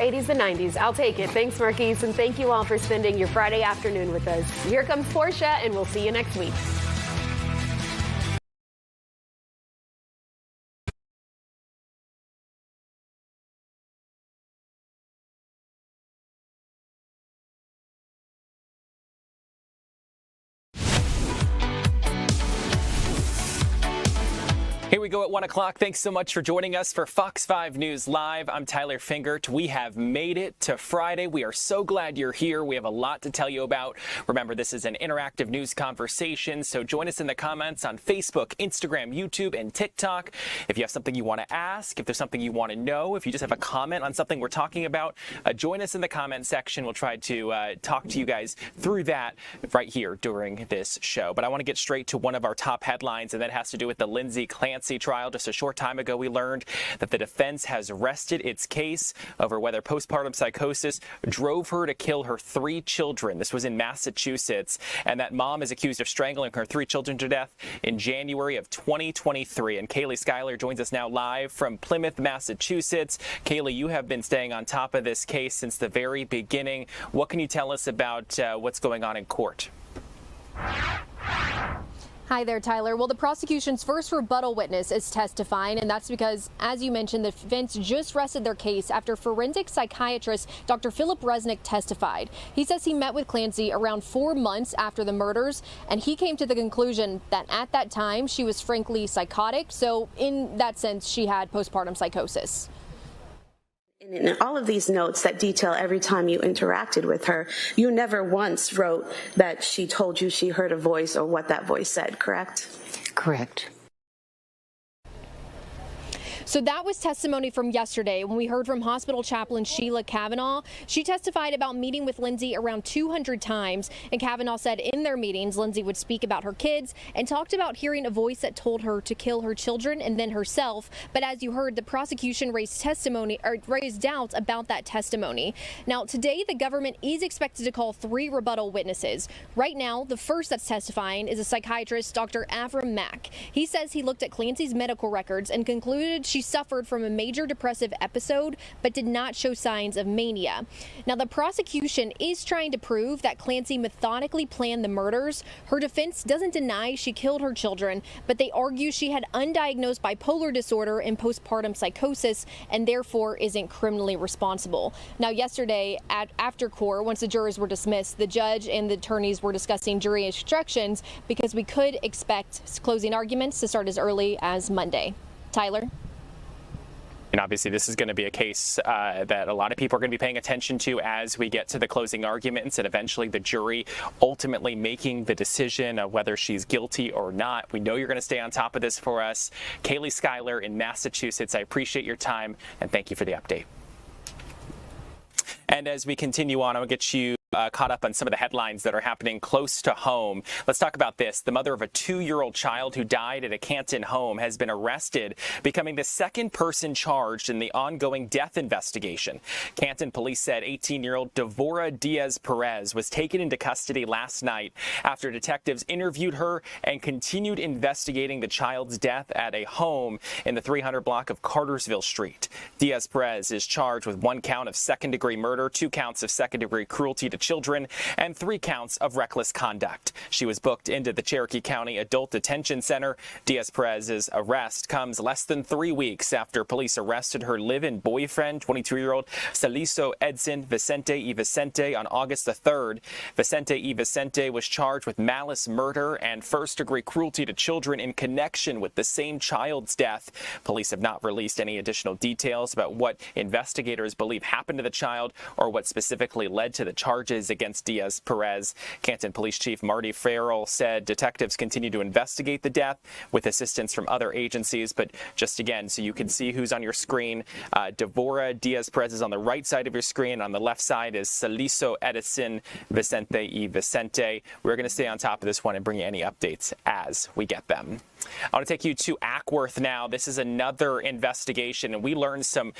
80s and 90s. I'll take it. Thanks, Marquise, and thank you all for spending your Friday afternoon with us. Here comes Portia, and we'll see you next week. Here we go at 1 o'clock. Thanks so much for joining us for Fox 5 News Live. I'm Tyler Fingert. We have made it to Friday. We are so glad you're here. We have a lot to tell you about. Remember, this is an interactive news conversation, so join us in the comments on Facebook, Instagram, YouTube, and TikTok. If you have something you want to ask, if there's something you want to know, if you just have a comment on something we're talking about, join us in the comment section. We'll try to talk to you guys through that right here during this show. But I want to get straight to one of our top headlines, and that has to do with the Lindsay Clancy trial. Just a short time ago, we learned that the defense has rested its case over whether postpartum psychosis drove her to kill her 3 children. This was in Massachusetts, and that mom is accused of strangling her 3 children to death in January of 2023. And Kaylee Schuyler joins us now live from Plymouth, Massachusetts. Kaylee, you have been staying on top of this case since the very beginning. What can you tell us about what's going on in court? Hi there, Tyler. Well, the prosecution's first rebuttal witness is testifying, and that's because, as you mentioned, the defense just rested their case after forensic psychiatrist Dr. Philip Resnick testified. He says he met with Clancy around 4 months after the murders, and he came to the conclusion that at that time she was frankly psychotic. So in that sense, she had postpartum psychosis. In all of these notes that detail every time you interacted with her, you never once wrote that she told you she heard a voice or what that voice said, correct? Correct. So that was testimony from yesterday when we heard from hospital chaplain Sheila Kavanaugh. She testified about meeting with Lindsay around 200 times, and Kavanaugh said in their meetings, Lindsay would speak about her kids and talked about hearing a voice that told her to kill her children and then herself. But as you heard, the prosecution raised doubts about that testimony. Now, today, the government is expected to call 3 rebuttal witnesses. Right now, the first that's testifying is a psychiatrist, Dr. Avram Mack. He says he looked at Clancy's medical records and concluded she suffered from a major depressive episode but did not show signs of mania. Now, the prosecution is trying to prove that Clancy methodically planned the murders. Her defense doesn't deny she killed her children, but they argue she had undiagnosed bipolar disorder and postpartum psychosis and therefore isn't criminally responsible. Now, yesterday after court, once the jurors were dismissed, the judge and the attorneys were discussing jury instructions because we could expect closing arguments to start as early as Monday. Tyler? And obviously, this is going to be a case that a lot of people are going to be paying attention to as we get to the closing arguments and eventually the jury ultimately making the decision of whether she's guilty or not. We know you're going to stay on top of this for us. Kaylee Schuyler in Massachusetts, I appreciate your time and thank you for the update. And as we continue on, I'll get you caught up on some of the headlines that are happening close to home. Let's talk about this. The mother of a 2-year-old child who died at a Canton home has been arrested, becoming the second person charged in the ongoing death investigation. Canton police said 18-year-old Devora Diaz-Perez was taken into custody last night after detectives interviewed her and continued investigating the child's death at a home in the 300 block of Cartersville Street. Diaz-Perez is charged with 1 count of second-degree murder, 2 counts of second-degree cruelty to children, and 3 counts of reckless conduct. She was booked into the Cherokee County Adult Detention Center. Diaz-Perez's arrest comes less than 3 weeks after police arrested her live-in boyfriend, 22-year-old Saliso Edson Vicente y Vicente, on August the 3rd. Vicente y Vicente was charged with malice murder and first-degree cruelty to children in connection with the same child's death. Police have not released any additional details about what investigators believe happened to the child or what specifically led to the charges against Diaz-Perez. Canton Police Chief Marty Farrell said detectives continue to investigate the death with assistance from other agencies. But just again, so you can see who's on your screen, Devora Diaz-Perez is on the right side of your screen. On the left side is Saliso Edison Vicente y Vicente. We're going to stay on top of this one and bring you any updates as we get them. I want to take you to Ackworth now. This is another investigation, and we learned some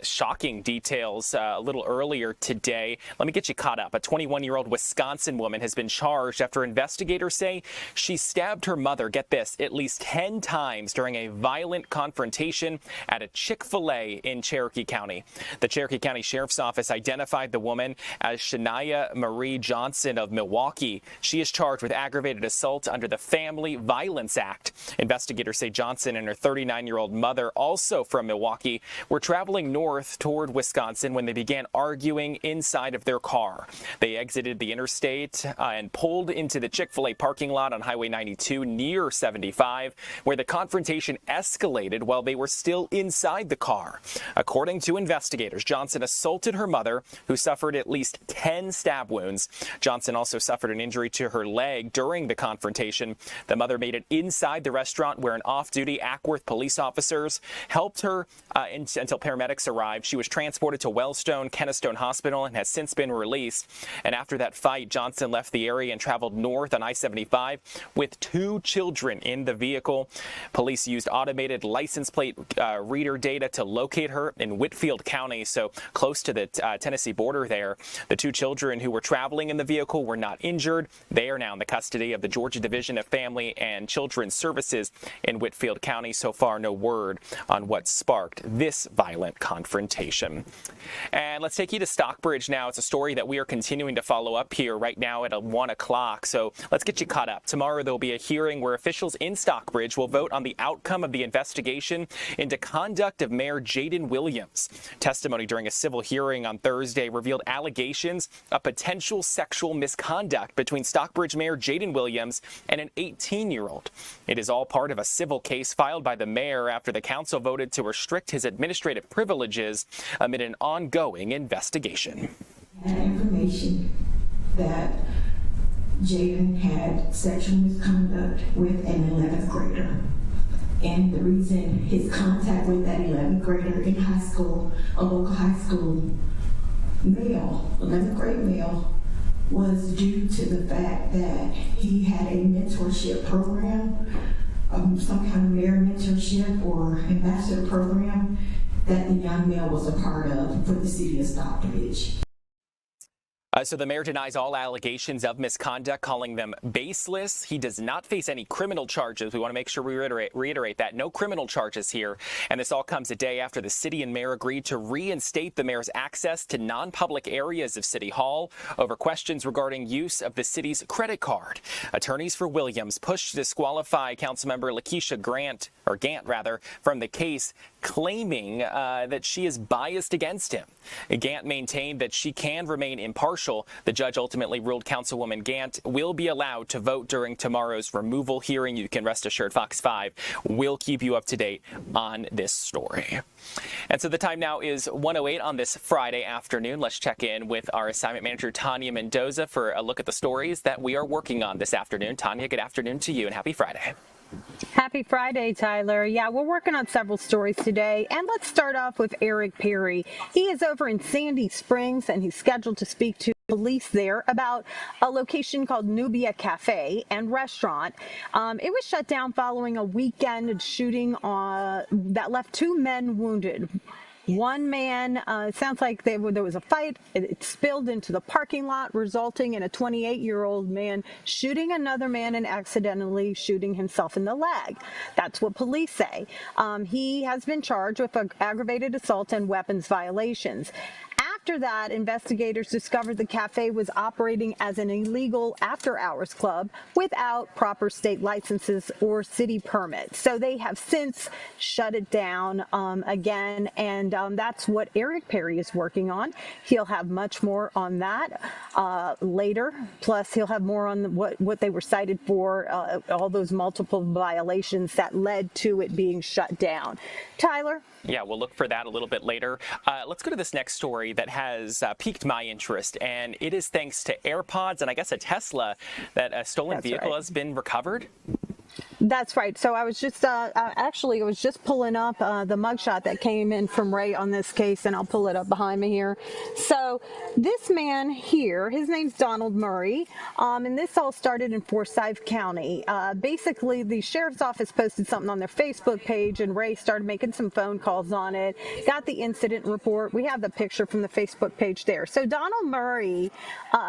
shocking details a little earlier today. Let me get you caught up. A 21-year-old Wisconsin woman has been charged after investigators say she stabbed her mother, get this, at least 10 times during a violent confrontation at a Chick-fil-A in Cherokee County. The Cherokee County Sheriff's Office identified the woman as Senoia Marie Johnson of Milwaukee. She is charged with aggravated assault under the Family Violence Act. Investigators say Johnson and her 39-year-old mother, also from Milwaukee, were traveling north toward Wisconsin when they began arguing inside of their car. They exited the interstate and pulled into the Chick-fil-A parking lot on Highway 92 near 75, where the confrontation escalated while they were still inside the car. According to investigators, Johnson assaulted her mother, who suffered at least 10 stab wounds. Johnson also suffered an injury to her leg during the confrontation. The mother made it inside the restaurant where an off-duty Ackworth police officers helped her until paramedics arrived. She was transported to Wellstone Kennestone Hospital and has since been released. And after that fight, Johnson left the area and traveled north on I-75 with 2 children in the vehicle. Police used automated license plate reader data to locate her in Whitfield County, so close to the Tennessee border there. The 2 children who were traveling in the vehicle were not injured. They are now in the custody of the Georgia Division of Family and Children's Services in Whitfield County. So far, no word on what sparked this violent confrontation. And let's take you to Stockbridge now. It's a story that we are continuing to follow up here right now at 1 o'clock. So let's get you caught up. Tomorrow, there'll be a hearing where officials in Stockbridge will vote on the outcome of the investigation into conduct of Mayor Jaden Williams. Testimony during a civil hearing on Thursday revealed allegations of potential sexual misconduct between Stockbridge Mayor Jaden Williams and an 18-year-old. It is all part of a civil case filed by the mayor after the council voted to restrict his administrative privileges amid an ongoing investigation. Information that Jaden had sexual misconduct with an 11th grader. And the reason his contact with that 11th grader in high school, a local high school male, 11th grade male, was due to the fact that he had a mentorship program, some kind of mayor mentorship or ambassador program that the young male was a part of for the city of Stockbridge. So the mayor denies all allegations of misconduct, calling them baseless. He does not face any criminal charges. We want to make sure we reiterate that. No criminal charges here. And this all comes a day after the city and mayor agreed to reinstate the mayor's access to non-public areas of City Hall over questions regarding use of the city's credit card. Attorneys for Williams pushed to disqualify Councilmember Lakeisha Gant from the case, claiming that she is biased against him. Gant maintained that she can remain impartial. The judge ultimately ruled Councilwoman Gant will be allowed to vote during tomorrow's removal hearing. You can rest assured Fox 5 will keep you up to date on this story. And so the time now is 1:08 on this Friday afternoon. Let's check in with our assignment manager, Tanya Mendoza, for a look at the stories that we are working on this afternoon. Tanya, good afternoon to you and happy Friday. Happy Friday, Tyler. Yeah, we're working on several stories today, and let's start off with Eric Perry. He is over in Sandy Springs, and he's scheduled to speak to police there about a location called Nubia Café and Restaurant. It was shut down following a weekend shooting that left 2 men wounded. One man, it sounds like there was a fight. It spilled into the parking lot, resulting in a 28-year-old man shooting another man and accidentally shooting himself in the leg. That's what police say. He has been charged with aggravated assault and weapons violations. After that, investigators discovered the cafe was operating as an illegal after-hours club without proper state licenses or city permits. So they have since shut it down again, and that's what Eric Perry is working on. He'll have much more on that later. Plus, he'll have more on what they were cited for, all those multiple violations that led to it being shut down. Tyler? Yeah, we'll look for that a little bit later. Let's go to this next story that has piqued my interest, and it is thanks to AirPods and I guess a Tesla that a stolen vehicle has been recovered. That's right. So I was just actually I was just pulling up the mugshot that came in from Ray on this case, and I'll pull it up behind me here. So this man here, his name's Donald Murray, and this all started in Forsyth County. Basically, the sheriff's office posted something on their Facebook page, and Ray started making some phone calls on it. Got the incident report. We have the picture from the Facebook page there. So Donald Murray,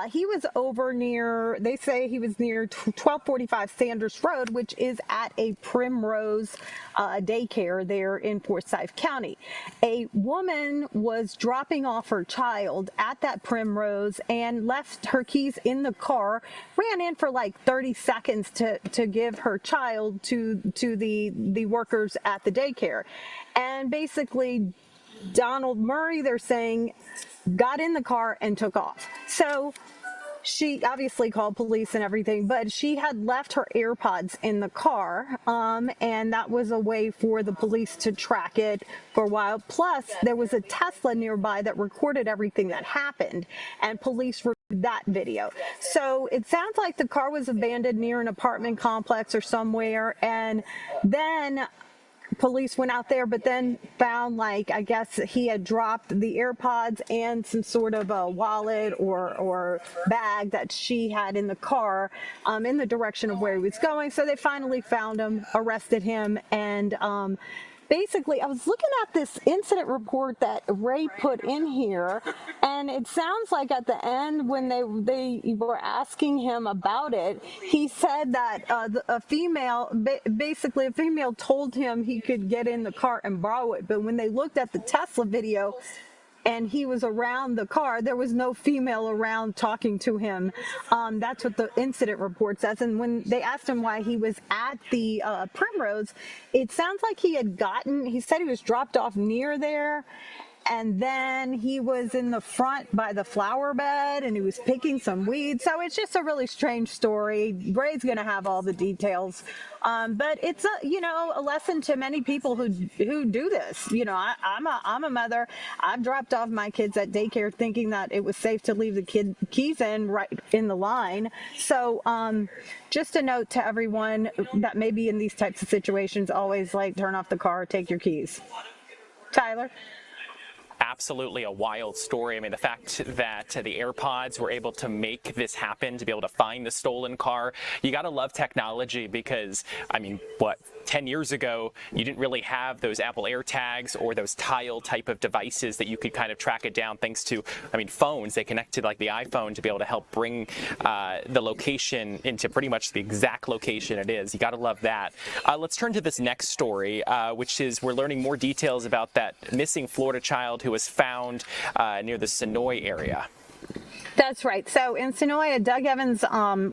he was over near, they say he was near 1245 Sanders Road, which is at a Primrose daycare there in Forsyth County. A woman was dropping off her child at that Primrose and left her keys in the car, ran in for like 30 seconds to give her child to the workers at the daycare. And basically Donald Murray, they're saying, got in the car and took off. So she obviously called police and everything, but she had left her AirPods in the car, and that was a way for the police to track it for a while. Plus, there was a Tesla nearby that recorded everything that happened, and police reviewed that video. So it sounds like the car was abandoned near an apartment complex or somewhere, and then police went out there, but then found, like, I guess he had dropped the AirPods and some sort of a wallet or bag that she had in the car in the direction of where he was going. So they finally found him, arrested him, and basically, I was looking at this incident report that Ray put in here, and it sounds like at the end when they were asking him about it, he said that a female told him he could get in the car and borrow it, but when they looked at the Tesla video and he was around the car, there was no female around talking to him. That's what the incident report says. And when they asked him why he was at the Primrose, it sounds like he said he was dropped off near there, and then he was in the front by the flower bed and he was picking some weeds. So it's just a really strange story. Ray's going to have all the details. But it's a lesson to many people who do this. You know, I'm a mother. I've dropped off my kids at daycare thinking that it was safe to leave the keys in right in the line. So just a note to everyone that may be in these types of situations, always like turn off the car, take your keys. Tyler? Absolutely a wild story. I mean, the fact that the AirPods were able to make this happen, to be able to find the stolen car, you got to love technology because, I mean, 10 years ago, you didn't really have those Apple AirTags or those Tile type of devices that you could kind of track it down thanks to, I mean, phones. They connected like the iPhone to be able to help bring the location into pretty much the exact location it is. You got to love that. Let's turn to this next story, which is we're learning more details about that missing Florida child who was found near the Senoia area. That's right. So in Senoia, Doug Evans,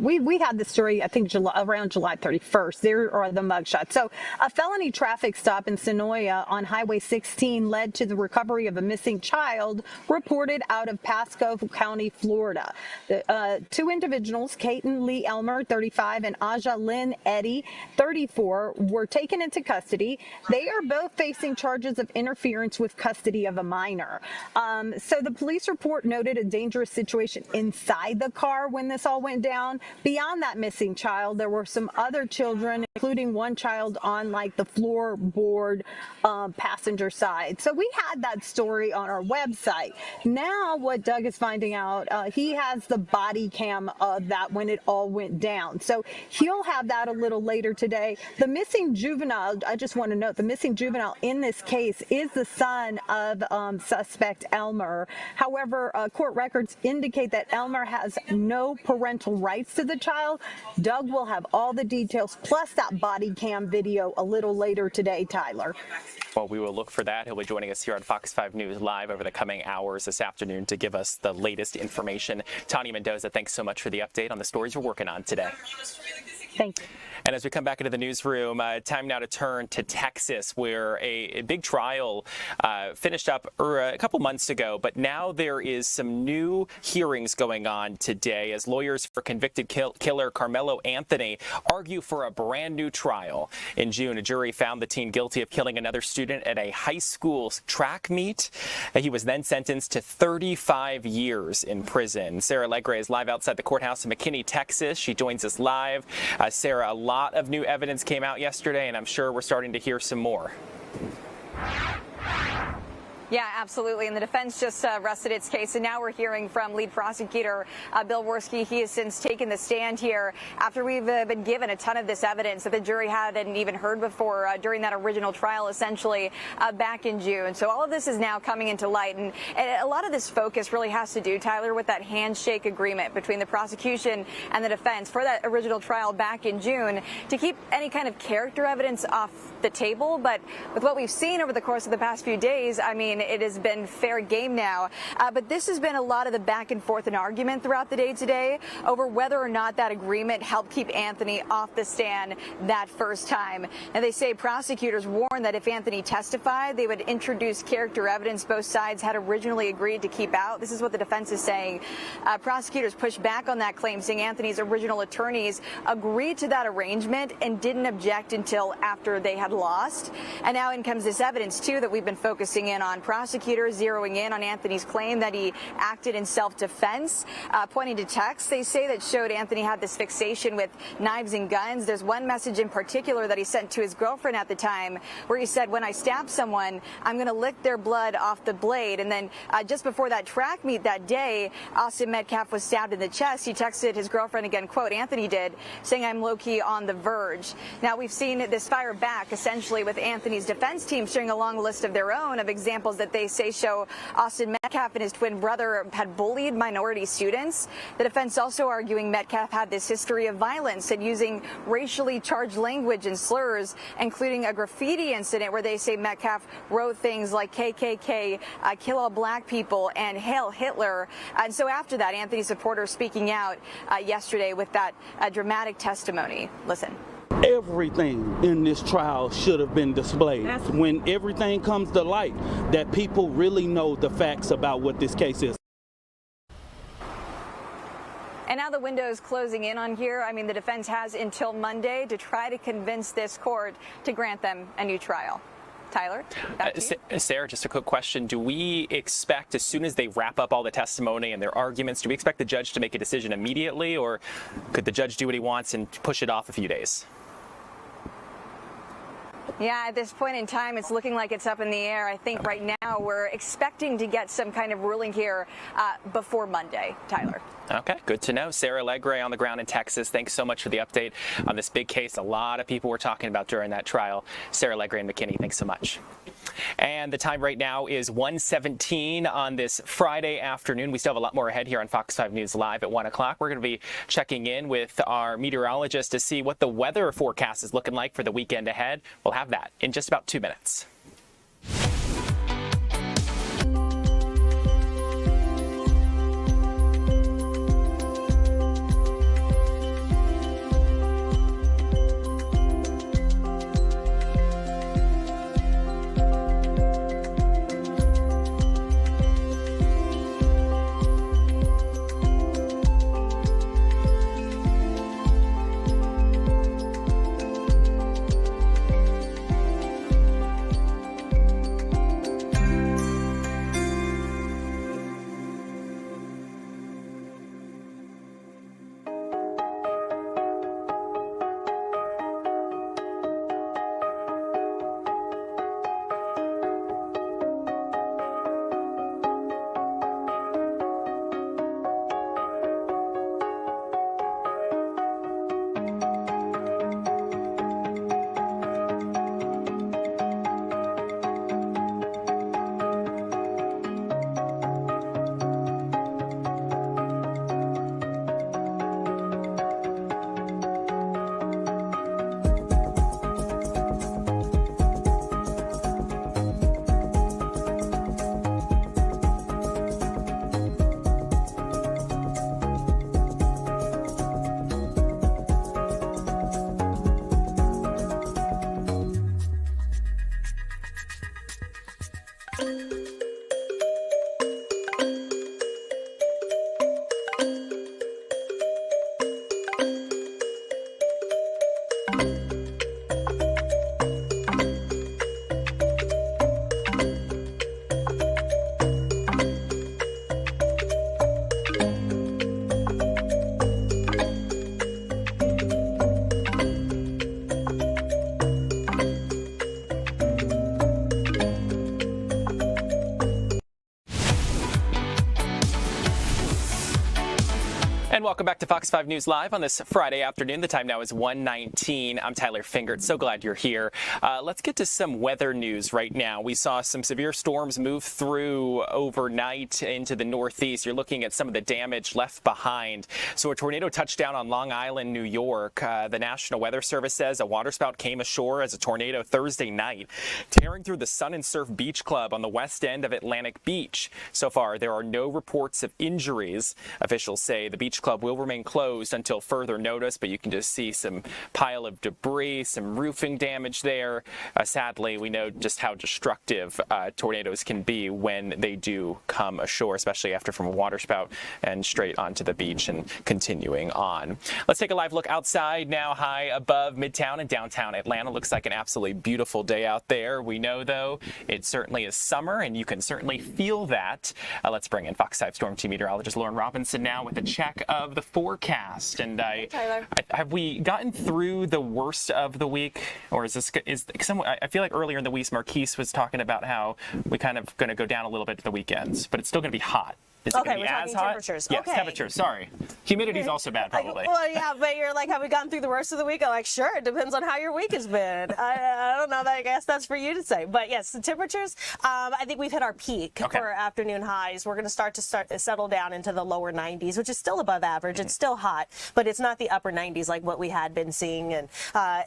we had the story, I think, around July 31st. There are the mugshots. So a felony traffic stop in Senoia on Highway 16 led to the recovery of a missing child reported out of Pasco County, Florida. The two individuals, Caton Lee Elmer, 35, and Aja Lynn Eddy, 34, were taken into custody. They are both facing charges of interference with custody of a minor. So the police report noted a dangerous situation inside the car when this all went down. Beyond that missing child, there were some other children, including one child on like the floorboard passenger side. So we had that story on our website. Now what Doug is finding out, he has the body cam of that when it all went down. So he'll have that a little later today. The missing juvenile, I just want to note, the missing juvenile in this case is the son of suspect Elmer. However, court records indicate that Elmer has no parental rights to the child. Doug will have all the details plus that body cam video a little later today, Tyler. Well, we will look for that. He'll be joining us here on Fox 5 News Live over the coming hours this afternoon to give us the latest information. Tanya Mendoza, thanks so much for the update on the stories we're working on today. Thank you. And as we come back into the newsroom, time now to turn to Texas, where a big trial finished up a couple months ago, but now there is some new hearings going on today as lawyers for convicted killer Carmelo Anthony argue for a brand new trial. In June, a jury found the teen guilty of killing another student at a high school track meet. He was then sentenced to 35 years in prison. Sarah Legre is live outside the courthouse in McKinney, Texas. She joins us live. Sarah, a lot of new evidence came out yesterday, and I'm sure we're starting to hear some more. Yeah, absolutely. And the defense just rested its case. And now we're hearing from lead prosecutor Bill Worski. He has since taken the stand here after we've been given a ton of this evidence that the jury hadn't even heard before during that original trial, essentially back in June. So all of this is now coming into light. And a lot of this focus really has to do, Tyler, with that handshake agreement between the prosecution and the defense for that original trial back in June to keep any kind of character evidence off the table. But with what we've seen over the course of the past few days, I mean, it has been fair game now. But this has been a lot of the back and forth and argument throughout the day today over whether or not that agreement helped keep Anthony off the stand that first time. And they say prosecutors warned that if Anthony testified, they would introduce character evidence both sides had originally agreed to keep out. This is what the defense is saying. Prosecutors pushed back on that claim, saying Anthony's original attorneys agreed to that arrangement and didn't object until after they had lost. And now in comes this evidence, too, that we've been focusing in on. Prosecutors zeroing in on Anthony's claim that he acted in self-defense, pointing to texts they say that showed Anthony had this fixation with knives and guns. There's one message in particular that he sent to his girlfriend at the time where he said, "When I stab someone, I'm going to lick their blood off the blade." And then just before that track meet that day, Austin Metcalf was stabbed in the chest. He texted his girlfriend again, quote, Anthony did, saying, "I'm low-key on the verge." Now, we've seen this fire back essentially with Anthony's defense team sharing a long list of their own of examples that they say show Austin Metcalf and his twin brother had bullied minority students. The defense also arguing Metcalf had this history of violence and using racially charged language and slurs, including a graffiti incident where they say Metcalf wrote things like KKK, kill all black people, and hail Hitler. And so after that, Anthony supporters speaking out yesterday with that dramatic testimony. Listen. Everything in this trial should have been displayed. When everything comes to light, that people really know the facts about what this case is. And now the window is closing in on here. I mean, the defense has until Monday to try to convince this court to grant them a new trial. Tyler, back to you. Sarah, just a quick question. Do we expect, as soon as they wrap up all the testimony and their arguments, do we expect the judge to make a decision immediately, or could the judge do what he wants and push it off a few days? Yeah, at this point in time, it's looking like it's up in the air. I think right now we're expecting to get some kind of ruling here before Monday, Tyler. Okay, good to know. Sarah Legre on the ground in Texas. Thanks so much for the update on this big case. A lot of people were talking about during that trial. Sarah Legre and McKinney, thanks so much. And the time right now is 1:17 on this Friday afternoon. We still have a lot more ahead here on Fox 5 News Live at 1 o'clock. We're going to be checking in with our meteorologist to see what the weather forecast is looking like for the weekend ahead. We'll have that in just about 2 minutes. And welcome back to Fox 5 News Live on this Friday afternoon. The time now is 1:19. I'm Tyler Fingert. So glad you're here. Let's get to some weather news right now. We saw some severe storms move through overnight into the Northeast. You're looking at some of the damage left behind. So a tornado touched down on Long Island, New York. The National Weather Service says a waterspout came ashore as a tornado Thursday night, tearing through the Sun and Surf Beach Club on the west end of Atlantic Beach. So far, there are no reports of injuries. Officials say the beach club will remain closed until further notice, but you can just see some pile of debris, some roofing damage there. Sadly, we know just how destructive tornadoes can be when they do come ashore, especially after from a waterspout and straight onto the beach and continuing on. Let's take a live look outside now, high above Midtown and downtown Atlanta. Looks like an absolutely beautiful day out there. We know, though, it certainly is summer, and you can certainly feel that. Let's bring in Fox 5 Storm Team meteorologist Lauren Robinson now with a check of the forecast. And have we gotten through the worst of the week, or is this I feel like earlier in the week Marquise was talking about how we kind of going to go down a little bit at the weekends, but it's still going to be hot. Is it going to be as hot? Temperatures. Yes, okay. Temperatures. Sorry. Humidity's also bad, probably. Well, yeah, but you're like, have we gotten through the worst of the week? I'm like, sure. It depends on how your week has been. I don't know. I guess that's for you to say. But yes, the temperatures. I think we've hit our peak for afternoon highs. We're going to start settle down into the lower 90s, which is still above average. It's still hot, but it's not the upper 90s like what we had been seeing, and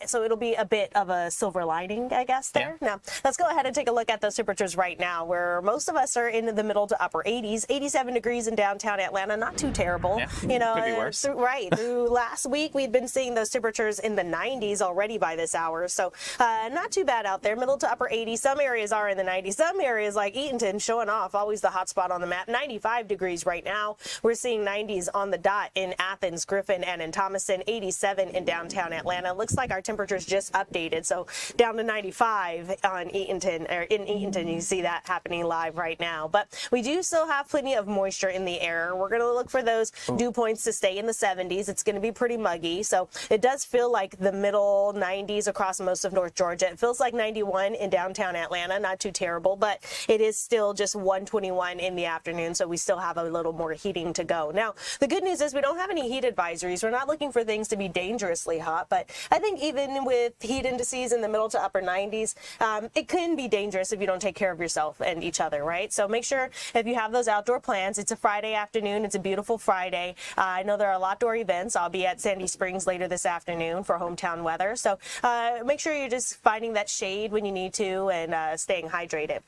so it'll be a bit of a silver lining, I guess. There. Yeah. Now, let's go ahead and take a look at those temperatures right now, where most of us are in the middle to upper 80s, 87 degrees in downtown Atlanta, not too terrible. Yeah, you know, could be worse. Right. Through last week, we'd been seeing those temperatures in the 90s already by this hour, so not too bad out there. Middle to upper 80s. Some areas are in the 90s. Some areas like Eatonton showing off, always the hot spot on the map. 95 degrees right now. We're seeing 90s on the dot in Athens, Griffin, and in Thomaston. 87 in downtown Atlanta. Looks like our temperatures just updated, so down to 95 on Eatonton, or in Eatonton. You see that happening live right now, but we do still have plenty of moisture in the air. We're going to look for those dew points to stay in the 70s. It's going to be pretty muggy, so it does feel like the middle 90s across most of North Georgia. It feels like 91 in downtown Atlanta, not too terrible, but it is still just 121 in the afternoon, so we still have a little more heating to go. Now, the good news is we don't have any heat advisories. We're not looking for things to be dangerously hot, but I think even with heat indices in the middle to upper 90s, it can be dangerous if you don't take care of yourself and each other, right? So make sure if you have those outdoor plans. It's a Friday afternoon. It's a beautiful Friday. I know there are a lot of outdoor events. I'll be at Sandy Springs later this afternoon for hometown weather. So make sure you're just finding that shade when you need to and staying hydrated.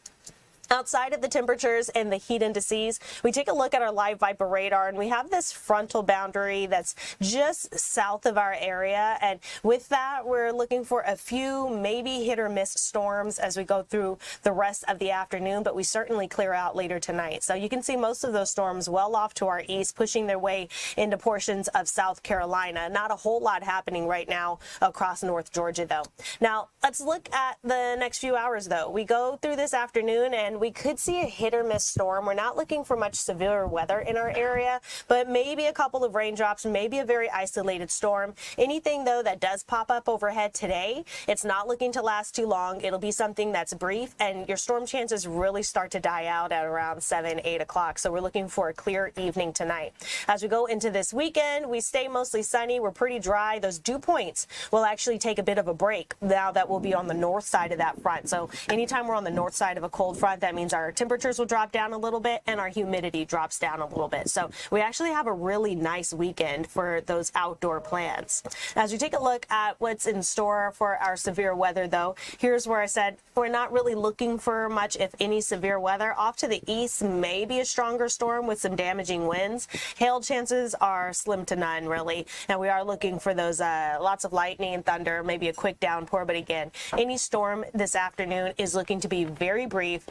Outside of the temperatures and the heat indices, we take a look at our live Viper radar, and we have this frontal boundary that's just south of our area. And with that, we're looking for a few maybe hit or miss storms as we go through the rest of the afternoon, but we certainly clear out later tonight. So you can see most of those storms well off to our east, pushing their way into portions of South Carolina. Not a whole lot happening right now across North Georgia, though. Now, let's look at the next few hours, though. We go through this afternoon, and we could see a hit or miss storm. We're not looking for much severe weather in our area, but maybe a couple of raindrops, maybe a very isolated storm. Anything, though, that does pop up overhead today, it's not looking to last too long. It'll be something that's brief, and your storm chances really start to die out at around 7, 8 o'clock. So we're looking for a clear evening tonight. As we go into this weekend, we stay mostly sunny. We're pretty dry. Those dew points will actually take a bit of a break now that we'll be on the north side of that front. So anytime we're on the north side of a cold front, that means our temperatures will drop down a little bit and our humidity drops down a little bit. So we actually have a really nice weekend for those outdoor plans. As we take a look at what's in store for our severe weather, though, here's where I said we're not really looking for much, if any, severe weather. Off to the east, maybe a stronger storm with some damaging winds. Hail chances are slim to none, really. And we are looking for those lots of lightning and thunder, maybe a quick downpour. But again, any storm this afternoon is looking to be very brief.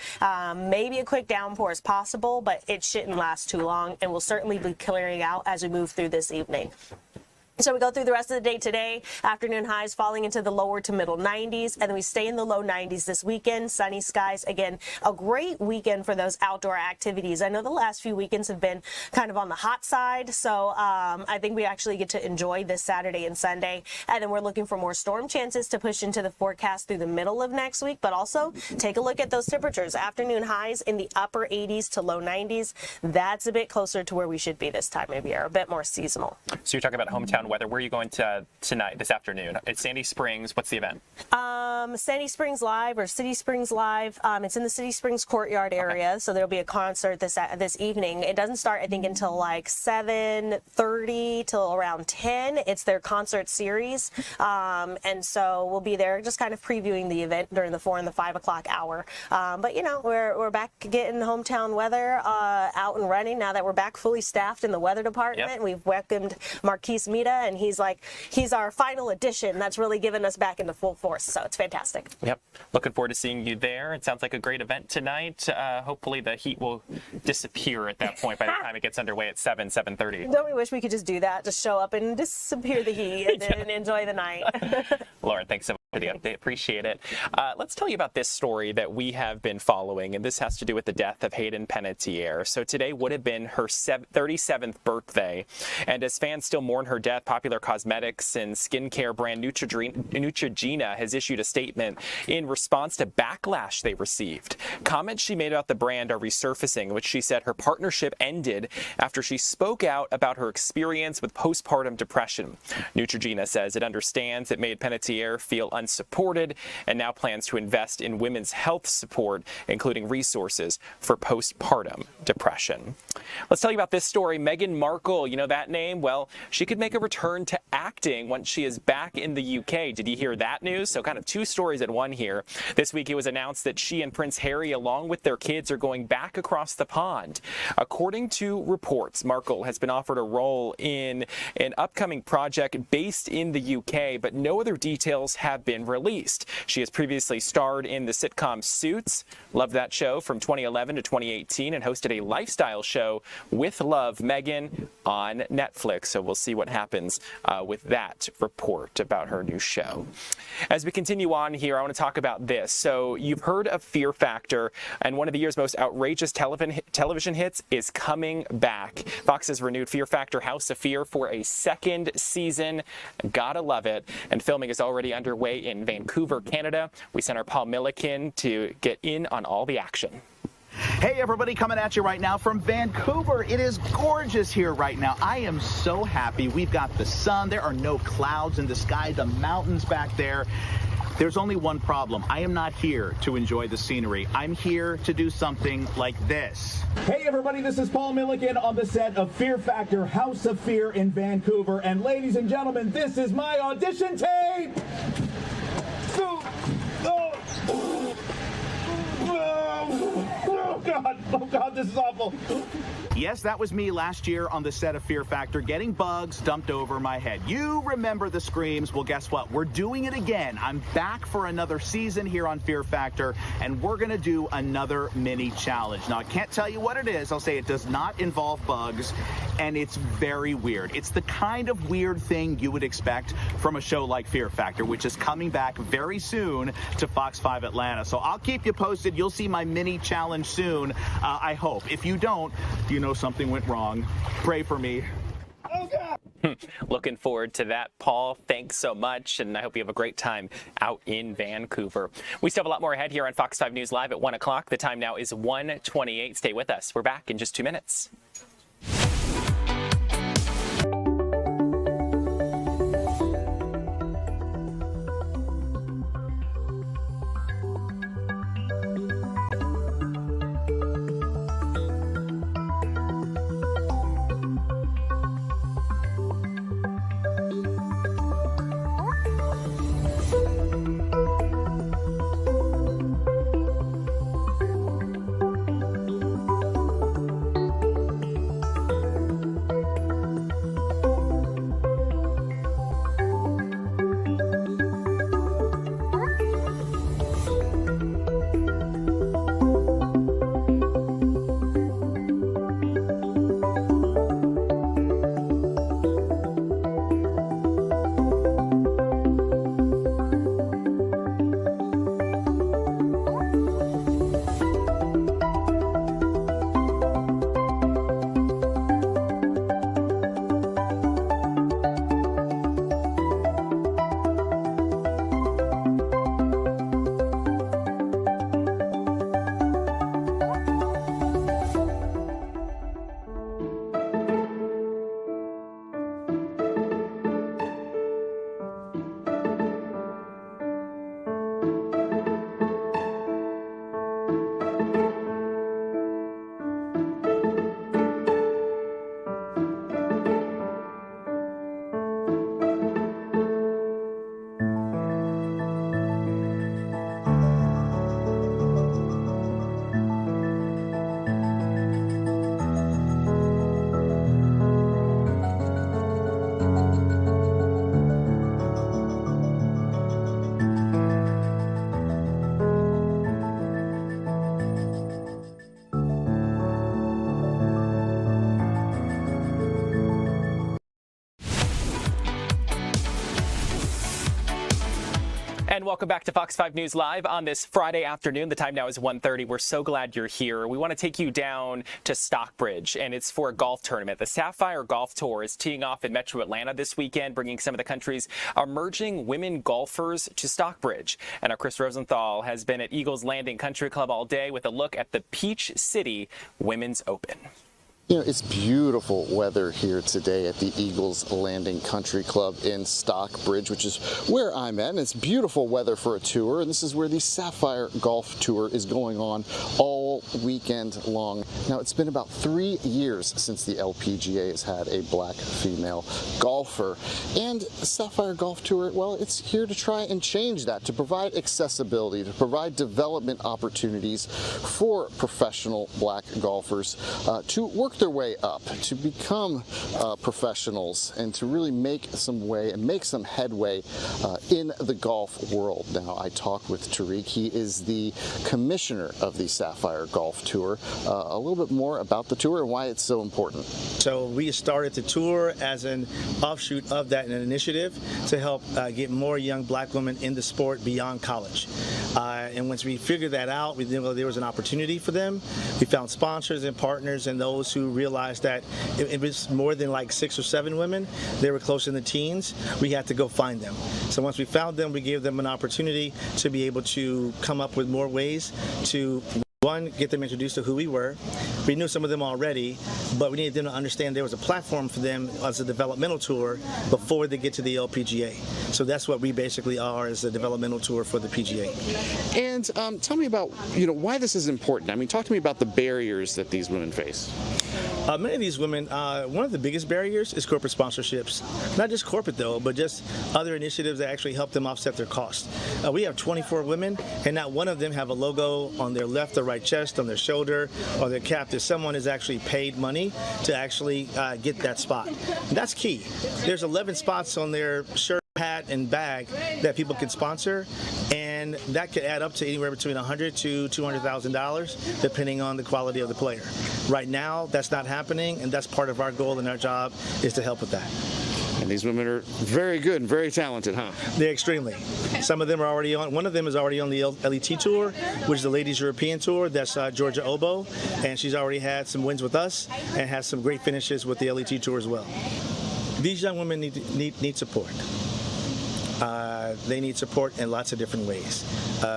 Maybe a quick downpour is possible, but it shouldn't last too long, and will certainly be clearing out as we move through this evening. So we go through the rest of the day today, afternoon highs falling into the lower to middle 90s, and then we stay in the low 90s this weekend. Sunny skies. Again, a great weekend for those outdoor activities. I know the last few weekends have been kind of on the hot side, so I think we actually get to enjoy this Saturday and Sunday. And then we're looking for more storm chances to push into the forecast through the middle of next week, but also take a look at those temperatures. Afternoon highs in the upper 80s to low 90s. That's a bit closer to where we should be this time of year, a bit more seasonal. So you're talking about hometown weather. Where are you going to tonight, this afternoon? It's Sandy Springs. What's the event? Sandy Springs Live or City Springs Live. It's in the City Springs courtyard area, so there'll be a concert this evening. It doesn't start, I think, until like 7:30 till around 10. It's their concert series, and so we'll be there just kind of previewing the event during the 4 and the 5 o'clock hour. But you know, we're back getting hometown weather out and running now that we're back fully staffed in the weather department. Yep. We've welcomed Marquise Mita, and he's our final addition that's really given us back into full force, so it's fantastic. Yep. Looking forward to seeing you there. It sounds like a great event tonight. Hopefully the heat will disappear at that point by the time it gets underway at 7:30. Don't we wish we could just do that? Just show up and disappear the heat and enjoy the night. Lauren, thanks so much for the update. Appreciate it. Let's tell you about this story that we have been following, and this has to do with the death of Hayden Panettiere. So today would have been her 37th birthday, and as fans still mourn her death, popular cosmetics and skincare brand Neutrogena has issued a statement in response to backlash they received. Comments she made about the brand are resurfacing, in which she said her partnership ended after she spoke out about her experience with postpartum depression. Neutrogena says it understands it made Panettiere feel unsupported and now plans to invest in women's health support, including resources for postpartum depression. Let's tell you about this story. Meghan Markle, you know that name? Well, she could make a return to acting once she is back in the UK. Did you hear that news? So kind of two stories at one here. This week it was announced that she and Prince Harry, along with their kids, are going back across the pond. According to reports, Markle has been offered a role in an upcoming project based in the UK, but no other details have been released. She has previously starred in the sitcom Suits, loved that show from 2011 to 2018, and hosted a lifestyle show with Love, Meghan, on Netflix. So we'll see what happens with that report about her new show. As we continue on here, I want to talk about this. So you've heard of Fear Factor, and one of the year's most outrageous television hits is coming back. Fox has renewed Fear Factor House of Fear for a second season. Gotta love it. And filming is already underway in Vancouver, Canada. We sent our Paul Milliken to get in on all the action. Hey everybody, coming at you right now from Vancouver. It is gorgeous here right now. I am so happy. We've got the sun. There are no clouds in the sky. The mountains back there. There's only one problem. I am not here to enjoy the scenery. I'm here to do something like this. Hey everybody, this is Paul Milliken on the set of Fear Factor House of Fear in Vancouver. And ladies and gentlemen, this is my audition tape! Oh God, this is awful. Yes, that was me last year on the set of Fear Factor, getting bugs dumped over my head. You remember the screams? Well, guess what? We're doing it again. I'm back for another season here on Fear Factor, and we're going to do another mini challenge. Now, I can't tell you what it is. I'll say it does not involve bugs, and it's very weird. It's the kind of weird thing you would expect from a show like Fear Factor, which is coming back very soon to Fox 5 Atlanta. So I'll keep you posted. You'll see my mini challenge soon, I hope. If you don't, you know something went wrong. Pray for me. Oh God! Looking forward to that, Paul. Thanks so much, and I hope you have a great time out in Vancouver. We still have a lot more ahead here on Fox 5 News Live at 1 o'clock. The time now is 1:28. Stay with us. We're back in just 2 minutes. welcome back to Fox 5 News Live on this Friday afternoon. The time now is 1:30. We're so glad you're here. We want to take you down to Stockbridge, and it's for a golf tournament. The Sapphire Golf Tour is teeing off in Metro Atlanta this weekend, bringing some of the country's emerging women golfers to Stockbridge. And our Chris Rosenthal has been at Eagles Landing Country Club all day with a look at the Peach City Women's Open. You know, it's beautiful weather here today at the Eagles Landing Country Club in Stockbridge, which is where I'm at. And it's beautiful weather for a tour, and this is where the Sapphire Golf Tour is going on all weekend long. Now, it's been about 3 years since the LPGA has had a black female golfer, and the Sapphire Golf Tour, well, it's here to try and change that, to provide accessibility, to provide development opportunities for professional black golfers to work their way up, to become professionals, and to really make some way and make some headway in the golf world. Now, I talked with Tariq. He is the commissioner of the Sapphire Golf Tour. A little bit more about the tour and why it's so important. So we started the tour as an offshoot of that, an initiative to help get more young black women in the sport beyond college. And once we figured that out, we knew there was an opportunity for them. We found sponsors and partners and those who realized that it was more than like 6 or 7 women. They were close in the teens. We had to go find them. So once we found them, we gave them an opportunity to be able to come up with more ways to, one, get them introduced to who we were. We knew some of them already, but we needed them to understand there was a platform for them as a developmental tour before they get to the LPGA. So that's what we basically are, as a developmental tour for the PGA. And tell me about, why this is important. I mean, talk to me about the barriers that these women face. Many of these women, one of the biggest barriers is corporate sponsorships. Not just corporate, though, but just other initiatives that actually help them offset their costs. We have 24 women, and not one of them have a logo on their left or right chest, on their shoulder, or their cap that someone has actually paid money to actually get that spot. And that's key. There's 11 spots on their shirt, hat, and bag that people can sponsor, and that could add up to anywhere between $100,000 to $200,000, depending on the quality of the player. Right now, that's not happening, and that's part of our goal and our job is to help with that. And these women are very good and very talented, huh? They're extremely. Some of them are already on, one of them is already on the LET Tour, which is the Ladies European Tour. That's Georgia Oboe, and she's already had some wins with us and has some great finishes with the LET Tour as well. These young women need support. They need support in lots of different ways.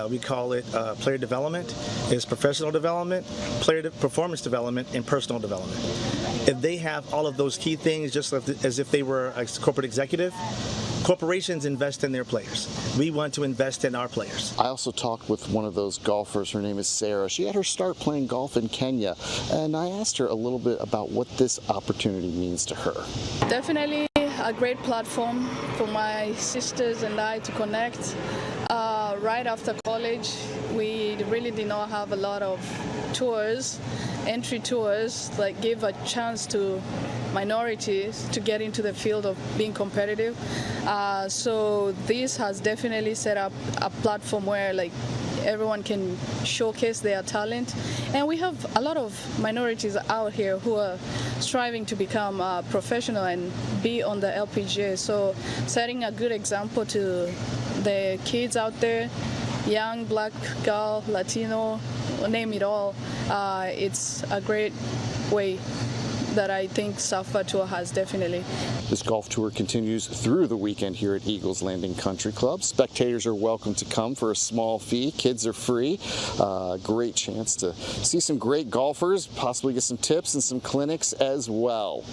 We call it player development. It's professional development, performance development, and personal development. If they have all of those key things, just as if they were a corporate executive, corporations invest in their players. We want to invest in our players. I also talked with one of those golfers. Her name is Sarah. She had her start playing golf in Kenya, and I asked her a little bit about what this opportunity means to her. Definitely a great platform for my sisters and I to connect. Right after college, we really did not have a lot of tours, entry tours, that give a chance to minorities to get into the field of being competitive. So this has definitely set up a platform where everyone can showcase their talent. And we have a lot of minorities out here who are striving to become professional and be on the LPGA. So setting a good example to the kids out there, young, black, girl, Latino, name it all, it's a great way that I think Sapphire Tour has definitely. This golf tour continues through the weekend here at Eagles Landing Country Club. Spectators are welcome to come for a small fee. Kids are free. Great chance to see some great golfers, possibly get some tips and some clinics as well.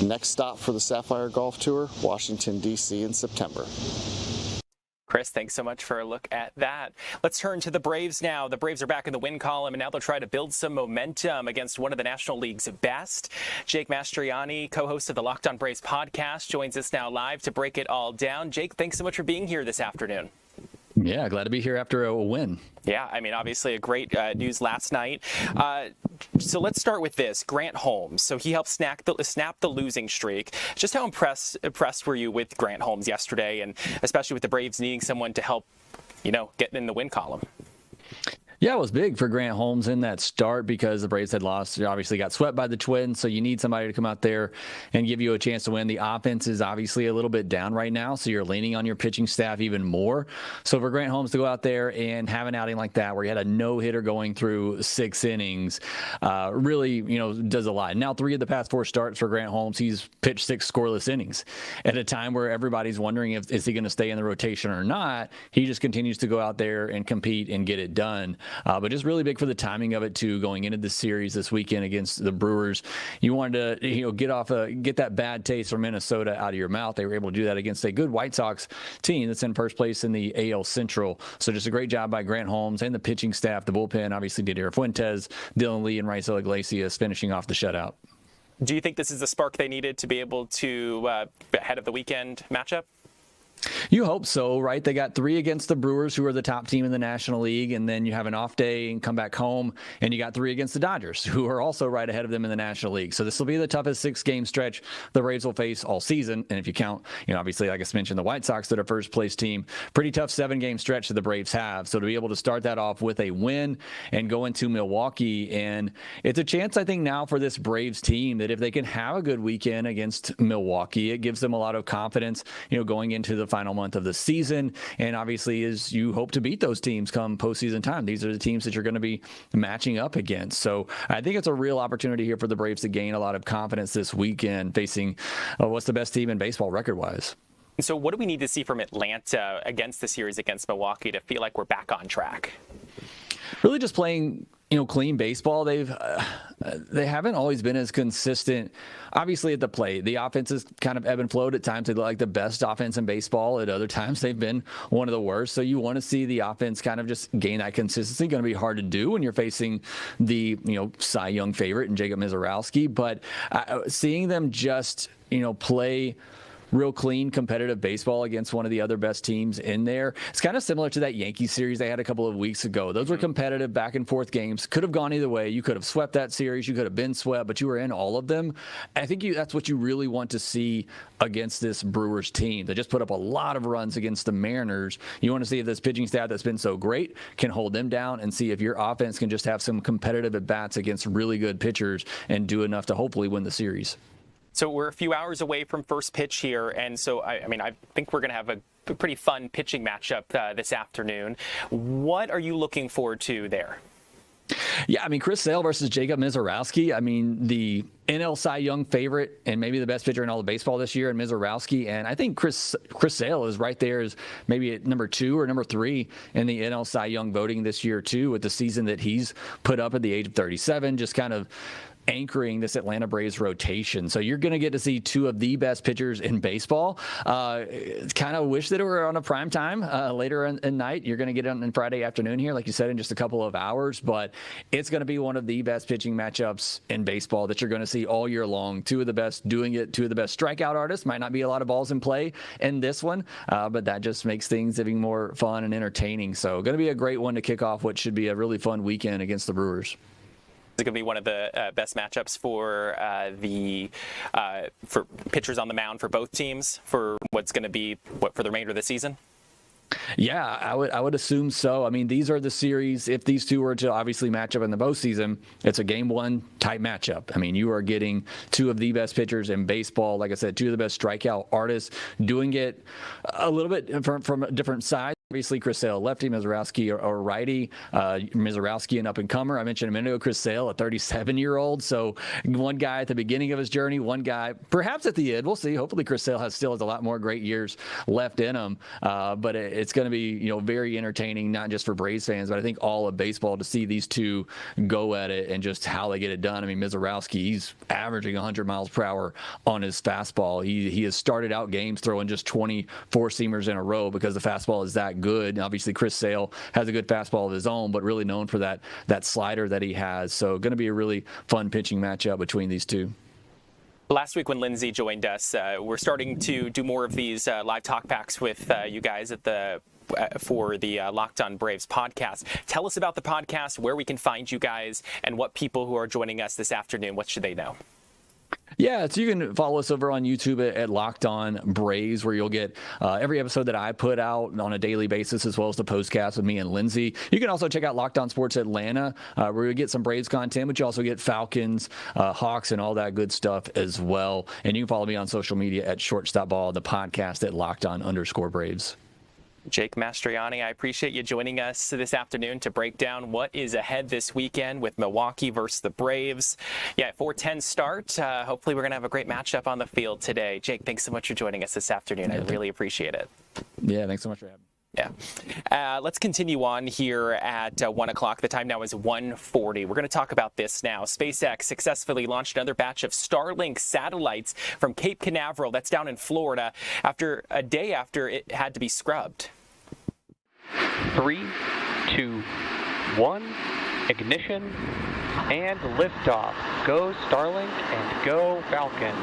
Next stop for the Sapphire Golf Tour, Washington, D.C. in September. Chris, thanks so much for a look at that. Let's turn to the Braves now. The Braves are back in the win column, and now they'll try to build some momentum against one of the National League's best. Jake Mastriani, co-host of the Locked On Braves podcast, joins us now live to break it all down. Jake, thanks so much for being here this afternoon. Yeah, glad to be here after a win. Yeah, I mean, obviously a great news last night. So let's start with this. Grant Holmes. So he helped snap the losing streak. Just how impressed were you with Grant Holmes yesterday, and especially with the Braves needing someone to help, get in the win column? Yeah, it was big for Grant Holmes in that start because the Braves had lost. They obviously got swept by the Twins, so you need somebody to come out there and give you a chance to win. The offense is obviously a little bit down right now, so you're leaning on your pitching staff even more. So for Grant Holmes to go out there and have an outing like that where he had a no-hitter going through 6 innings really, does a lot. Now 3 of the past 4 starts for Grant Holmes, he's pitched 6 scoreless innings. At a time where everybody's wondering is he going to stay in the rotation or not, he just continues to go out there and compete and get it done. But just really big for the timing of it too, going into the series this weekend against the Brewers. You wanted to, get that bad taste from Minnesota out of your mouth. They were able to do that against a good White Sox team that's in first place in the AL Central. So just a great job by Grant Holmes and the pitching staff, the bullpen, obviously Didier Fuentes, Dylan Lee, and Raisel Iglesias finishing off the shutout. Do you think this is the spark they needed to be able to ahead of the weekend matchup? You hope so, right? They got 3 against the Brewers, who are the top team in the National League, and then you have an off day and come back home, and you got 3 against the Dodgers, who are also right ahead of them in the National League. So this will be the toughest 6-game stretch the Braves will face all season. And if you count, obviously, like I mentioned, the White Sox that are first-place team, pretty tough 7-game stretch that the Braves have. So to be able to start that off with a win and go into Milwaukee, and it's a chance, I think, now for this Braves team that if they can have a good weekend against Milwaukee, it gives them a lot of confidence, going into the final month of the season. And obviously, as you hope to beat those teams come postseason time, these are the teams that you're going to be matching up against. So I think it's a real opportunity here for the Braves to gain a lot of confidence this weekend facing what's the best team in baseball record-wise. So what do we need to see from Atlanta against the series against Milwaukee to feel like we're back on track? Really just playing clean baseball. They haven't always been as consistent. Obviously, at the plate, the offense is kind of ebb and flowed. At times, they look like the best offense in baseball. At other times, they've been one of the worst. So you want to see the offense kind of just gain that consistency. Going to be hard to do when you're facing the Cy Young favorite and Jacob Mizorowski. But seeing them just play real clean, competitive baseball against one of the other best teams in there. It's kind of similar to that Yankees series they had a couple of weeks ago. Those were competitive back and forth games. Could have gone either way. You could have swept that series. You could have been swept, but you were in all of them. I think that's what you really want to see against this Brewers team. They just put up a lot of runs against the Mariners. You want to see if this pitching staff that's been so great can hold them down and see if your offense can just have some competitive at-bats against really good pitchers and do enough to hopefully win the series. So we're a few hours away from first pitch here, and so I think we're going to have a pretty fun pitching matchup this afternoon. What are you looking forward to there? Yeah, Chris Sale versus Jacob Mizorowski. The NL Cy Young favorite and maybe the best pitcher in all of baseball this year in Mizorowski. And I think Chris Sale is right there as maybe at number 2 or number 3 in the NL Cy Young voting this year, too, with the season that he's put up at the age of 37, just kind of anchoring this Atlanta Braves rotation. So you're going to get to see 2 of the best pitchers in baseball. Kind of wish that it were on a prime time later in night. You're going to get it on Friday afternoon here, like you said, in just a couple of hours. But it's going to be one of the best pitching matchups in baseball that you're going to see all year long. 2 of the best doing it, 2 of the best strikeout artists. Might not be a lot of balls in play in this one, but that just makes things even more fun and entertaining. So going to be a great one to kick off what should be a really fun weekend against the Brewers. Is it going to be one of the best matchups for for pitchers on the mound for both teams for what's going to be for the remainder of the season? Yeah, I would assume so. These are the series. If these 2 were to obviously match up in the postseason, it's a game 1 type matchup. You are getting 2 of the best pitchers in baseball. Like I said, 2 of the best strikeout artists doing it a little bit from a different side. Obviously, Chris Sale, lefty, Mizorowski or righty. Mizorowski, an up-and-comer. I mentioned a minute ago, Chris Sale, a 37-year-old. So one guy at the beginning of his journey, one guy perhaps at the end. We'll see. Hopefully, Chris Sale still has a lot more great years left in him. But it's going to be very entertaining, not just for Braves fans, but I think all of baseball to see these 2 go at it and just how they get it done. Mizorowski, he's averaging 100 miles per hour on his fastball. He has started out games throwing just 20 four-seamers in a row because the fastball is that good. Obviously, Chris Sale has a good fastball of his own, but really known for that slider that he has. So going to be a really fun pitching matchup between these 2. Last week when Lindsay joined us, we're starting to do more of these live talk packs with you guys at for the Locked On Braves podcast. Tell us about the podcast, where we can find you guys, and what people who are joining us this afternoon, what should they know? Yeah, so you can follow us over on YouTube at Locked On Braves, where you'll get every episode that I put out on a daily basis, as well as the postcast with me and Lindsay. You can also check out Locked On Sports Atlanta, where you get some Braves content, but you also get Falcons, Hawks, and all that good stuff as well. And you can follow me on social media at Shortstop Ball, the podcast at LockedOn_Braves. Jake Mastriani, I appreciate you joining us this afternoon to break down what is ahead this weekend with Milwaukee versus the Braves. Yeah, 4:10 start. Hopefully we're going to have a great matchup on the field today. Jake, thanks so much for joining us this afternoon. I really appreciate it. Yeah, thanks so much for having me. Yeah. Let's continue on here at 1 o'clock. The time now is 1:40. We're going to talk about this now. SpaceX successfully launched another batch of Starlink satellites from Cape Canaveral, that's down in Florida, after a day after it had to be scrubbed. 3, 2, 1, ignition, and liftoff. Go Starlink and go Falcon.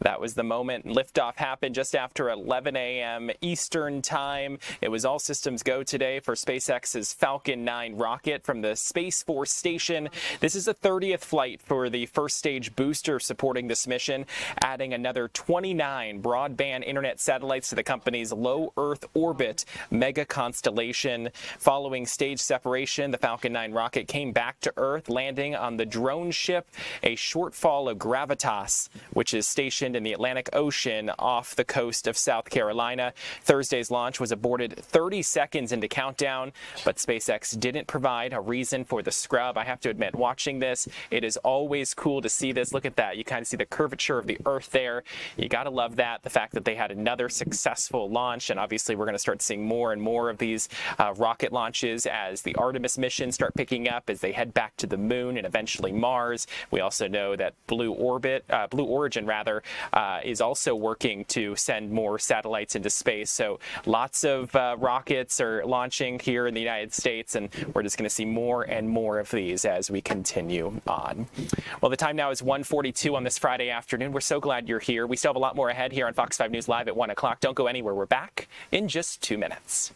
That was the moment liftoff happened just after 11 a.m. Eastern time. It was all systems go today for SpaceX's Falcon 9 rocket from the Space Force Station. This is the 30th flight for the first stage booster supporting this mission, adding another 29 broadband internet satellites to the company's low Earth orbit mega constellation. Following stage separation, the Falcon 9 rocket came back to Earth, landing on the drone ship, a shortfall of Gravitas, which is stationed in the Atlantic Ocean off the coast of South Carolina. Thursday's launch was aborted 30 seconds into countdown, but SpaceX didn't provide a reason for the scrub. I have to admit, watching this, it is always cool to see this. Look at that. You kind of see the curvature of the Earth there. You got to love that. The fact that they had another successful launch, and obviously we're going to start seeing more and more of these rocket launches as the Artemis missions start picking up, as they head back to the moon and eventually Mars. We also know that Blue Origin is also working to send more satellites into space. So lots of rockets are launching here in the United States, and we're just going to see more and more of these as we continue on. Well, the time now is 1:42 on this Friday afternoon. We're so glad you're here. We still have a lot more ahead here on Fox 5 News Live at 1 o'clock. Don't go anywhere. We're back in just 2 minutes.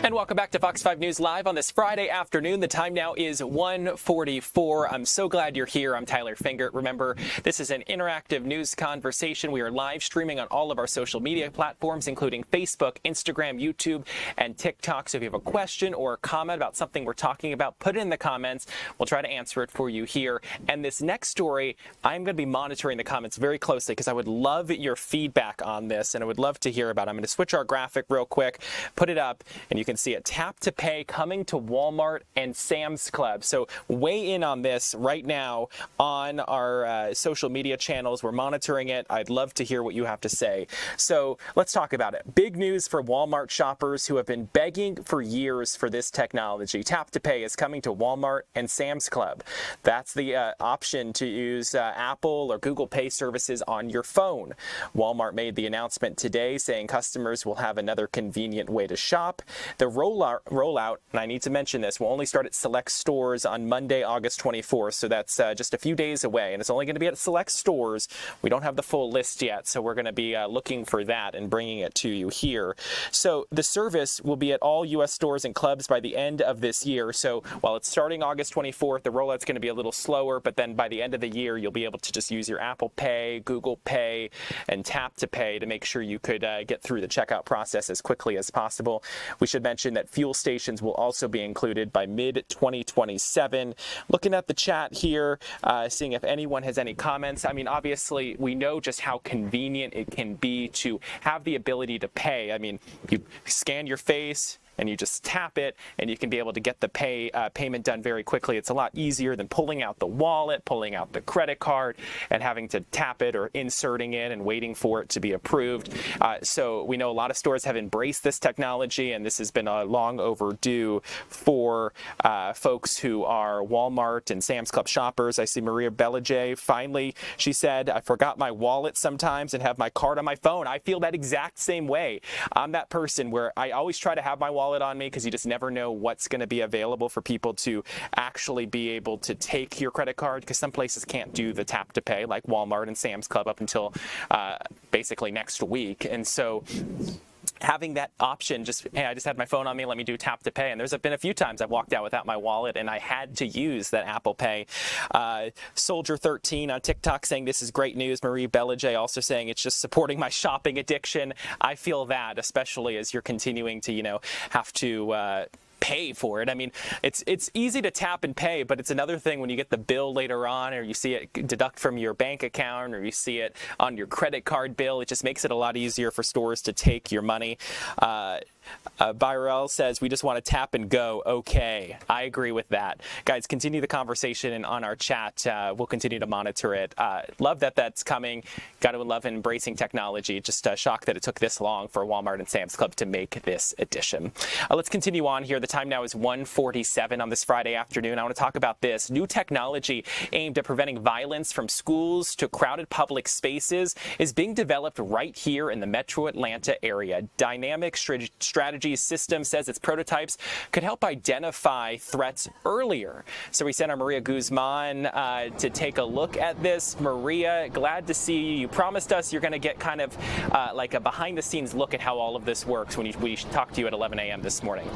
And welcome back to Fox 5 News Live on this Friday afternoon. The time now is 1:44. I'm so glad you're here. I'm Tyler Fingert. Remember, this is an interactive news conversation. We are live streaming on all of our social media platforms, including Facebook, Instagram, YouTube, and TikTok. So if you have a question or a comment about something we're talking about, put it in the comments. We'll try to answer it for you here. And this next story, I'm going to be monitoring the comments very closely because I would love your feedback on this, and I would love to hear about it. I'm going to switch our graphic real quick, put it up, and you can see it. Tap to pay coming to Walmart and Sam's Club. So weigh in on this right now on our social media channels. We're monitoring it. I'd love to hear what you have to say. So let's talk about it. Big news for Walmart shoppers who have been begging for years for this technology. Tap to pay is coming to Walmart and Sam's Club. That's the option to use Apple or Google Pay services on your phone. Walmart made the announcement today saying customers will have another convenient way to shop. The rollout, and I need to mention this, will only start at select stores on Monday, August 24th. So that's just a few days away, and it's only going to be at select stores. We don't have the full list yet, so we're going to be looking for that and bringing it to you here. So the service will be at all U.S. stores and clubs by the end of this year. So while it's starting August 24th, the rollout's going to be a little slower, but then by the end of the year, you'll be able to just use your Apple Pay, Google Pay, and Tap to Pay to make sure you could get through the checkout process as quickly as possible. We should mention that fuel stations will also be included by mid-2027. Looking at the chat here, seeing if anyone has any comments. I mean, obviously, we know just how convenient it can be to have the ability to pay. I mean, you scan your face and you just tap it, and you can be able to get the payment done very quickly. It's a lot easier than pulling out the wallet, pulling out the credit card, and having to tap it or inserting it and waiting for it to be approved. So we know a lot of stores have embraced this technology, and this has been long overdue for folks who are Walmart and Sam's Club shoppers. I see Maria Bellage. Finally, she said, I forgot my wallet sometimes and have my card on my phone. I feel that exact same way. I'm that person where I always try to have my wallet on me because you just never know what's going to be available for people to actually be able to take your credit card, because some places can't do the tap to pay like Walmart and Sam's Club up until basically next week. And so having that option, just, hey, I just had my phone on me, let me do tap to pay. And there's been a few times I've walked out without my wallet and I had to use that Apple Pay. Soldier13 on TikTok saying this is great news. Marie Bellage also saying it's just supporting my shopping addiction. I feel that, especially as you're continuing to, have to pay for it. I mean, it's easy to tap and pay, but it's another thing when you get the bill later on, or you see it deduct from your bank account, or you see it on your credit card bill. It just makes it a lot easier for stores to take your money. Byrell says, we just want to tap and go. Okay, I agree with that. Guys, continue the conversation and on our chat. We'll continue to monitor it. Love that that's coming. Got to love embracing technology. Just shocked that it took this long for Walmart and Sam's Club to make this addition. Let's continue on here. The time now is 1:47 on this Friday afternoon. I want to talk about this. New technology aimed at preventing violence from schools to crowded public spaces is being developed right here in the metro Atlanta area. Dynamic Strategy System says its prototypes could help identify threats earlier. So we sent our Maria Guzman to take a look at this. Maria, glad to see you. You promised us you're going to get kind of like a behind-the-scenes look at how all of this works when we talked to you at 11 a.m. this morning.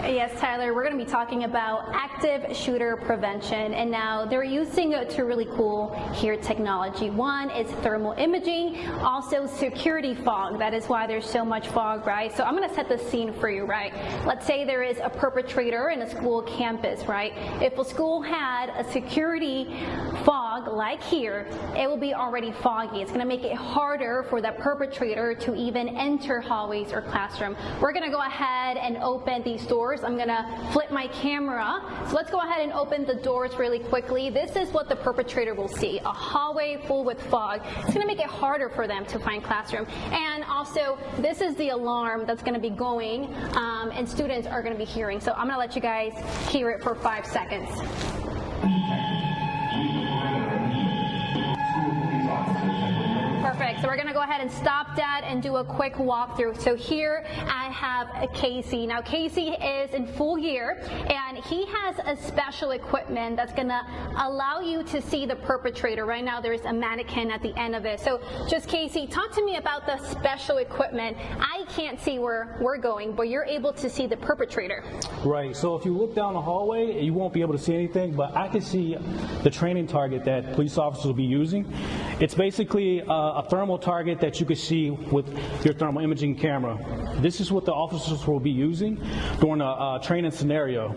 Yes, Tyler, we're going to be talking about active shooter prevention, and now they're using two really cool here technology. One is thermal imaging, also security fog. That is why there's so much fog, right? So I'm going to set the scene for you, right? Let's say there is a perpetrator in a school campus, right? If a school had a security fog like here, it will be already foggy. It's going to make it harder for that perpetrator to even enter hallways or classroom. We're going to go ahead and open these doors. I'm going to flip my camera. So let's go ahead and open the doors really quickly. This is what the perpetrator will see, a hallway full with fog. It's going to make it harder for them to find classroom. And also, this is the alarm that's going to be going, and students are going to be hearing. So I'm going to let you guys hear it for 5 seconds. Perfect. So we're going to go ahead and stop that and do a quick walkthrough. So here I have Casey. Now Casey is in full gear, and he has a special equipment that's going to allow you to see the perpetrator. Right now there's a mannequin at the end of it. So just Casey, talk to me about the special equipment. I can't see where we're going, but you're able to see the perpetrator. Right. So if you look down the hallway, you won't be able to see anything, but I can see the training target that police officers will be using. It's basically a thermal target that you can see with your thermal imaging camera. This is what the officers will be using during a training scenario.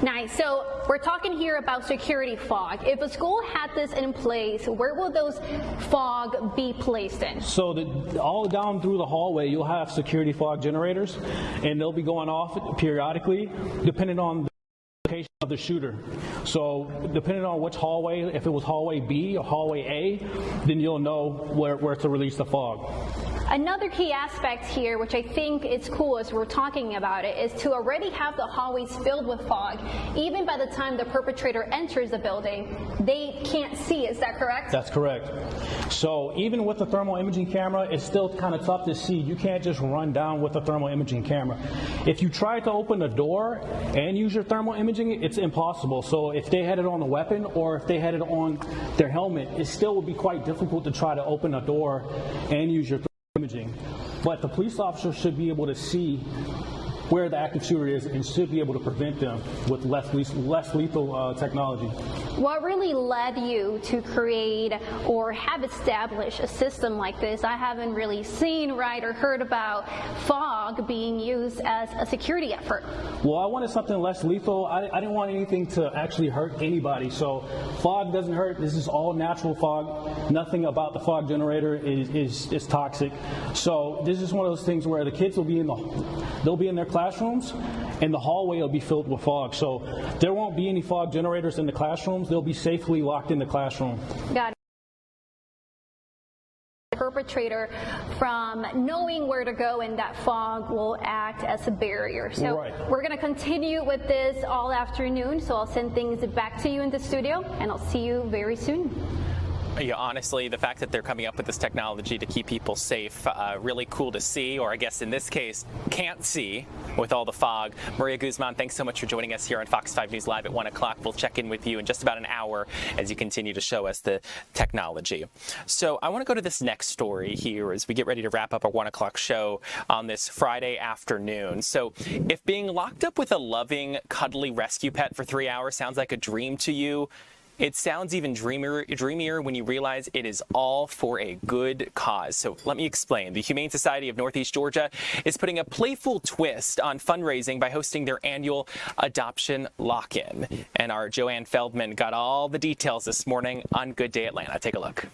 Nice. So we're talking here about security fog. If a school had this in place, where will those fog be placed in? So all down through the hallway, you'll have security fog generators, and they'll be going off periodically, depending on the location of the shooter. So depending on which hallway, if it was hallway B or hallway A, then you'll know where to release the fog. Another key aspect here, which I think is cool as we're talking about it, is to already have the hallways filled with fog. Even by the time the perpetrator enters the building, they can't see. Is that correct? That's correct. So even with the thermal imaging camera, it's still kind of tough to see. You can't just run down with a thermal imaging camera. If you try to open a door and use your thermal imaging, it's impossible. So if they had it on the weapon or if they had it on their helmet, it still would be quite difficult to try to open a door and use your imaging. But the police officer should be able to see where the active shooter is and should be able to prevent them with less lethal technology. What really led you to create or have established a system like this? I haven't really seen, or heard about fog being used as a security effort. Well, I wanted something less lethal. I didn't want anything to actually hurt anybody. So fog doesn't hurt. This is all natural fog. Nothing about the fog generator is toxic. So this is one of those things where the kids will be they'll be in their classrooms, and the hallway will be filled with fog. So there won't be any fog generators in the classrooms. They'll be safely locked in the classroom. Got it. The perpetrator from knowing where to go, and that fog will act as a barrier. So we're going to continue with this all afternoon. So I'll send things back to you in the studio, and I'll see you very soon. Yeah, honestly, the fact that they're coming up with this technology to keep people safe, really cool to see, or I guess in this case, can't see with all the fog. Maria Guzman, thanks so much for joining us here on Fox 5 News Live at 1 o'clock. We'll check in with you in just about an hour as you continue to show us the technology. So I want to go to this next story here as we get ready to wrap up our 1 o'clock show on this Friday afternoon. So if being locked up with a loving, cuddly rescue pet for 3 hours sounds like a dream to you, it sounds even dreamier when you realize it is all for a good cause. So let me explain. The Humane Society of Northeast Georgia is putting a playful twist on fundraising by hosting their annual adoption lock-in. And our Joanne Feldman got all the details this morning on Good Day Atlanta. Take a look.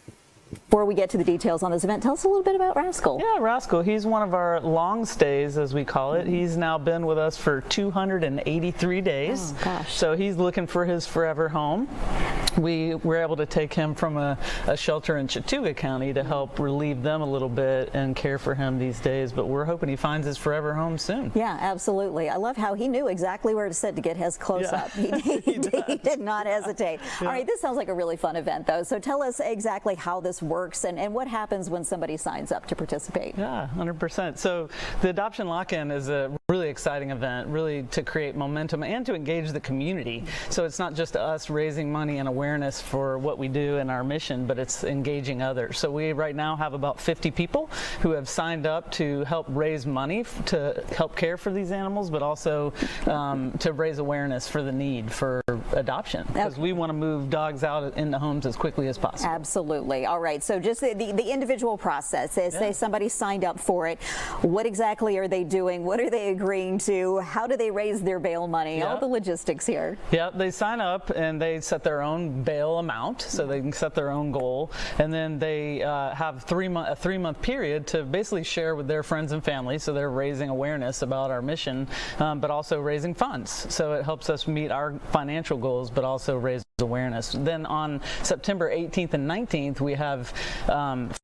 Before we get to the details on this event, tell us a little bit about Rascal. Yeah, Rascal, he's one of our long stays, as we call it. He's now been with us for 283 days. Oh, gosh. So he's looking for his forever home. We were able to take him from a shelter in Chattooga County to help relieve them a little bit and care for him these days, but we're hoping he finds his forever home soon. Yeah, absolutely. I love how he knew exactly where to sit to get his close up. He did not hesitate. Yeah. All right, this sounds like a really fun event, though. So tell us exactly how this works and what happens when somebody signs up to participate. Yeah, 100%. So the Adoption Lock-In is a really exciting event, really to create momentum and to engage the community. So it's not just us raising money and awareness for what we do and our mission, but it's engaging others. So we right now have about 50 people who have signed up to help raise money to help care for these animals, but also to raise awareness for the need for adoption, because we want to move dogs out into homes as quickly as possible. Absolutely. All right. So just the individual process, say somebody signed up for it, what exactly are they doing? What are they agreeing to? How do they raise their bail money? All the logistics here. Yeah, they sign up and they set their own bail amount, so they can set their own goal, and then they have a 3-month period to basically share with their friends and family, so they're raising awareness about our mission, but also raising funds. So it helps us meet our financial goals, but also raise awareness. Then on September 18th and 19th, we have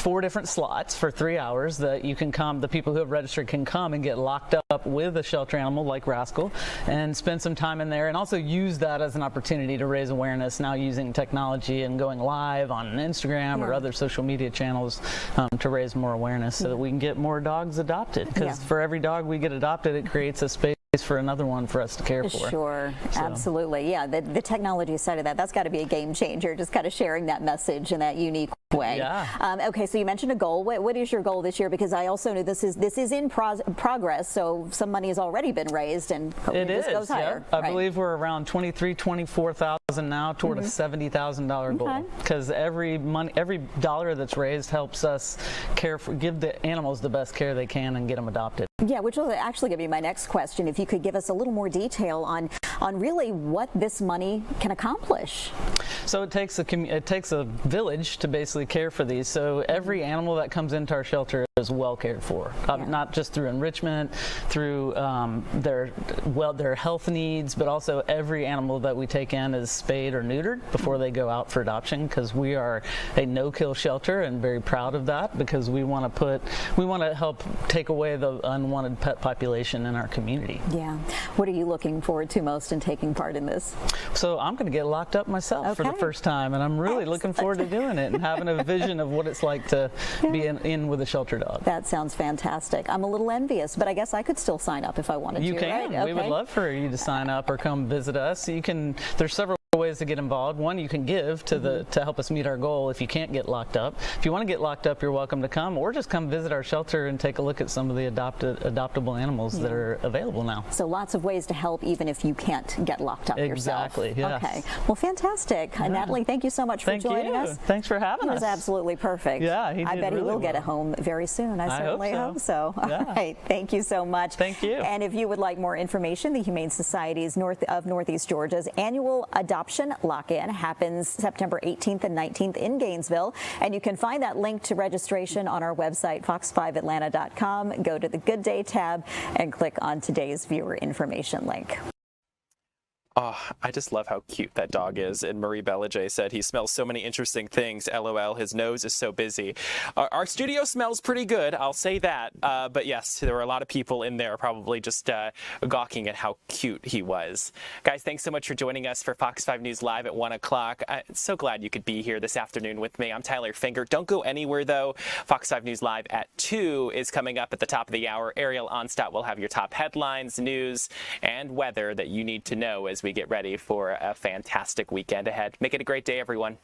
4 different slots for 3 hours that you can come, the people who have registered can come and get locked up with a shelter animal like Rascal and spend some time in there, and also use that as an opportunity to raise awareness, now using technology and going live on Instagram or other social media channels to raise more awareness so that we can get more dogs adopted, because for every dog we get adopted, it creates a space for another one for us to care for. Sure, absolutely. Yeah, the technology side of that's got to be a game changer, just kind of sharing that message and that unique way. Yeah. Okay, so you mentioned a goal. What is your goal this year? Because I also know this is in progress, so some money has already been raised, and it this goes higher. I believe we're around 24,000 now toward a $70,000 goal. Because every dollar that's raised helps us give the animals the best care they can and get them adopted. Yeah, which will actually give me my next question. If you could give us a little more detail on really what this money can accomplish. So it takes a village to basically care for these. So every animal that comes into our shelter is well cared for, not just through enrichment, through their health needs, but also every animal that we take in is spayed or neutered before they go out for adoption, because we are a no-kill shelter and very proud of that, because we want to help take away the unwanted pet population in our community. Yeah. What are you looking forward to most in taking part in this? So I'm going to get locked up myself for the first time, and I'm really looking forward to doing it and having a vision of what it's like to be in with a shelter dog. That sounds fantastic. I'm a little envious, but I guess I could still sign up if I wanted to. You can. Right? We would love for you to sign up or come visit us. There's several ways to get involved. One, you can give to help us meet our goal if you can't get locked up. If you want to get locked up, you're welcome to come, or just come visit our shelter and take a look at some of the adoptable animals that are available now. So lots of ways to help even if you can't get locked up yourself. Exactly, yes. Okay. Well, fantastic. Yeah. Natalie, thank you so much for joining us. Thanks for having us. He was absolutely perfect. Yeah, he did I bet he really will get well. a home very soon. I certainly hope so. All right. Thank you so much. Thank you. And if you would like more information, the Humane Society's Northeast Georgia's annual adoption lock-in happens September 18th and 19th in Gainesville. And you can find that link to registration on our website, fox5atlanta.com. Go to the Good Day tab and click on today's viewer information link. Oh, I just love how cute that dog is. And Marie Bellajay said he smells so many interesting things. LOL, his nose is so busy. Our studio smells pretty good, I'll say that. But yes, there were a lot of people in there probably just gawking at how cute he was. Guys, thanks so much for joining us for Fox 5 News Live at 1 o'clock. I'm so glad you could be here this afternoon with me. I'm Tyler Finger. Don't go anywhere, though. Fox 5 News Live at 2 is coming up at the top of the hour. Ariel Onstadt will have your top headlines, news, and weather that you need to know as we get ready for a fantastic weekend ahead. Make it a great day, everyone.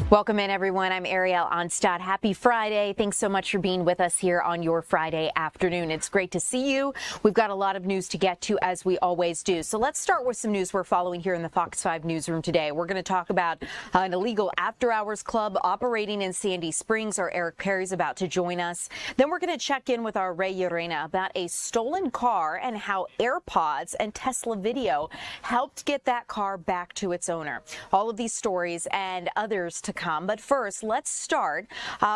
Welcome in, everyone. I'm Ariel Onstad. Happy Friday. Thanks so much for being with us here on your Friday afternoon. It's great to see you. We've got a lot of news to get to, as we always do. So let's start with some news we're following here in the Fox 5 newsroom today. We're going to talk about an illegal after-hours club operating in Sandy Springs. Our Eric Perry's about to join us. Then we're going to check in with our Ray Llerena about a stolen car and how AirPods and Tesla video helped get that car back to its owner. All of these stories and others to come. But first, let's start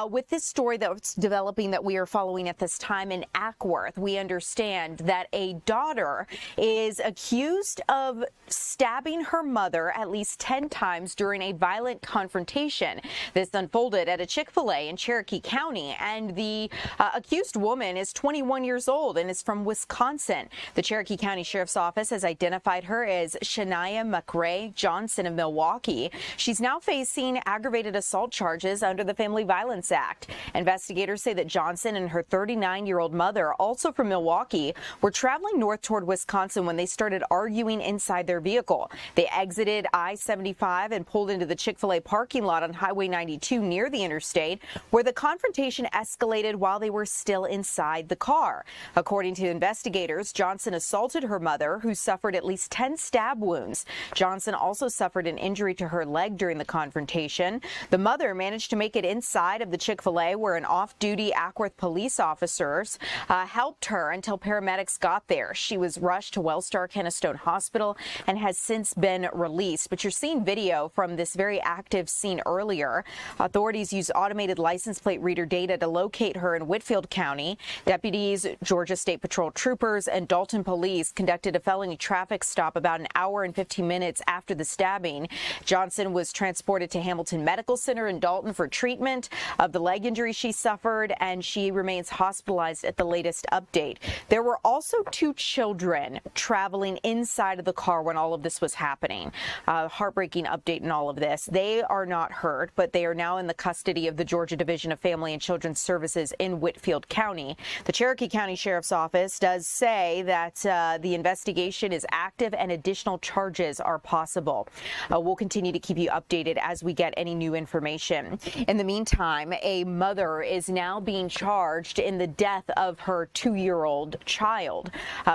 with this story that's developing that we are following at this time in Ackworth. We understand that a daughter is accused of stabbing her mother at least 10 times during a violent confrontation. This unfolded at a Chick-fil-A in Cherokee County, and the accused woman is 21 years old and is from Wisconsin. The Cherokee County Sheriff's Office has identified her as Senoia McRae Johnson of Milwaukee. She's now facing aggravated assault charges under the Family Violence Act. Investigators say that Johnson and her 39-year-old mother, also from Milwaukee, were traveling north toward Wisconsin when they started arguing inside their vehicle. They exited I-75 and pulled into the Chick-fil-A parking lot on Highway 92 near the interstate, where the confrontation escalated while they were still inside the car. According to investigators, Johnson assaulted her mother, who suffered at least 10 stab wounds. Johnson also suffered an injury to her leg during the confrontation. The mother managed to make it inside of the Chick-fil-A, where an off-duty Ackworth police officers helped her until paramedics got there. She was rushed to Wellstar Kennestone Hospital and has since been released. But you're seeing video from this very active scene earlier. Authorities used automated license plate reader data to locate her in Whitfield County. Deputies, Georgia State Patrol troopers, and Dalton police conducted a felony traffic stop about an hour and 15 minutes after the stabbing. Johnson was transported to Hamilton Medical Center in Dalton for treatment of the leg injury she suffered, and she remains hospitalized at the latest update. There were also 2 children traveling inside of the car when all of this was happening. Heartbreaking update in all of this. They are not hurt, but they are now in the custody of the Georgia Division of Family and Children's Services in Whitfield County. The Cherokee County Sheriff's Office does say that the investigation is active and additional charges are possible. We'll continue to keep you updated as we get any new information. In the meantime, a mother is now being charged in the death of her 2-year-old child.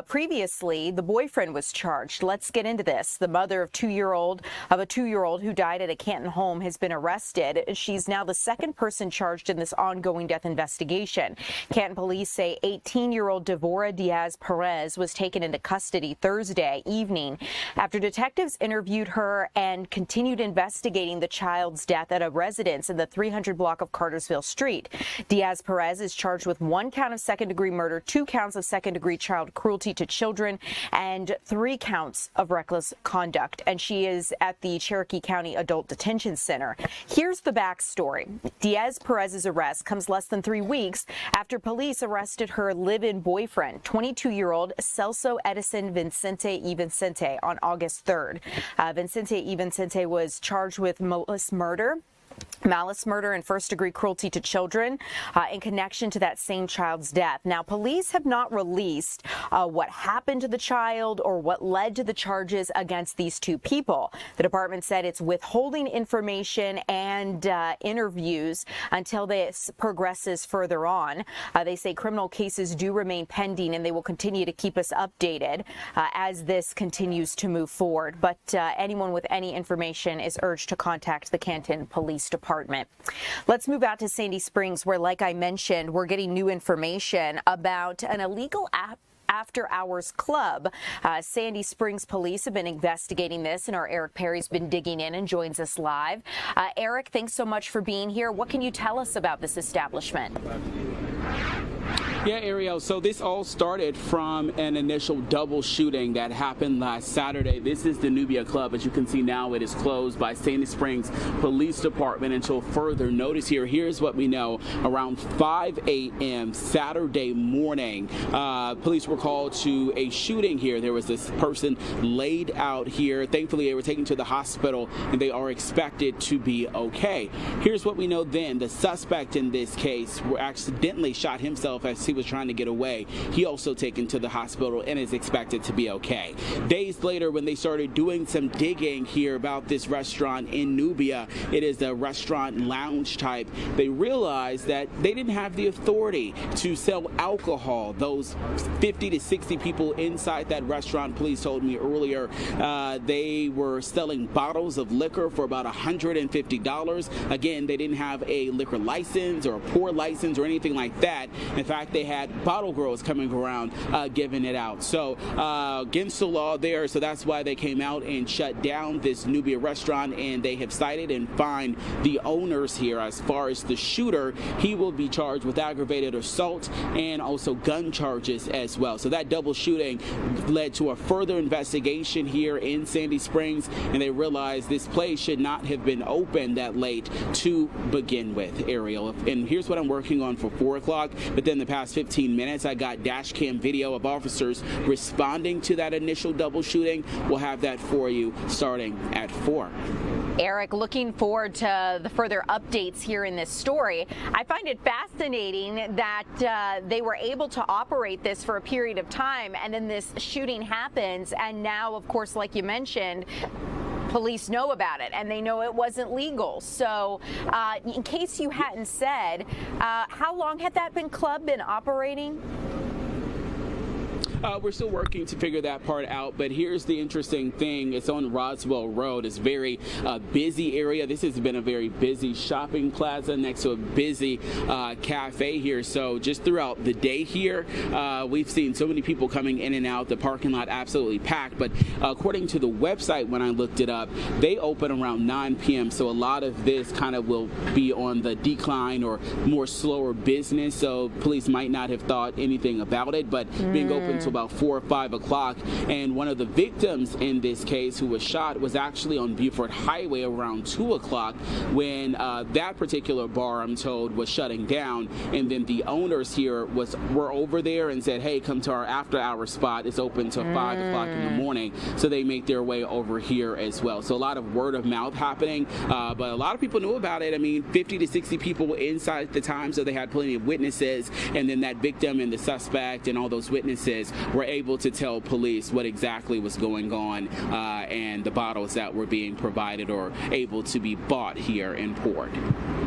Previously, the boyfriend was charged. Let's get into this. The mother of a 2-year-old who died at a Canton home has been arrested. She's now the second person charged in this ongoing death investigation. Canton police say 18-year-old Devora Diaz Perez was taken into custody Thursday evening after detectives interviewed her and continued investigating the child's death at a residence in the 300 block of Cartersville Street. Diaz Perez is charged with 1 count of second-degree murder, 2 counts of second-degree child cruelty to children, and 3 counts of reckless conduct. And she is at the Cherokee County Adult Detention Center. Here's the backstory. Diaz Perez's arrest comes less than 3 weeks after police arrested her live-in boyfriend, 22-year-old Celso Edison Vicente y Vicente, on August 3rd. Vicente y Vicente was charged with malice murder and first-degree cruelty to children in connection to that same child's death. Now, police have not released what happened to the child or what led to the charges against these 2 people. The department said it's withholding information and interviews until this progresses further on. They say criminal cases do remain pending, and they will continue to keep us updated as this continues to move forward. But anyone with any information is urged to contact the Canton Police Department. Let's move out to Sandy Springs, where, like I mentioned, we're getting new information about an illegal after-hours club. Sandy Springs police have been investigating this, and our Eric Perry's been digging in and joins us live. Eric, thanks so much for being here. What can you tell us about this establishment? Yeah, Ariel, so this all started from an initial double shooting that happened last Saturday. This is the Nubia Club. As you can see now, it is closed by Sandy Springs Police Department until further notice here. Here's what we know. Around 5 a.m. Saturday morning, police were called to a shooting here. There was this person laid out here. Thankfully, they were taken to the hospital, and they are expected to be okay. Here's what we know then. The suspect in this case were accidentally shot himself as he was trying to get away. He also taken to the hospital and is expected to be okay. Days later, when they started doing some digging here about this restaurant in Nubia, it is a restaurant lounge type, they realized that they didn't have the authority to sell alcohol. Those 50 to 60 people inside that restaurant, police told me earlier, they were selling bottles of liquor for about $150. Again, they didn't have a liquor license or a pour license or anything like that. In fact, they had bottle girls coming around giving it out. So against the law there, so that's why they came out and shut down this Nubia restaurant, and they have cited and fined the owners here. As far as the shooter, he will be charged with aggravated assault and also gun charges as well. So that double shooting led to a further investigation here in Sandy Springs, and they realized this place should not have been open that late to begin with, Ariel. And here's what I'm working on for 4 o'clock. Within the past 15 minutes, I got dash cam video of officers responding to that initial double shooting. We'll have that for you starting at 4. Eric, looking forward to the further updates here in this story. I find it fascinating that they were able to operate this for a period of time, and then this shooting happens, and now, of course, like you mentioned, police know about it and they know it wasn't legal. So in case you hadn't said, how long had that club been operating? We're still working to figure that part out, but here's the interesting thing. It's on Roswell Road. It's a very busy area. This has been a very busy shopping plaza next to a busy cafe here. So just throughout the day here, we've seen so many people coming in and out. The parking lot absolutely packed. But according to the website, when I looked it up, they open around 9 p.m. So a lot of this kind of will be on the decline or more slower business. So police might not have thought anything about it, but being open to about 4 or 5 o'clock. And one of the victims in this case who was shot was actually on Beaufort Highway around 2 o'clock when that particular bar, I'm told, was shutting down. And then the owners here were over there and said, hey, come to our after-hour spot. It's open till 5 o'clock in the morning. So they make their way over here as well. So a lot of word of mouth happening, but a lot of people knew about it. I mean, 50 to 60 people inside at the time, so they had plenty of witnesses. And then that victim and the suspect and all those witnesses were able to tell police what exactly was going on and the bottles that were being provided or able to be bought here in Port.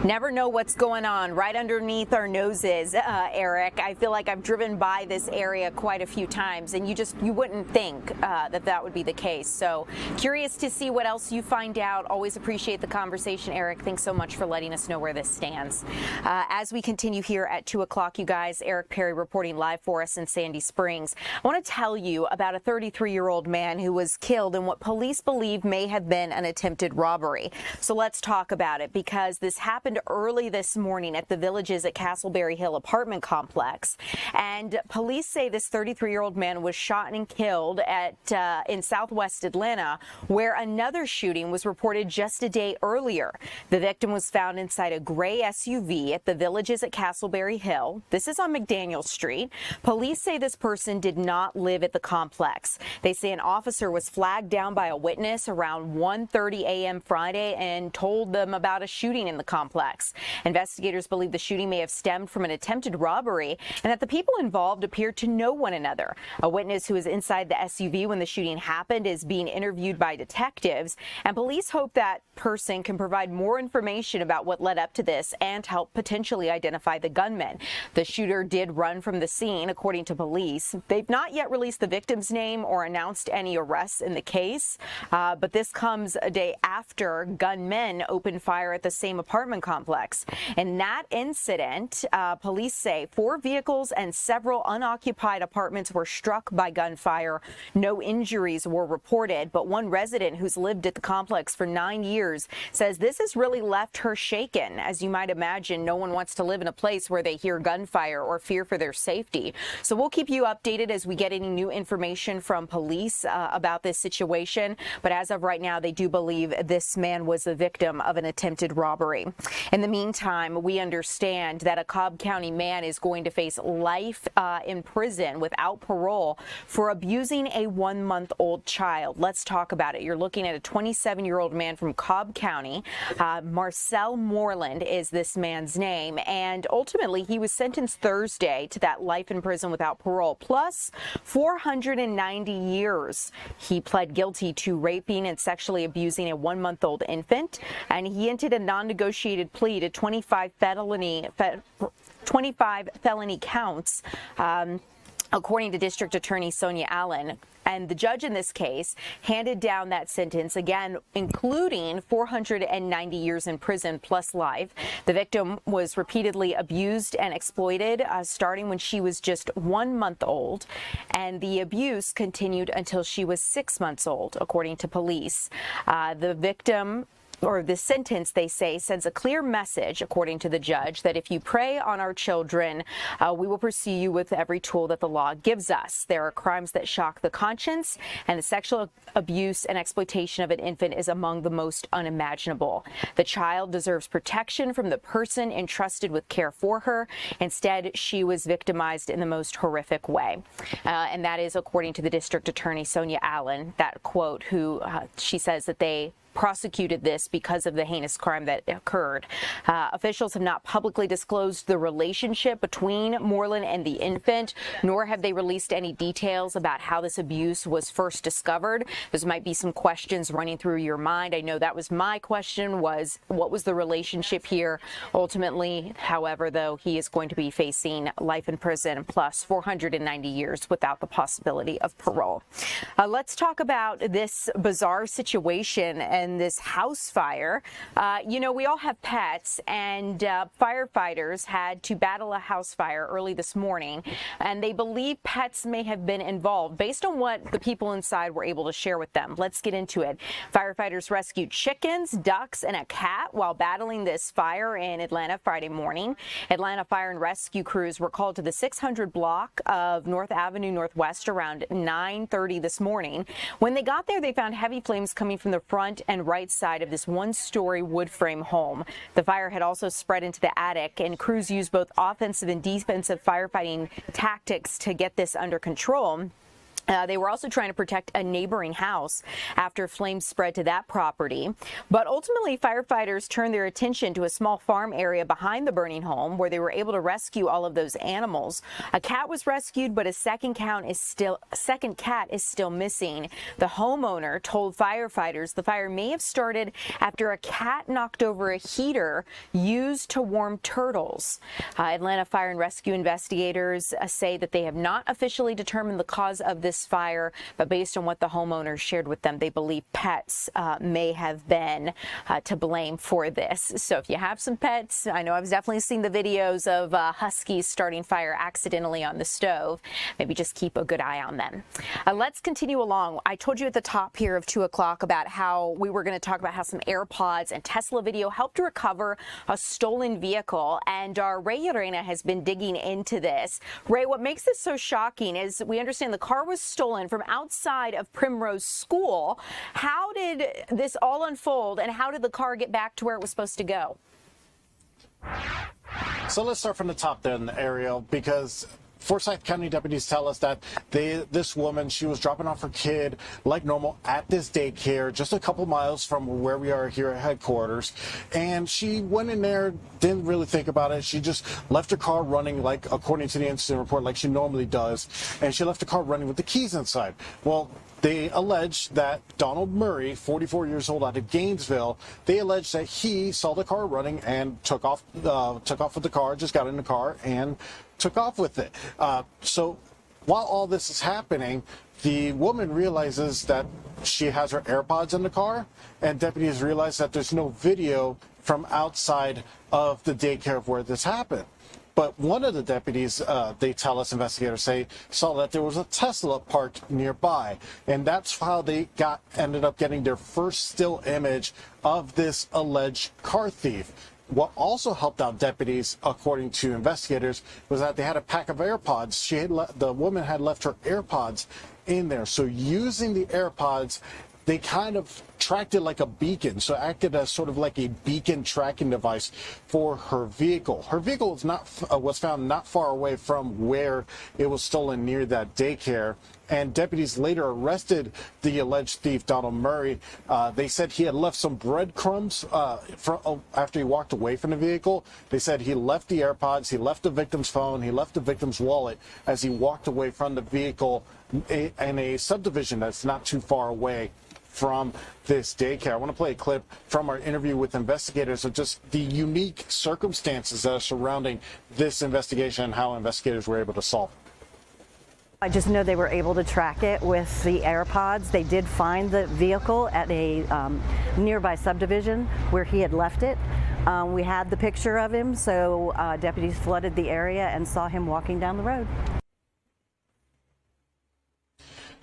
Never know what's going on right underneath our noses, Eric. I feel like I've driven by this area quite a few times, and you wouldn't think that would be the case. So curious to see what else you find out. Always appreciate the conversation, Eric. Thanks so much for letting us know where this stands. As we continue here at 2 o'clock, you guys, Eric Perry reporting live for us in Sandy Springs. I want to tell you about a 33-year-old man who was killed in what police believe may have been an attempted robbery. So let's talk about it, because this happened early this morning at the Villages at Castleberry Hill apartment complex. And police say this 33-year-old man was shot and killed in southwest Atlanta, where another shooting was reported just a day earlier. The victim was found inside a gray SUV at the Villages at Castleberry Hill. This is on McDaniel Street. Police say this person did not live at the complex. They say an officer was flagged down by a witness around 1:30 a.m. Friday and told them about a shooting in the complex. Investigators believe the shooting may have stemmed from an attempted robbery and that the people involved appeared to know one another. A witness who was inside the SUV when the shooting happened is being interviewed by detectives, and police hope that person can provide more information about what led up to this and help potentially identify the gunman. The shooter did run from the scene, according to police. They've not yet released the victim's name or announced any arrests in the case, but this comes a day after gunmen opened fire at the same apartment complex. In that incident, police say 4 vehicles and several unoccupied apartments were struck by gunfire. No injuries were reported, but one resident who's lived at the complex for 9 years says this has really left her shaken. As you might imagine, no one wants to live in a place where they hear gunfire or fear for their safety. So we'll keep you updated as we get any new information from police about this situation. But as of right now, they do believe this man was the victim of an attempted robbery. In the meantime, we understand that a Cobb County man is going to face life in prison without parole for abusing a 1-month-old child. Let's talk about it. You're looking at a 27-year-old man from Cobb County. Marcel Moreland is this man's name, and ultimately he was sentenced Thursday to that life in prison without parole, plus 490 years. He pled guilty to raping and sexually abusing a 1-month-old infant, and he entered a non-negotiated plea to 25 felony counts, according to District Attorney Senoia Allen. And the judge in this case handed down that sentence, again, including 490 years in prison plus life. The victim was repeatedly abused and exploited, starting when she was just 1 month old. And the abuse continued until she was 6 months old, according to police. The victim, or the sentence, they say, sends a clear message, according to the judge, that if you prey on our children, we will pursue you with every tool that the law gives us. There are crimes that shock the conscience, and the sexual abuse and exploitation of an infant is among the most unimaginable. The child deserves protection from the person entrusted with care for her. Instead, she was victimized in the most horrific way. And that is according to the district attorney, Senoia Allen, that quote, who she says that they prosecuted this because of the heinous crime that occurred. Officials have not publicly disclosed the relationship between Moreland and the infant, nor have they released any details about how this abuse was first discovered. There might be some questions running through your mind. I know that was my question, was what was the relationship here? Ultimately, however, though, he is going to be facing life in prison plus 490 years without the possibility of parole. Let's talk about this bizarre situation and this house fire. You know, we all have pets, and firefighters had to battle a house fire early this morning, and they believe pets may have been involved based on what the people inside were able to share with them. Let's get into it. Firefighters rescued chickens, ducks, and a cat while battling this fire in Atlanta Friday morning. Atlanta fire and rescue crews were called to the 600 block of North Avenue Northwest around 9:30 this morning. When they got there, they found heavy flames coming from the front and right side of this one-story wood frame home. The fire had also spread into the attic, and crews used both offensive and defensive firefighting tactics to get this under control. They were also trying to protect a neighboring house after flames spread to that property. But ultimately, firefighters turned their attention to a small farm area behind the burning home where they were able to rescue all of those animals. A cat was rescued, but a second cat is still missing. The homeowner told firefighters the fire may have started after a cat knocked over a heater used to warm turtles. Atlanta fire and rescue investigators say that they have not officially determined the cause of this fire, but based on what the homeowners shared with them, they believe pets may have been to blame for this. So if you have some pets, I know I've definitely seen the videos of huskies starting fire accidentally on the stove. Maybe just keep a good eye on them. Let's continue along. I told you at the top here of 2 o'clock about how we were going to talk about how some AirPods and Tesla video helped to recover a stolen vehicle, and our Ray Urena has been digging into this. Ray, what makes this so shocking is we understand the car was stolen from outside of Primrose School. How did this all unfold, and how did the car get back to where it was supposed to go? So let's start from the top then, Ariel, because Forsyth County deputies tell us that this woman, she was dropping off her kid like normal at this daycare just a couple miles from where we are here at headquarters, and she went in there, didn't really think about it. She just left her car running, like according to the incident report, like she normally does, and she left the car running with the keys inside. Well, they allege that Donald Murray, 44 years old, out of Gainesville, they allege that he saw the car running and took off with the car, just got in the car and took off with it. So while all this is happening, the woman realizes that she has her AirPods in the car, and deputies realize that there's no video from outside of the daycare of where this happened. But one of the deputies, they tell us, investigators say, saw that there was a Tesla parked nearby. And that's how they ended up getting their first still image of this alleged car thief. what also helped out deputies, according to investigators, was that they had a pack of AirPods. The woman had left her AirPods in there. So using the AirPods, they kind of tracked it like a beacon, so acted as sort of like a beacon tracking device for her vehicle. Her vehicle was found not far away from where it was stolen, near that daycare. And deputies later arrested the alleged thief, Donald Murray. They said he had left some breadcrumbs after he walked away from the vehicle. They said he left the AirPods, he left the victim's phone, he left the victim's wallet as he walked away from the vehicle in a subdivision that's not too far away from this daycare. I want to play a clip from our interview with investigators of just the unique circumstances that are surrounding this investigation and how investigators were able to solve it. I just know they were able to track it with the AirPods. They did find the vehicle at a nearby subdivision where he had left it. We had the picture of him, so deputies flooded the area and saw him walking down the road.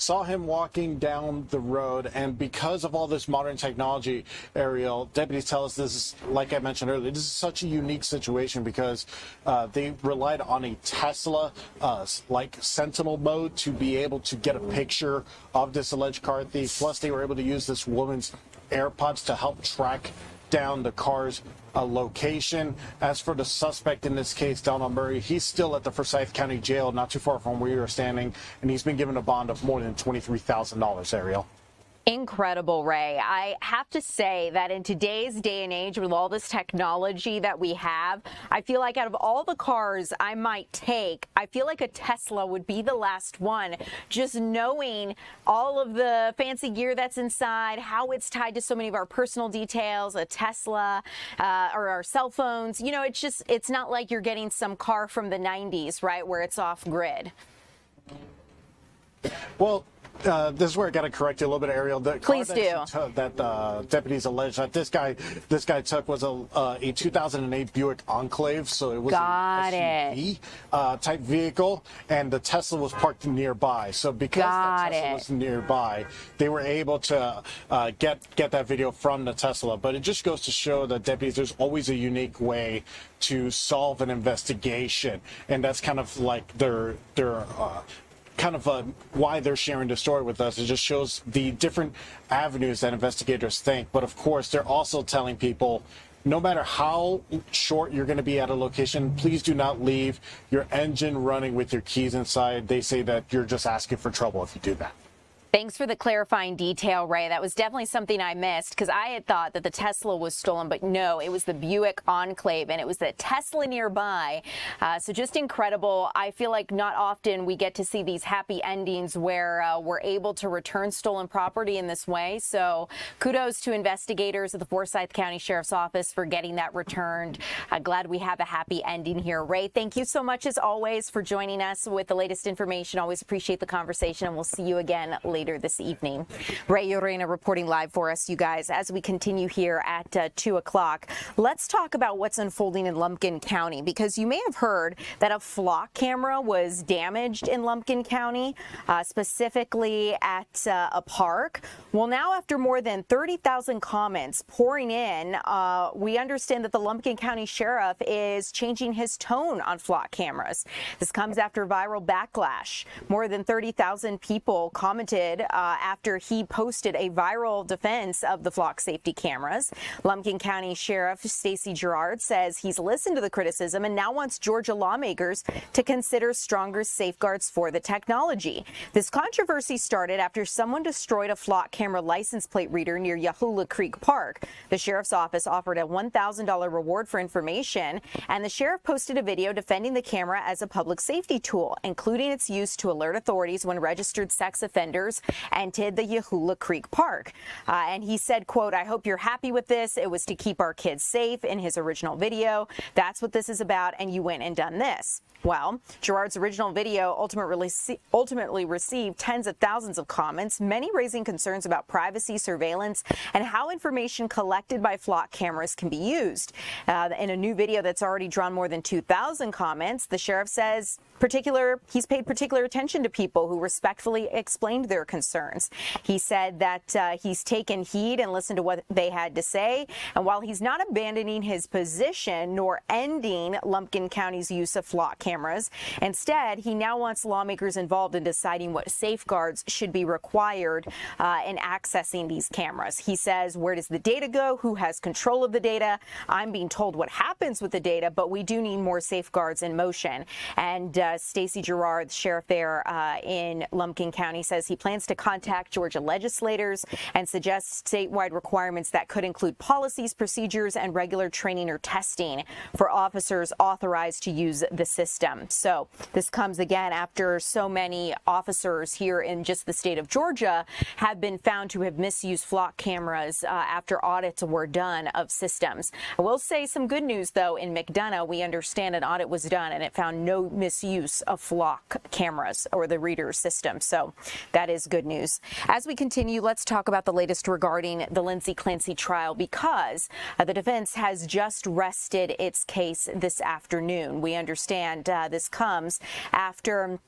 Saw him walking down the road, and because of all this modern technology, Ariel, deputies tell us this is, like I mentioned earlier, this is such a unique situation because they relied on a Tesla like Sentinel mode to be able to get a picture of this alleged car thief. Plus, they were able to use this woman's AirPods to help track down the car's location. As for the suspect in this case, Donald Murray, he's still at the Forsyth County Jail, not too far from where you are standing, and he's been given a bond of more than $23,000, Ariel. Incredible, Ray. I have to say that in today's day and age, with all this technology that we have, I feel like out of all the cars I might take, I feel like a Tesla would be the last one. Just knowing all of the fancy gear that's inside, how it's tied to so many of our personal details, a Tesla or our cell phones. You know, it's not like you're getting some car from the 90s, right, where it's off grid. Well, this is where I got to correct you a little bit, Ariel. The Please car do. That deputies allege that this guy took was a 2008 Buick Enclave, so it was Got an SUV type vehicle, and the Tesla was parked nearby. So because the Tesla was nearby, they were able to get that video from the Tesla. But it just goes to show that deputies, there's always a unique way to solve an investigation, and that's kind of like their why they're sharing the story with us. It just shows the different avenues that investigators think. But of course, they're also telling people, no matter how short you're going to be at a location, please do not leave your engine running with your keys inside. They say that you're just asking for trouble if you do that. Thanks for the clarifying detail, Ray. That was definitely something I missed because I had thought that the Tesla was stolen, but no, it was the Buick Enclave, and it was the Tesla nearby. So just incredible. I feel like not often we get to see these happy endings where we're able to return stolen property in this way. So kudos to investigators at the Forsyth County Sheriff's Office for getting that returned. Glad we have a happy ending here. Ray, thank you so much as always for joining us with the latest information. Always appreciate the conversation, and we'll see you again later this evening. Ray Yorena reporting live for us, you guys, as we continue here at 2 o'clock. Let's talk about what's unfolding in Lumpkin County, because you may have heard that a flock camera was damaged in Lumpkin County, specifically at a park. Well, now after more than 30,000 comments pouring in, we understand that the Lumpkin County Sheriff is changing his tone on flock cameras. This comes after viral backlash. More than 30,000 people commented after he posted a viral defense of the flock safety cameras. Lumpkin County Sheriff Stacey Gerard says he's listened to the criticism and now wants Georgia lawmakers to consider stronger safeguards for the technology. This controversy started after someone destroyed a flock camera license plate reader near Yahula Creek Park. The sheriff's office offered a $1,000 reward for information, and the sheriff posted a video defending the camera as a public safety tool, including its use to alert authorities when registered sex offenders entered the Yahula Creek Park. And he said, quote, "I hope you're happy with this. It was to keep our kids safe," in his original video. "That's what this is about, and you went and done this." Well, Gerard's original video ultimately received tens of thousands of comments, many raising concerns about privacy, surveillance, and how information collected by flock cameras can be used. In a new video that's already drawn more than 2,000 comments, the sheriff says he's paid particular attention to people who respectfully explained their concerns. He said that he's taken heed and listened to what they had to say. And while he's not abandoning his position nor ending Lumpkin County's use of flock cameras, instead, he now wants lawmakers involved in deciding what safeguards should be required in accessing these cameras. He says, where does the data go? Who has control of the data? I'm being told what happens with the data, but we do need more safeguards in motion. And Stacey Gerard, the sheriff there in Lumpkin County, says he plans to contact Georgia legislators and suggest statewide requirements that could include policies, procedures, and regular training or testing for officers authorized to use the system. So this comes again after so many officers here in just the state of Georgia have been found to have misused flock cameras after audits were done of systems. I will say some good news, though. In McDonough, we understand an audit was done and it found no misuse of flock cameras or the reader system. So that is good news. As we continue, let's talk about the latest regarding the Lindsay Clancy trial, because the defense has just rested its case this afternoon. We understand this comes after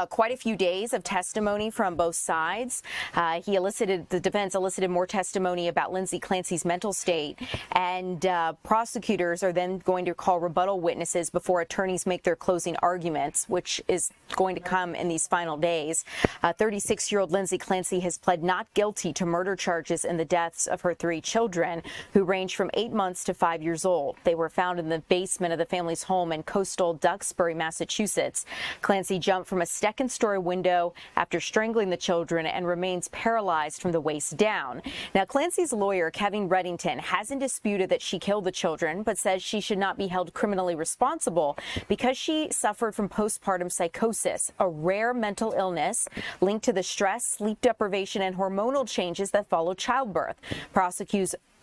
quite a few days of testimony from both sides. The defense elicited more testimony about Lindsay Clancy's mental state, and prosecutors are then going to call rebuttal witnesses before attorneys make their closing arguments, which is going to come in these final days. 36-year-old Lindsay Clancy has pled not guilty to murder charges in the deaths of her 3 children, who range from 8 months to 5 years old. They were found in the basement of the family's home in coastal Duxbury, Massachusetts. Clancy jumped from a second-story window after strangling the children and remains paralyzed from the waist down. Now, Clancy's lawyer, Kevin Reddington, hasn't disputed that she killed the children, but says she should not be held criminally responsible because she suffered from postpartum psychosis, a rare mental illness linked to the stress, sleep deprivation, and hormonal changes that follow childbirth.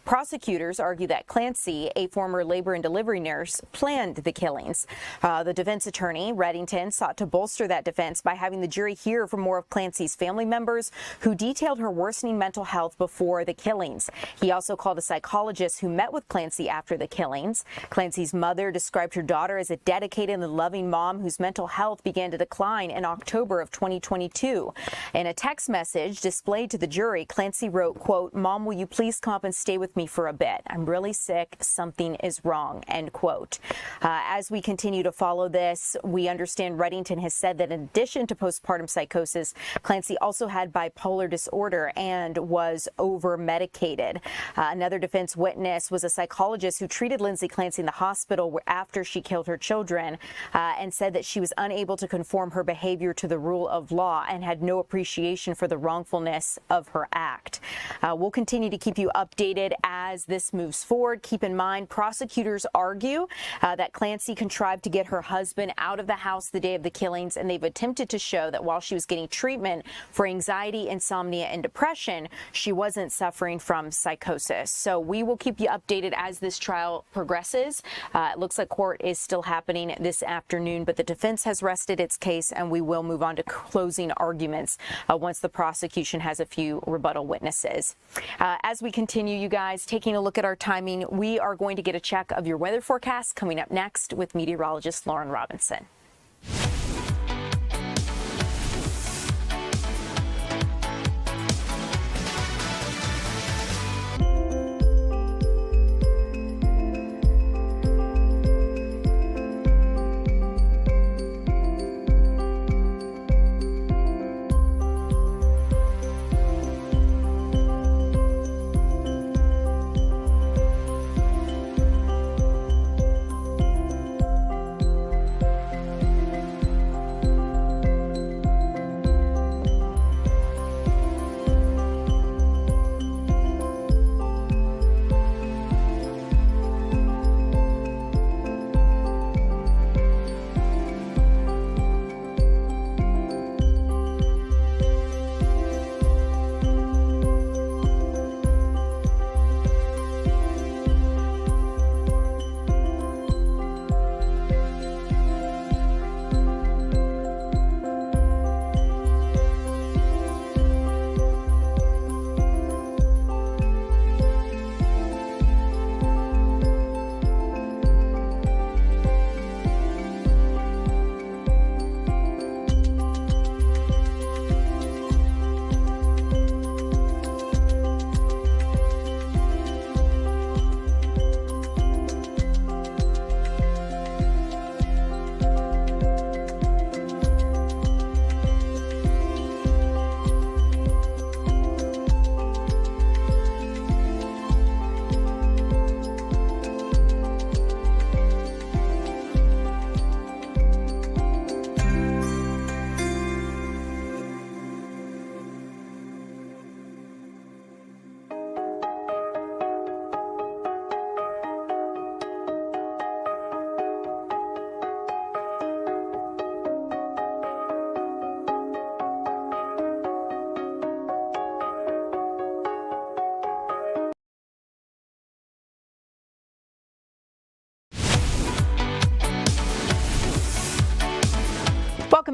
Prosecutors argue that Clancy, a former labor and delivery nurse, planned the killings. The defense attorney, Reddington, sought to bolster that defense by having the jury hear from more of Clancy's family members who detailed her worsening mental health before the killings. He also called a psychologist who met with Clancy after the killings. Clancy's mother described her daughter as a dedicated and loving mom whose mental health began to decline in October of 2022. In a text message displayed to the jury, Clancy wrote, quote, "Mom, will you please come and stay with me for a bit? I'm really sick. Something is wrong," end quote. As we continue to follow this, we understand Reddington has said that in addition to postpartum psychosis, Clancy also had bipolar disorder and was over-medicated. Another defense witness was a psychologist who treated Lindsay Clancy in the hospital after she killed her children and said that she was unable to conform her behavior to the rule of law and had no appreciation for the wrongfulness of her act. We'll continue to keep you updated as this moves forward. Keep in mind, prosecutors argue that Clancy contrived to get her husband out of the house the day of the killings, and they've attempted to show that while she was getting treatment for anxiety, insomnia, and depression, she wasn't suffering from psychosis. So we will keep you updated as this trial progresses. It looks like court is still happening this afternoon, but the defense has rested its case, and we will move on to closing arguments once the prosecution has a few rebuttal witnesses. As we continue, you guys, taking a look at our timing, we are going to get a check of your weather forecast coming up next with meteorologist Lauren Robinson.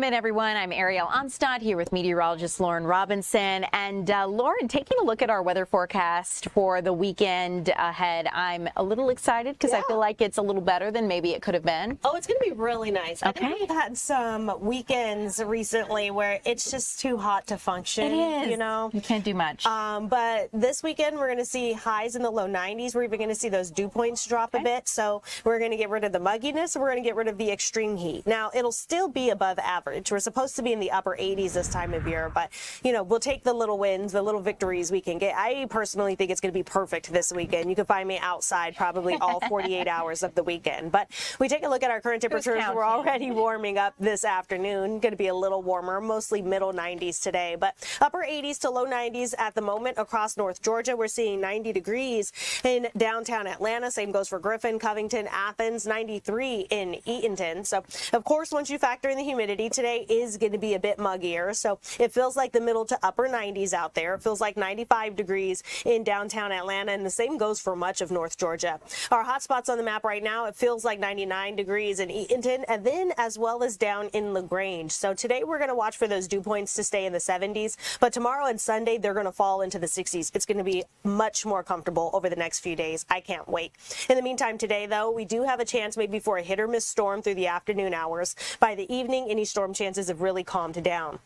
Welcome in, everyone. I'm Ariel Onstad here with meteorologist Lauren Robinson. And Lauren, taking a look at our weather forecast for the weekend ahead, I'm a little excited because I feel like it's a little better than maybe it could have been. Oh, it's going to be really nice. Okay. I think we've had some weekends recently where it's just too hot to function. It is. You know? You can't do much. But this weekend, we're going to see highs in the low 90s. We're even going to see those dew points drop a bit. So we're going to get rid of the mugginess. We're going to get rid of the extreme heat. Now, it'll still be above average. We're supposed to be in the upper 80s this time of year, but, you know, we'll take the little wins, the little victories we can get. I personally think it's going to be perfect this weekend. You can find me outside probably all 48 hours of the weekend. But we take a look at our current temperatures. We're already warming up this afternoon. Going to be a little warmer, mostly middle 90s today, but upper 80s to low 90s at the moment across North Georgia. We're seeing 90 degrees in downtown Atlanta. Same goes for Griffin, Covington, Athens, 93 in Eatonton. So, of course, once you factor in the humidity, today is going to be a bit muggier. So it feels like the middle to upper 90s out there. It feels like 95 degrees in downtown Atlanta, and the same goes for much of North Georgia. Our hot spots on the map right now, it feels like 99 degrees in Eatonton, and then as well as down in LaGrange. So today we're going to watch for those dew points to stay in the 70s, but tomorrow and Sunday they're going to fall into the 60s. It's going to be much more comfortable over the next few days. I can't wait. In the meantime, today though, we do have a chance maybe for a hit or miss storm through the afternoon hours. By the evening, any storm chances have really calmed down.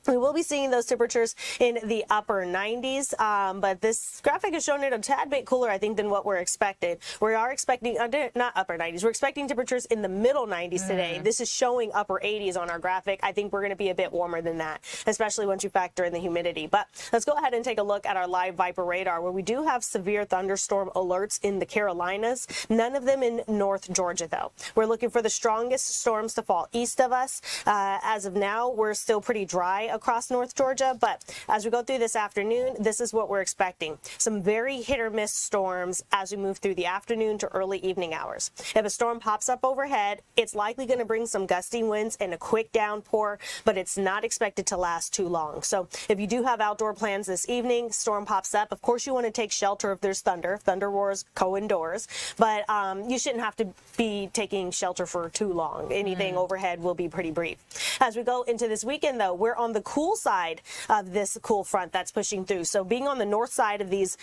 We will be seeing those temperatures in the upper 90s, but this graphic is showing it a tad bit cooler, I think, than what we're expecting. We are expecting, not upper 90s, we're expecting temperatures in the middle 90s today. This is showing upper 80s on our graphic. I think we're going to be a bit warmer than that, especially once you factor in the humidity. But let's go ahead and take a look at our live Viper radar, where we do have severe thunderstorm alerts in the Carolinas. None of them in North Georgia, though. We're looking for the strongest storms to fall east of us. As of now, we're still pretty dry across North Georgia, but as we go through this afternoon, this is what we're expecting. Some very hit or miss storms as we move through the afternoon to early evening hours. If a storm pops up overhead, it's likely going to bring some gusting winds and a quick downpour, but it's not expected to last too long. So if you do have outdoor plans this evening, storm pops up, of course you want to take shelter if there's thunder. If thunder roars, go indoors, but you shouldn't have to be taking shelter for too long. Anything overhead will be pretty brief. As we go into this weekend, though, we're on the cool side of this cool front that's pushing through. So being on the north side of these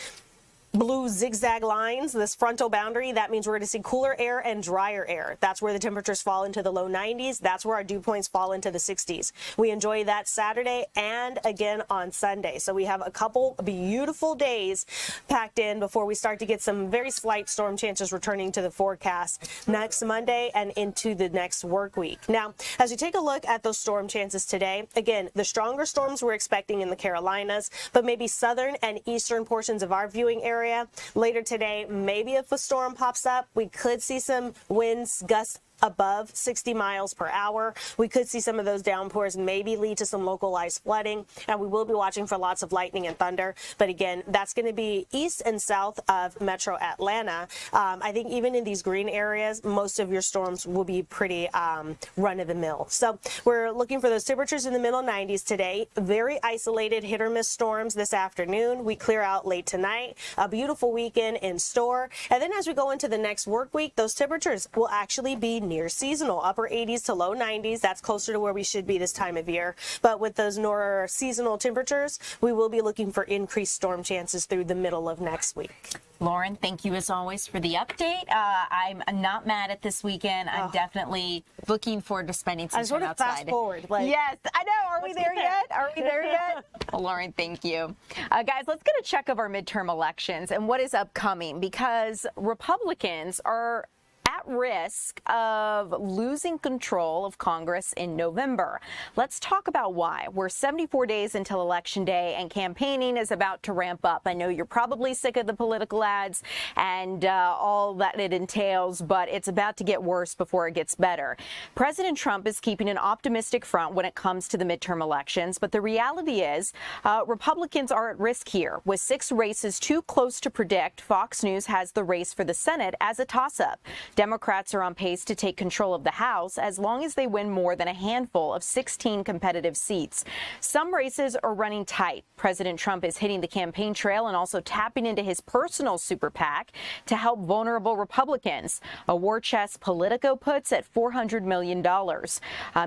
blue zigzag lines, this frontal boundary, that means we're going to see cooler air and drier air. That's where the temperatures fall into the low 90s. That's where our dew points fall into the 60s. We enjoy that Saturday and again on Sunday. So we have a couple beautiful days packed in before we start to get some very slight storm chances returning to the forecast next Monday and into the next work week. Now, as we take a look at those storm chances today, again, the stronger storms we're expecting in the Carolinas, but maybe southern and eastern portions of our viewing area. Later today, maybe if a storm pops up, we could see some winds gust above 60 miles per hour. We could see some of those downpours maybe lead to some localized flooding, and we will be watching for lots of lightning and thunder. But again, that's going to be east and south of Metro Atlanta. I think even in these green areas, most of your storms will be pretty run-of-the-mill. So we're looking for those temperatures in the middle 90s today. Very isolated hit or miss storms this afternoon. We clear out late tonight. A beautiful weekend in store. And then as we go into the next work week, those temperatures will actually be near seasonal, upper 80s to low 90s. That's closer to where we should be this time of year. But with those more seasonal temperatures, we will be looking for increased storm chances through the middle of next week. Lauren, thank you as always for the update. I'm not mad at this weekend. I'm definitely looking forward to spending some time outside. Fast forward. Yes, I know. Are we there yet? Are we there yet? Well, Lauren, thank you. Guys, let's get a check of our midterm elections and what is upcoming, because Republicans are at risk of losing control of Congress in November. Let's talk about why. We're 74 days until Election Day, and campaigning is about to ramp up. I know you're probably sick of the political ads and all that it entails, but it's about to get worse before it gets better. President Trump is keeping an optimistic front when it comes to the midterm elections, but the reality is Republicans are at risk here. With 6 races too close to predict, Fox News has the race for the Senate as a toss-up. Democrats Democrats are on pace to take control of the House as long as they win more than a handful of 16 competitive seats. Some races are running tight. President Trump is hitting the campaign trail and also tapping into his personal super PAC to help vulnerable Republicans. A war chest Politico puts at $400 million.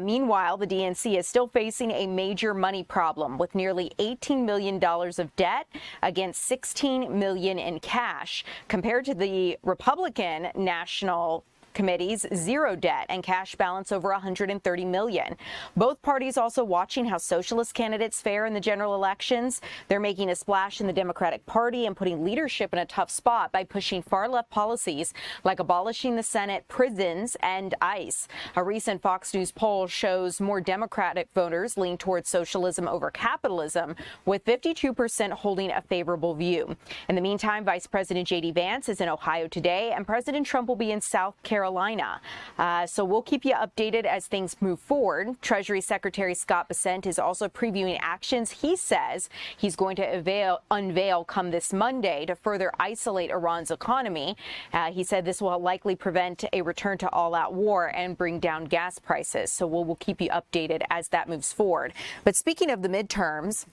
Meanwhile, the DNC is still facing a major money problem with nearly $18 million of debt against $16 million in cash, compared to the Republican National Committee's zero debt and cash balance over $130 million. Both parties also watching how socialist candidates fare in the general elections. They're making a splash in the Democratic Party and putting leadership in a tough spot by pushing far-left policies like abolishing the Senate, prisons, and ICE. A recent Fox News poll shows more Democratic voters lean towards socialism over capitalism, with 52% holding a favorable view. In the meantime, Vice President J.D. Vance is in Ohio today, and President Trump will be in South Carolina. So we'll keep you updated as things move forward. Treasury Secretary Scott Bessent is also previewing actions he says he's going to unveil come this Monday to further isolate Iran's economy. He said this will likely prevent a return to all-out war and bring down gas prices. So we'll keep you updated as that moves forward. But speaking of the midterms,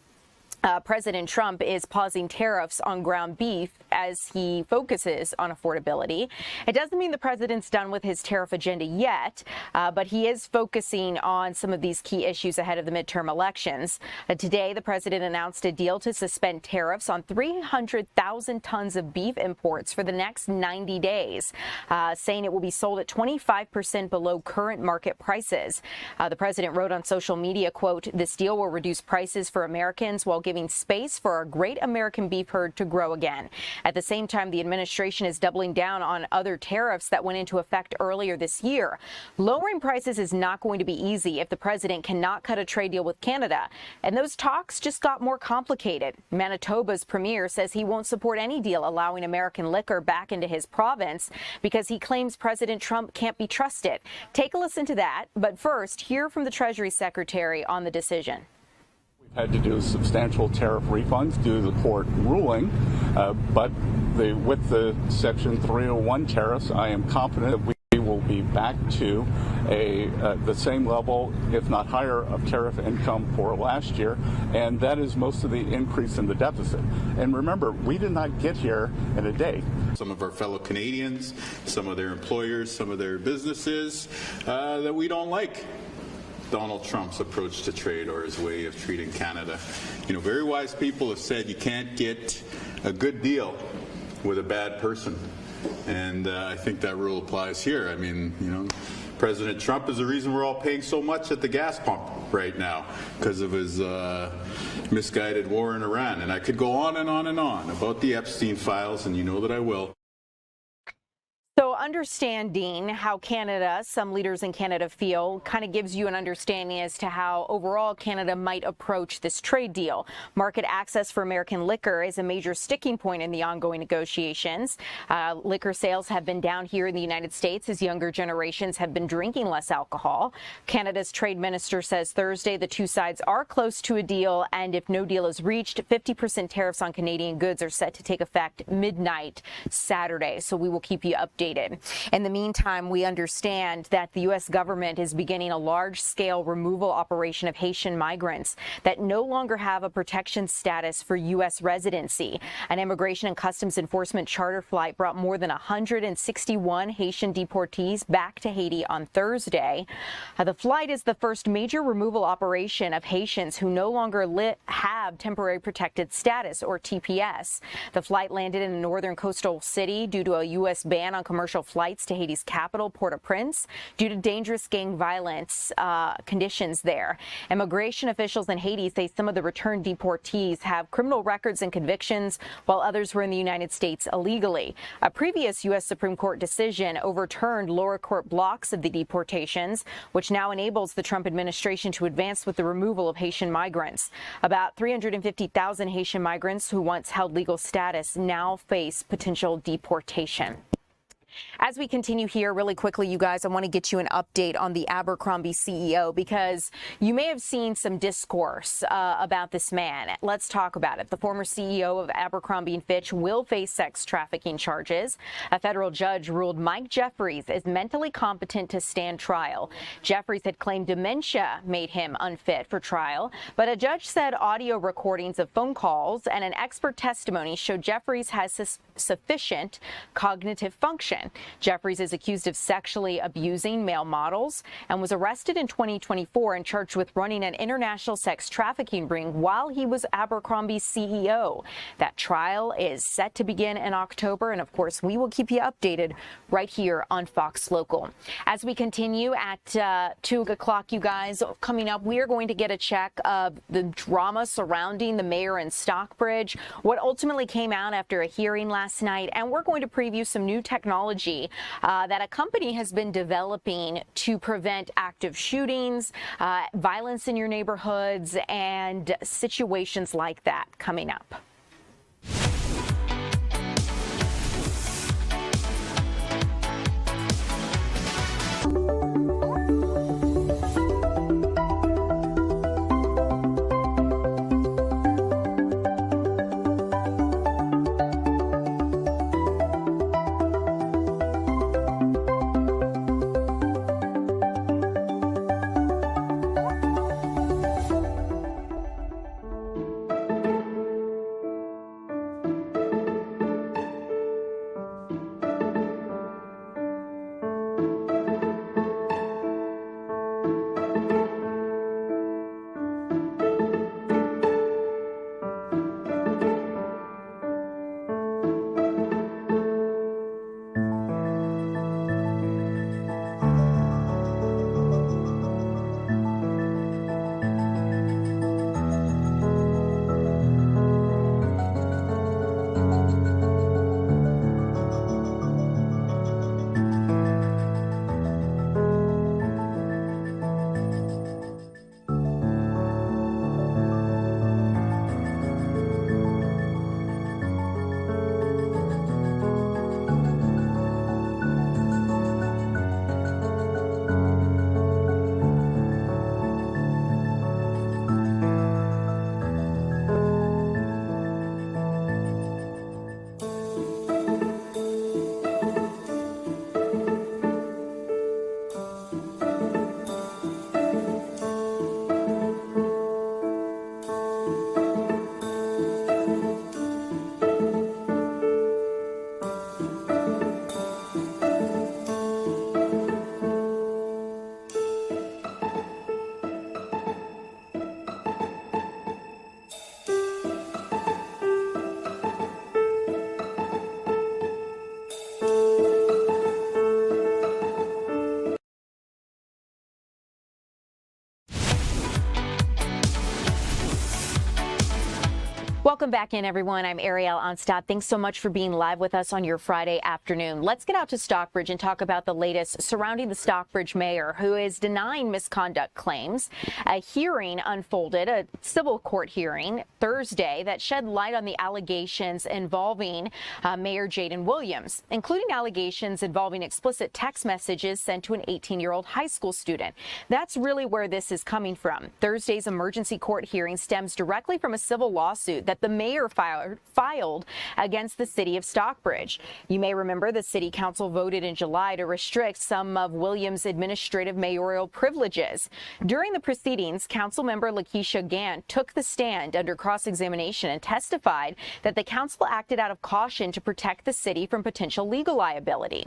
President Trump is pausing tariffs on ground beef as he focuses on affordability. It doesn't mean the president's done with his tariff agenda yet, but he is focusing on some of these key issues ahead of the midterm elections. Today, the president announced a deal to suspend tariffs on 300,000 tons of beef imports for the next 90 days, saying it will be sold at 25% below current market prices. The president wrote on social media, quote, "This deal will reduce prices for Americans while giving space for our great American beef herd to grow again." At the same time, the administration is doubling down on other tariffs that went into effect earlier this year. Lowering prices is not going to be easy if the president cannot cut a trade deal with Canada. And those talks just got more complicated. Manitoba's premier says he won't support any deal allowing American liquor back into his province because he claims President Trump can't be trusted. Take a listen to that. But first, hear from the Treasury Secretary on the decision. Had to do substantial tariff refunds due to the court ruling, but with the Section 301 tariffs, I am confident that we will be back to the same level, if not higher, of tariff income for last year, and that is most of the increase in the deficit. And remember, we did not get here in a day. Some of our fellow Canadians, some of their employers, some of their businesses that we don't like Donald Trump's approach to trade or his way of treating Canada. You know, very wise people have said you can't get a good deal with a bad person. And I think that rule applies here. I mean, you know, President Trump is the reason we're all paying so much at the gas pump right now because of his misguided war in Iran. And I could go on and on and on about the Epstein files, and you know that I will. So understanding how Canada, some leaders in Canada feel, kind of gives you an understanding as to how overall Canada might approach this trade deal. Market access for American liquor is a major sticking point in the ongoing negotiations. Liquor sales have been down here in the United States as younger generations have been drinking less alcohol. Canada's trade minister says Thursday the two sides are close to a deal, and if no deal is reached, 50% tariffs on Canadian goods are set to take effect midnight Saturday. So we will keep you updated. In the meantime, we understand that the U.S. government is beginning a large-scale removal operation of Haitian migrants that no longer have a protection status for U.S. residency. An Immigration and Customs Enforcement charter flight brought more than 161 Haitian deportees back to Haiti on Thursday. The flight is the first major removal operation of Haitians who no longer have temporary protected status, or TPS. The flight landed in a northern coastal city due to a U.S. ban on commercial flights to Haiti's capital, Port-au-Prince, due to dangerous gang violence conditions there. Immigration officials in Haiti say some of the returned deportees have criminal records and convictions, while others were in the United States illegally. A previous U.S. Supreme Court decision overturned lower court blocks of the deportations, which now enables the Trump administration to advance with the removal of Haitian migrants. About 350,000 Haitian migrants who once held legal status now face potential deportation. As we continue here really quickly, you guys, I want to get you an update on the Abercrombie CEO because you may have seen some discourse about this man. Let's talk about it. The former CEO of Abercrombie & Fitch will face sex trafficking charges. A federal judge ruled Mike Jeffries is mentally competent to stand trial. Jeffries had claimed dementia made him unfit for trial, but a judge said audio recordings of phone calls and an expert testimony showed Jeffries has sufficient cognitive function. Jeffries is accused of sexually abusing male models and was arrested in 2024 and charged with running an international sex trafficking ring while he was Abercrombie's CEO. That trial is set to begin in October, and of course, we will keep you updated right here on Fox Local. As we continue at 2 o'clock, you guys, coming up, we are going to get a check of the drama surrounding the mayor in Stockbridge, what ultimately came out after a hearing last night, and we're going to preview some new technology that a company has been developing to prevent active shootings, violence in your neighborhoods, and situations like that coming up. Welcome back in, everyone. I'm Ariel Onstad. Thanks so much for being live with us on your Friday afternoon. Let's get out to Stockbridge and talk about the latest surrounding the Stockbridge mayor, who is denying misconduct claims. A hearing unfolded, a civil court hearing Thursday that shed light on the allegations involving Mayor Jaden Williams, including allegations involving explicit text messages sent to an 18-year-old high school student. That's really where this is coming from. Thursday's emergency court hearing stems directly from a civil lawsuit that the mayor filed against the city of Stockbridge. You may remember the city council voted in July to restrict some of Williams' administrative mayoral privileges. During the proceedings, council member Lakeisha Gant took the stand under cross-examination and testified that the council acted out of caution to protect the city from potential legal liability.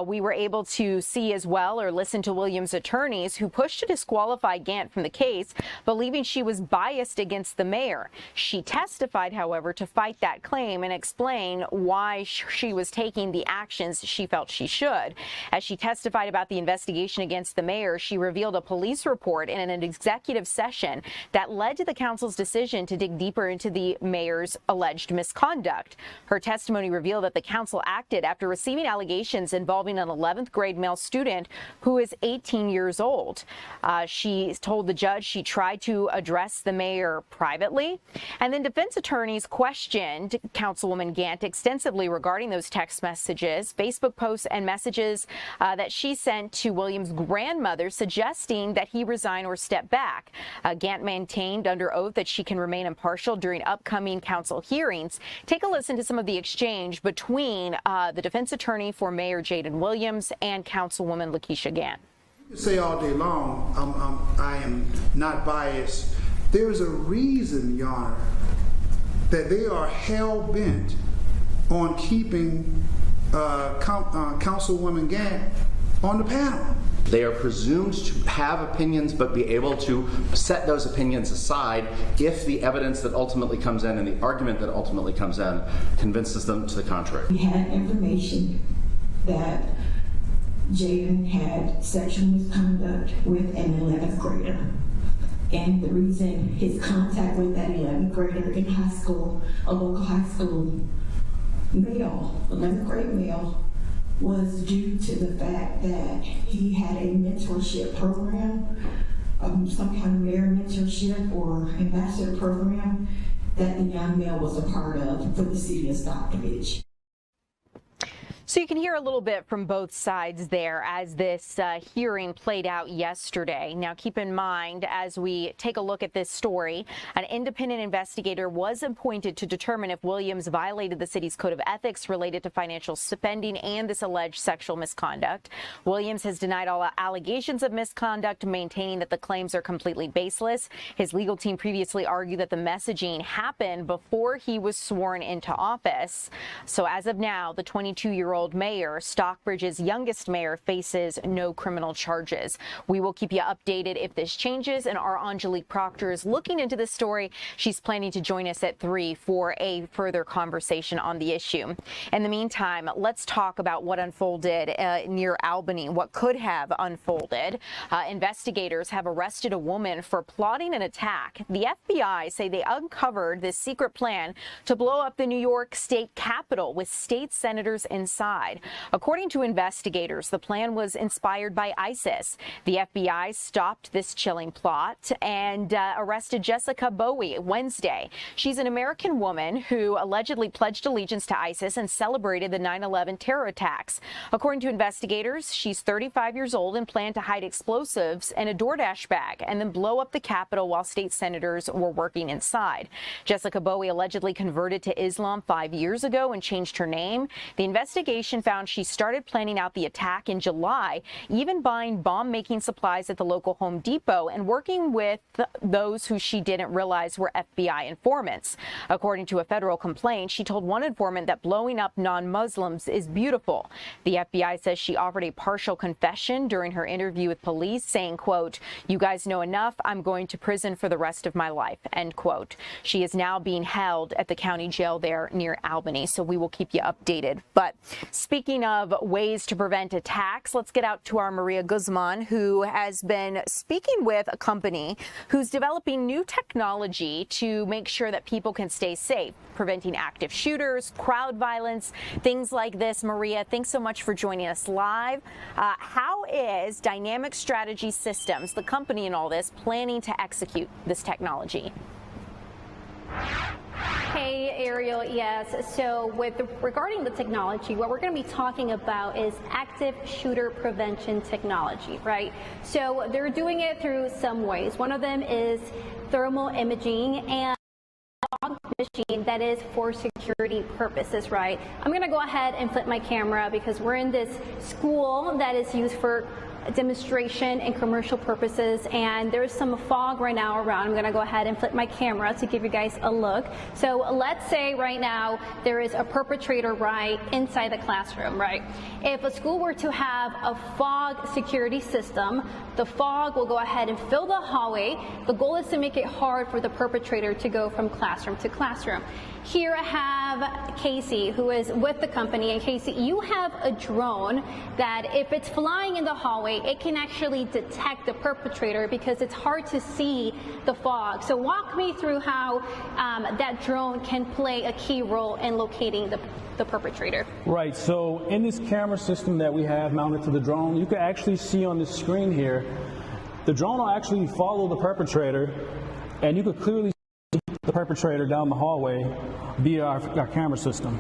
We were able to see as well or listen to Williams' attorneys who pushed to disqualify Gant from the case, believing she was biased against the mayor. She testified, however, to fight that claim and explain why she was taking the actions she felt she should. As she testified about the investigation against the mayor, she revealed a police report in an executive session that led to the council's decision to dig deeper into the mayor's alleged misconduct. Her testimony revealed that the council acted after receiving allegations involving an 11th grade male student who is 18 years old. She told the judge she tried to address the mayor privately, and then defense attorneys questioned Councilwoman Gant extensively regarding those text messages, Facebook posts, and messages that she sent to Williams' grandmother suggesting that he resign or step back. Gant maintained under oath that she can remain impartial during upcoming council hearings. Take a listen to some of the exchange between the defense attorney for Mayor Jaden Williams and Councilwoman Lakeisha Gant. You can say all day long, I am not biased. There's a reason, Your Honor, that they are hell-bent on keeping Councilwoman Gant on the panel. They are presumed to have opinions but be able to set those opinions aside if the evidence that ultimately comes in and the argument that ultimately comes in convinces them to the contrary. We had information that Jaden had sexual misconduct with an 11th grader. And the reason his contact with that 11th grader in high school, a local high school male, 11th grade male, was due to the fact that he had a mentorship program, some kind of mayor mentorship or ambassador program that the young male was a part of for the city of Stockbridge. So you can hear a little bit from both sides there as this hearing played out yesterday. Now, keep in mind, as we take a look at this story, an independent investigator was appointed to determine if Williams violated the city's code of ethics related to financial spending and this alleged sexual misconduct. Williams has denied all allegations of misconduct, maintaining that the claims are completely baseless. His legal team previously argued that the messaging happened before he was sworn into office. So as of now, the 22-year-old mayor, Stockbridge's youngest mayor, faces no criminal charges. We will keep you updated if this changes, and our Angelique Proctor is looking into this story. She's planning to join us at 3 for a further conversation on the issue. In the meantime, let's talk about what unfolded near Albany, what could have unfolded. Investigators have arrested a woman for plotting an attack. The FBI say they uncovered this secret plan to blow up the New York State Capitol with state senators inside. According to investigators, the plan was inspired by ISIS. The FBI stopped this chilling plot and arrested Jessica Bowie Wednesday. She's an American woman who allegedly pledged allegiance to ISIS and celebrated the 9/11 terror attacks. According to investigators, she's 35 years old and planned to hide explosives in a DoorDash bag and then blow up the Capitol while state senators were working inside. Jessica Bowie allegedly converted to Islam 5 years ago and changed her name. The investigation found she started planning out the attack in July, even buying bomb-making supplies at the local Home Depot and working with those who she didn't realize were FBI informants. According to a federal complaint, she told one informant that blowing up non-Muslims is beautiful. The FBI says she offered a partial confession during her interview with police, saying, quote, "You guys know enough. I'm going to prison for the rest of my life," end quote. She is now being held at the county jail there near Albany, so we will keep you updated. But speaking of ways to prevent attacks, let's get out to our Maria Guzman, who has been speaking with a company who's developing new technology to make sure that people can stay safe, preventing active shooters, crowd violence, things like this. Maria, thanks so much for joining us live. How is Dynamic Strategy Systems, the company in all this, planning to execute this technology? Hey, Ariel. Yes. So regarding the technology, what we're going to be talking about is active shooter prevention technology, right? So they're doing it through some ways. One of them is thermal imaging and fog machine that is for security purposes, right? I'm going to go ahead and flip my camera because we're in this school that is used for demonstration and commercial purposes, and there's some fog right now around. I'm going to go ahead and flip my camera to give you guys a look. So let's say right now there is a perpetrator right inside the classroom, right? If a school were to have a fog security system, the fog will go ahead and fill the hallway. The goal is to make it hard for the perpetrator to go from classroom to classroom. Here I have Casey, who is with the company. And Casey, you have a drone that if it's flying in the hallway, it can actually detect the perpetrator because it's hard to see the fog. So walk me through how that drone can play a key role in locating the perpetrator. Right, so in this camera system that we have mounted to the drone, you can actually see on this screen here, the drone will actually follow the perpetrator, and you could clearly see the perpetrator down the hallway via our camera system.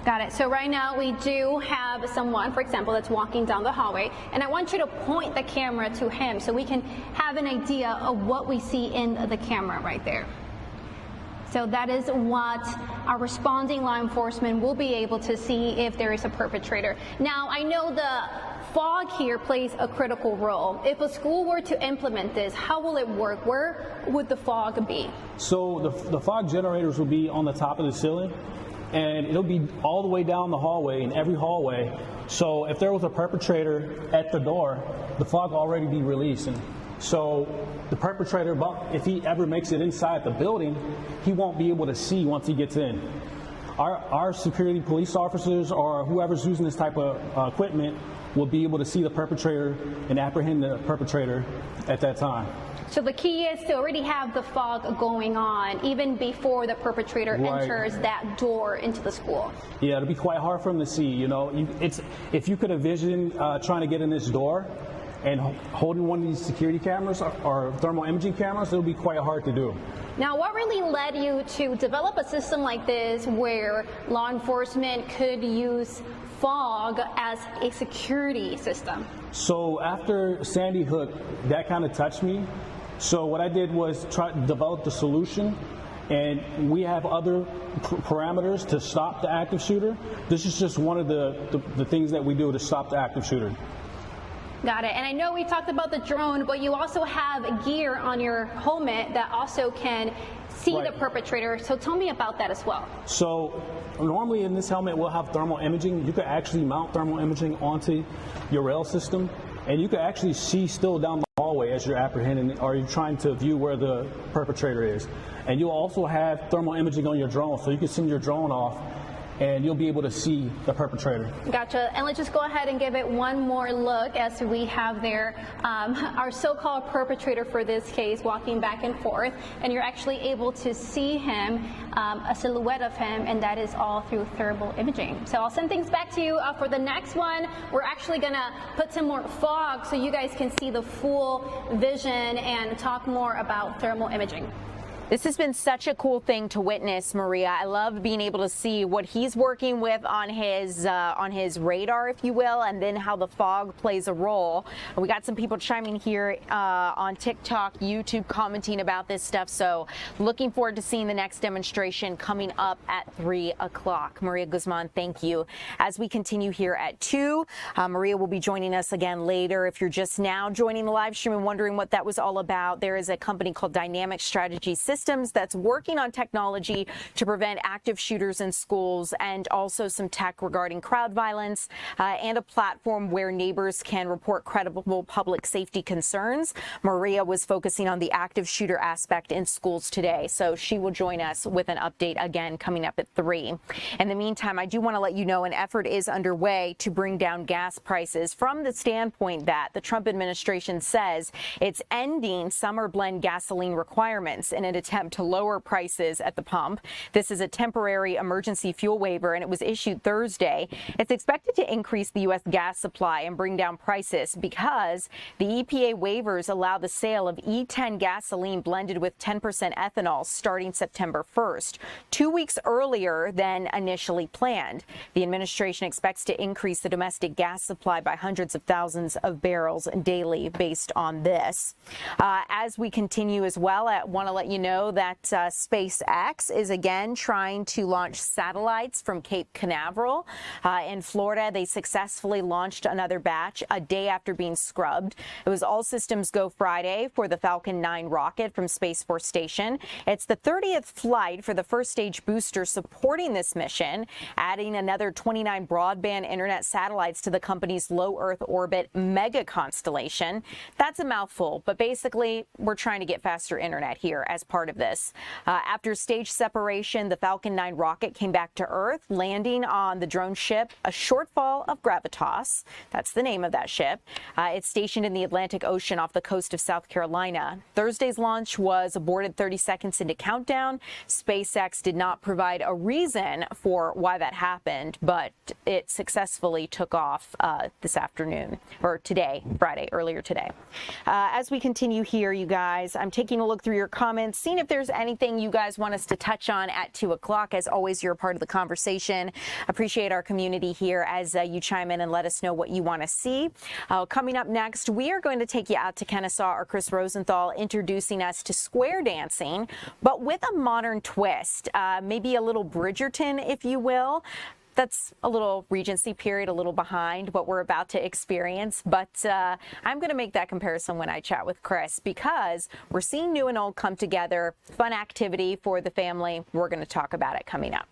Got it. So right now we do have someone, for example, that's walking down the hallway, and I want you to point the camera to him so we can have an idea of what we see in the camera right there. So that is what our responding law enforcement will be able to see if there is a perpetrator. Now, I know the fog here plays a critical role. If a school were to implement this, how will it work? Where would the fog be? So the fog generators will be on the top of the ceiling, and it'll be all the way down the hallway, in every hallway. So if there was a perpetrator at the door, the fog will already be releasing. So the perpetrator, if he ever makes it inside the building, he won't be able to see once he gets in. Our security police officers or whoever's using this type of equipment will be able to see the perpetrator and apprehend the perpetrator at that time. So the key is to already have the fog going on even before the perpetrator enters that door into the school. Yeah, it'll be quite hard for him to see. You know, if you could envision trying to get in this door and holding one of these security cameras or thermal imaging cameras, it'll be quite hard to do. Now, what really led you to develop a system like this where law enforcement could use fog as a security system? So after Sandy Hook, that kind of touched me. So what I did was try to develop the solution, and we have other parameters to stop the active shooter. This is just one of the things that we do to stop the active shooter. Got it. And I know we talked about the drone, but you also have gear on your helmet that also can see the perpetrator. So tell me about that as well. So normally in this helmet we'll have thermal imaging. You could actually mount thermal imaging onto your rail system, and you could actually see still down the hallway as you're apprehending or you're trying to view where the perpetrator is. And you'll also have thermal imaging on your drone, so you can send your drone off and you'll be able to see the perpetrator. Gotcha. And let's just go ahead and give it one more look as we have there our so-called perpetrator for this case walking back and forth, and you're actually able to see him, a silhouette of him, and that is all through thermal imaging. So I'll send things back to you for the next one. We're actually gonna put some more fog so you guys can see the full vision and talk more about thermal imaging. This has been such a cool thing to witness, Maria. I love being able to see what he's working with on his radar, if you will, and then how the fog plays a role. And we got some people chiming here on TikTok, YouTube, commenting about this stuff. So looking forward to seeing the next demonstration coming up at 3 o'clock. Maria Guzman, thank you. As we continue here at 2, Maria will be joining us again later. If you're just now joining the live stream and wondering what that was all about, there is a company called Dynamic Strategy Systems that's working on technology to prevent active shooters in schools, and also some tech regarding crowd violence and a platform where neighbors can report credible public safety concerns. Maria was focusing on the active shooter aspect in schools today, so she will join us with an update again coming up at 3. In the meantime, I do want to let you know an effort is underway to bring down gas prices from the standpoint that the Trump administration says it's ending summer blend gasoline requirements in an attempt to lower prices at the pump. This is a temporary emergency fuel waiver, and it was issued Thursday. It's expected to increase the U.S. gas supply and bring down prices because the EPA waivers allow the sale of E10 gasoline blended with 10% ethanol starting September 1st, 2 weeks earlier than initially planned. The administration expects to increase the domestic gas supply by hundreds of thousands of barrels daily based on this. As we continue as well, I want to let you know that SpaceX is again trying to launch satellites from Cape Canaveral in Florida. They successfully launched another batch a day after being scrubbed. It was all systems go Friday for the Falcon 9 rocket from Space Force Station. It's the 30th flight for the first stage booster supporting this mission, adding another 29 broadband internet satellites to the company's low Earth orbit mega constellation. That's a mouthful, but basically we're trying to get faster internet here as part of this. After stage separation, the Falcon 9 rocket came back to Earth, landing on the drone ship, a shortfall of Gravitas. That's the name of that ship. It's stationed in the Atlantic Ocean off the coast of South Carolina. Thursday's launch was aborted 30 seconds into countdown. SpaceX did not provide a reason for why that happened, but it successfully took off this afternoon, or today, Friday, earlier today. As we continue here, you guys, I'm taking a look through your comments, seeing seeing if there's anything you guys want us to touch on at 2 o'clock. As always, you're a part of the conversation. Appreciate our community here as you chime in and let us know what you want to see. Coming up next, we are going to take you out to Kennesaw. Our Chris Rosenthal introducing us to square dancing, but with a modern twist, maybe a little Bridgerton, if you will. That's a little Regency period, a little behind what we're about to experience. But I'm going to make that comparison when I chat with Chris, because we're seeing new and old come together. Fun activity for the family. We're going to talk about it coming up.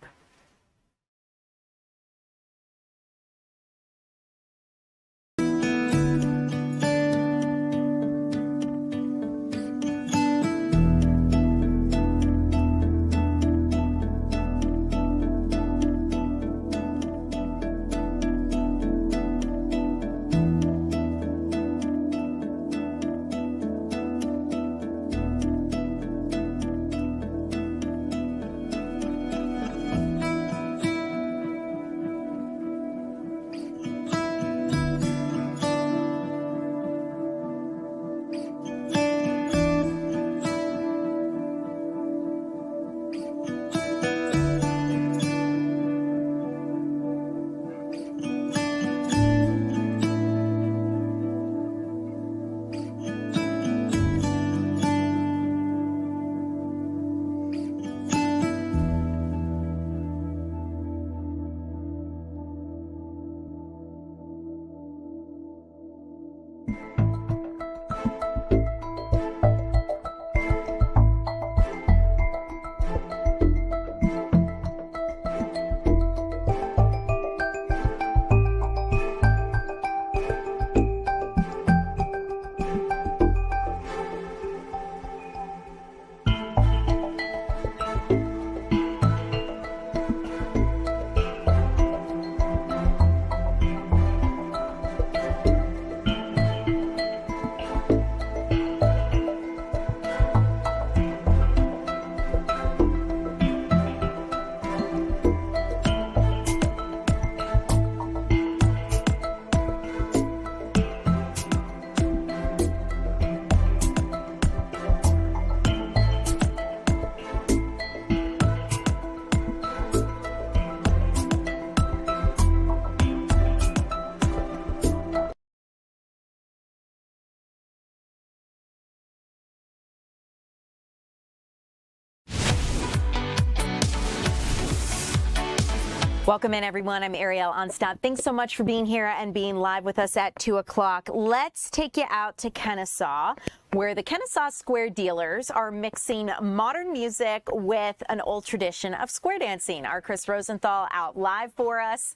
Welcome in, everyone. I'm Ariel Onstad. Thanks so much for being here and being live with us at 2 o'clock. Let's take you out to Kennesaw, where the Kennesaw Square dealers are mixing modern music with an old tradition of square dancing. Our Chris Rosenthal out live for us.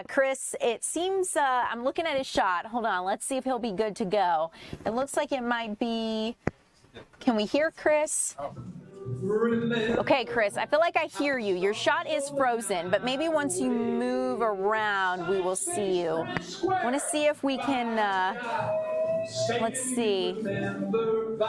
Chris, it seems, I'm looking at his shot. Hold on, let's see if he'll be good to go. It looks like it might be, can we hear Chris? Okay, Chris, I feel like I hear you. Your shot is frozen, but maybe once you move around, we will see you. I want to see if we can, let's see.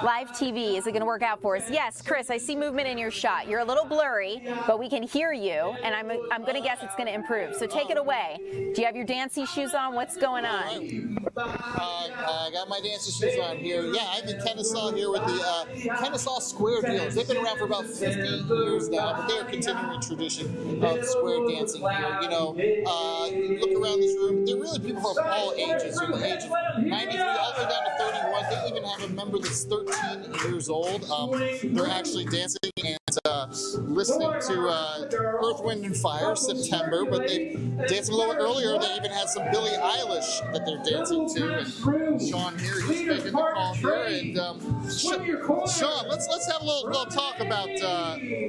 Live TV, is it going to work out for us? Yes, Chris, I see movement in your shot. You're a little blurry, but we can hear you, and I'm going to guess it's going to improve. So take it away. Do you have your dancey shoes on? What's going on? I got my dancing shoes on here. Yeah, I'm in Kennesaw here with the Kennesaw Square dealers. They've been around for about 50 years now, but they're continuing a tradition of square dancing here. You know, you look around this room, there are really people from all ages, from the age of 93 all the way down to 31. They even have a member that's 13 years old. They're actually dancing and listening to Earth, Wind, and Fire, September, but they danced a little bit earlier. They even had some Billie Eilish that they're dancing to. And Sean here, he's making the call here. And Sean, let's have a little talk about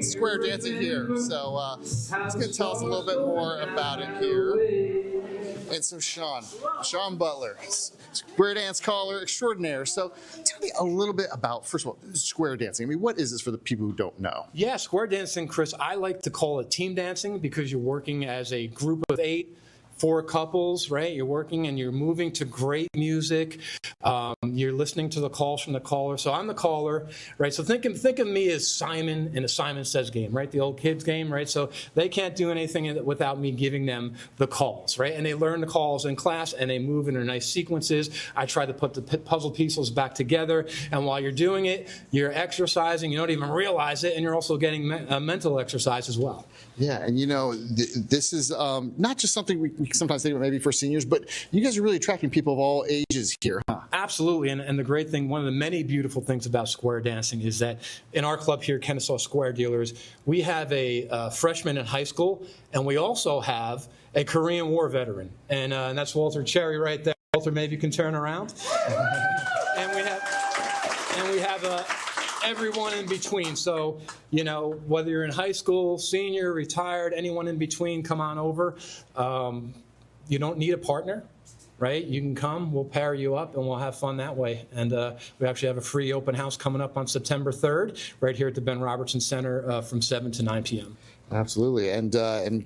square dancing here. So he's going to tell us a little bit more about it here. And so Sean Butler, square dance caller extraordinaire. So tell me a little bit about, first of all, square dancing. I mean, what is this for the people who don't know? Yeah, square dancing, Chris, I like to call it team dancing because you're working as a group of 8 for couples, right? You're working and you're moving to great music. You're listening to the calls from the caller. So I'm the caller, right? So think of me as Simon in a Simon Says game, right? The old kids game, right? So they can't do anything without me giving them the calls, right? And they learn the calls in class and they move in their nice sequences. I try to put the puzzle pieces back together. And while you're doing it, you're exercising. You don't even realize it. And you're also getting mental exercise as well. Yeah, and this is not just something we sometimes think about maybe for seniors, but you guys are really attracting people of all ages here, huh? Absolutely, and the great thing, one of the many beautiful things about square dancing is that in our club here, Kennesaw Square Dealers, we have a freshman in high school, and we also have a Korean War veteran, and that's Walter Cherry right there. Walter, maybe you can turn around. and we have everyone in between. So, whether you're in high school, senior, retired, anyone in between, come on over. You don't need a partner, right? You can come, we'll pair you up, and we'll have fun that way. And we actually have a free open house coming up on September 3rd, right here at the Ben Robertson Center from 7 to 9 p.m. Absolutely, and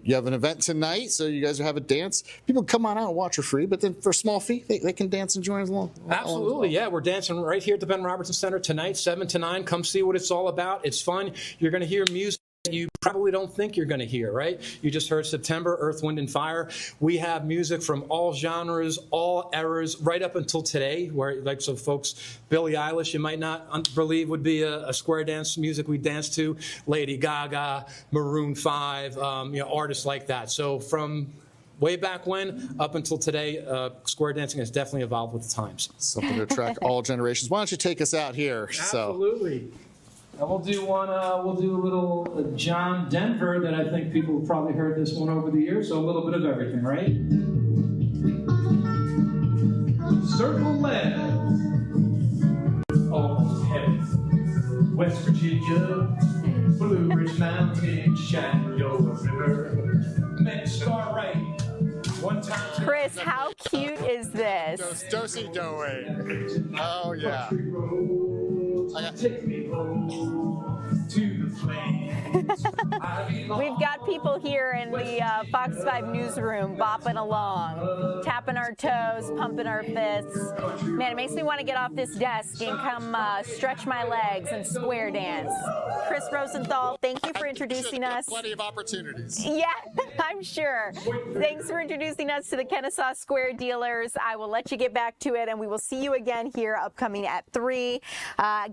you have an event tonight, so you guys have a dance. People come on out and watch for free, but then for a small fee, they can dance and join us along. Absolutely, yeah. We're dancing right here at the Ben Robertson Center tonight, 7 to 9. Come see what it's all about. It's fun. You're going to hear music you probably don't think you're going to hear, right? You just heard September, Earth, Wind, and Fire. We have music from all genres, all eras, right up until today, where, like, so folks, Billie Eilish, you might not believe would be a square dance music we dance to, Lady Gaga, Maroon 5, artists like that. So from way back when up until today, square dancing has definitely evolved with the times. Something to attract all generations. Why don't you take us out here? Absolutely. And we'll do a little John Denver that I think people have probably heard this one over the years, so a little bit of everything, right? Circle left, almost heaven, West Virginia, Blue Ridge Mountain, Shenandoah River, men star right. Chris, how cute is this? Do-si-do-ing. Oh, yeah. Take me home to the flames. We've got people here in the Fox 5 newsroom bopping along, tapping our toes, pumping our fists. Man, it makes me want to get off this desk and come stretch my legs and square dance. Chris Rosenthal, thank you for introducing us. Plenty of opportunities. Yeah, I'm sure. Thanks for introducing us to the Kennesaw Square Dealers. I will let you get back to it, and we will see you again here upcoming at 3.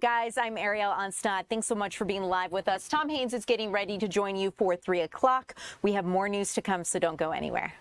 Guys, I'm Ariel Onstott. Thanks so much for being live with us. Tom Haynes is getting ready to join you for 3 o'clock. We have more news to come, so don't go anywhere.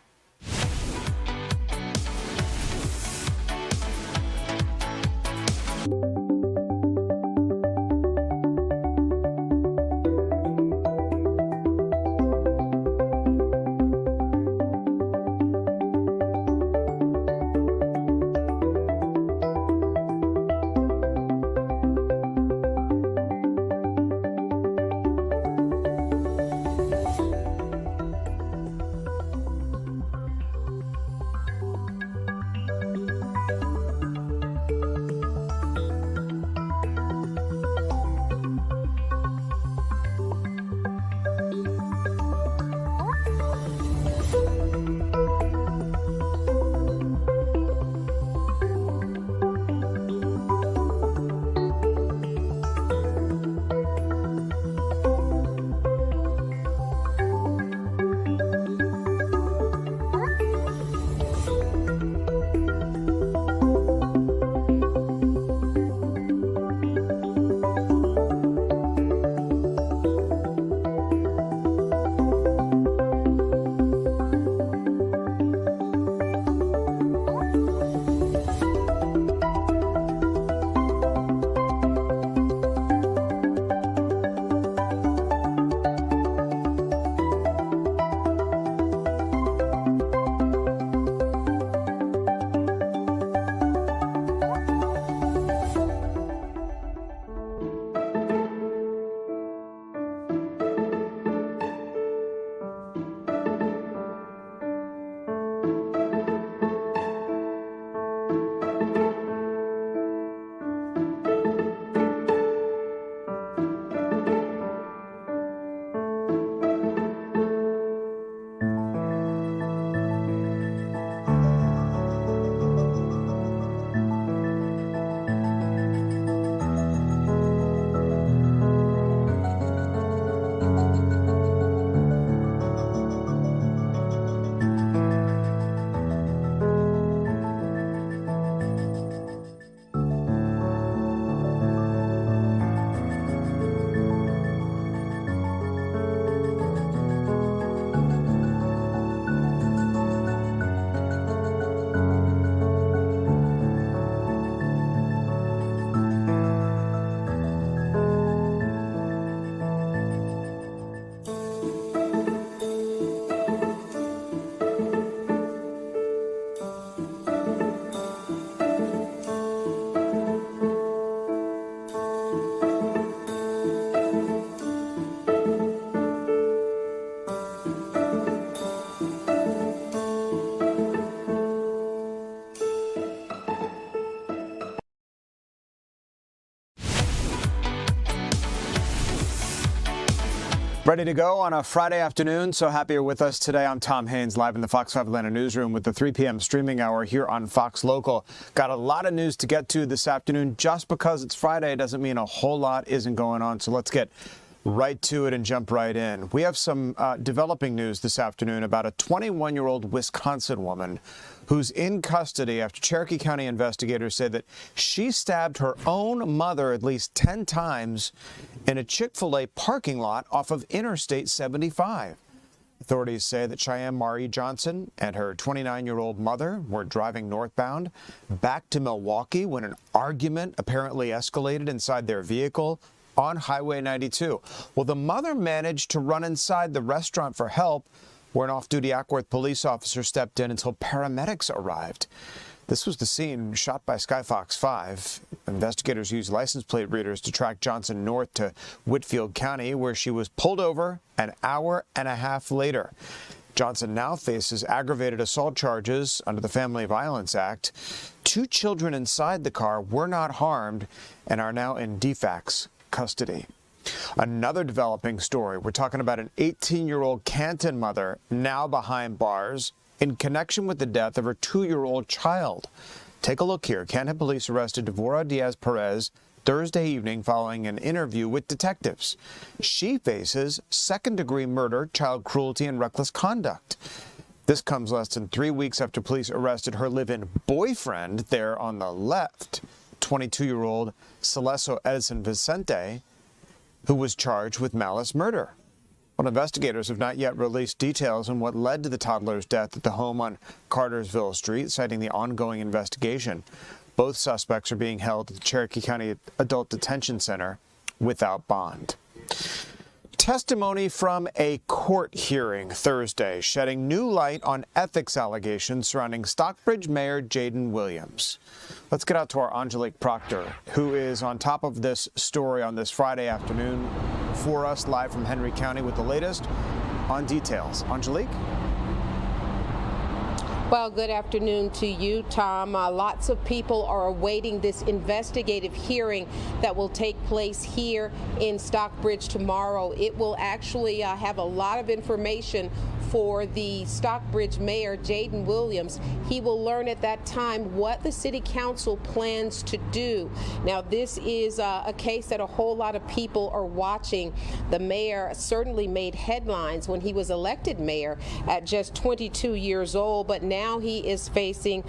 Ready to go on a Friday afternoon. So happy you're with us today. I'm Tom Haynes, live in the Fox 5 Atlanta newsroom with the 3 p.m. streaming hour here on Fox Local. Got a lot of news to get to this afternoon. Just because it's Friday doesn't mean a whole lot isn't going on. So let's get right to it and jump right in. We have some developing news this afternoon about a 21-year-old Wisconsin woman who's in custody after Cherokee County investigators say that she stabbed her own mother at least 10 times in a Chick-fil-A parking lot off of Interstate 75. Authorities say that Chime Marie Johnson and her 29-year-old mother were driving northbound back to Milwaukee when an argument apparently escalated inside their vehicle on Highway 92. Well, the mother managed to run inside the restaurant for help, where an off-duty Ackworth police officer stepped in until paramedics arrived. This was the scene shot by Skyfox 5. Investigators used license plate readers to track Johnson north to Whitfield County, where she was pulled over an hour and a half later. Johnson now faces aggravated assault charges under the Family Violence Act. 2 children inside the car were not harmed and are now in DFACS custody. Another developing story. We're talking about an 18-year-old Canton mother now behind bars in connection with the death of her 2-year-old child. Take a look here. Canton police arrested Devora Diaz-Perez Thursday evening following an interview with detectives. She faces second-degree murder, child cruelty, and reckless conduct. This comes less than 3 weeks after police arrested her live-in boyfriend there on the left, 22-year-old Celeso Edison Vicente, who was charged with malice murder. Well, investigators have not yet released details on what led to the toddler's death at the home on Cartersville Street, citing the ongoing investigation. Both suspects are being held at the Cherokee County Adult Detention Center without bond. Testimony from a court hearing Thursday shedding new light on ethics allegations surrounding Stockbridge Mayor Jaden Williams. Let's get out to our Angelique Proctor, who is on top of this story on this Friday afternoon for us, live from Henry County with the latest on details. Angelique? Well, good afternoon to you, Tom. Lots of people are awaiting this investigative hearing that will take place here in Stockbridge tomorrow. It will actually have a lot of information for the Stockbridge Mayor, Jaden Williams. He will learn at that time what the City Council plans to do. Now, this is a case that a whole lot of people are watching. The mayor certainly made headlines when he was elected mayor at just 22 years old, but now he is facing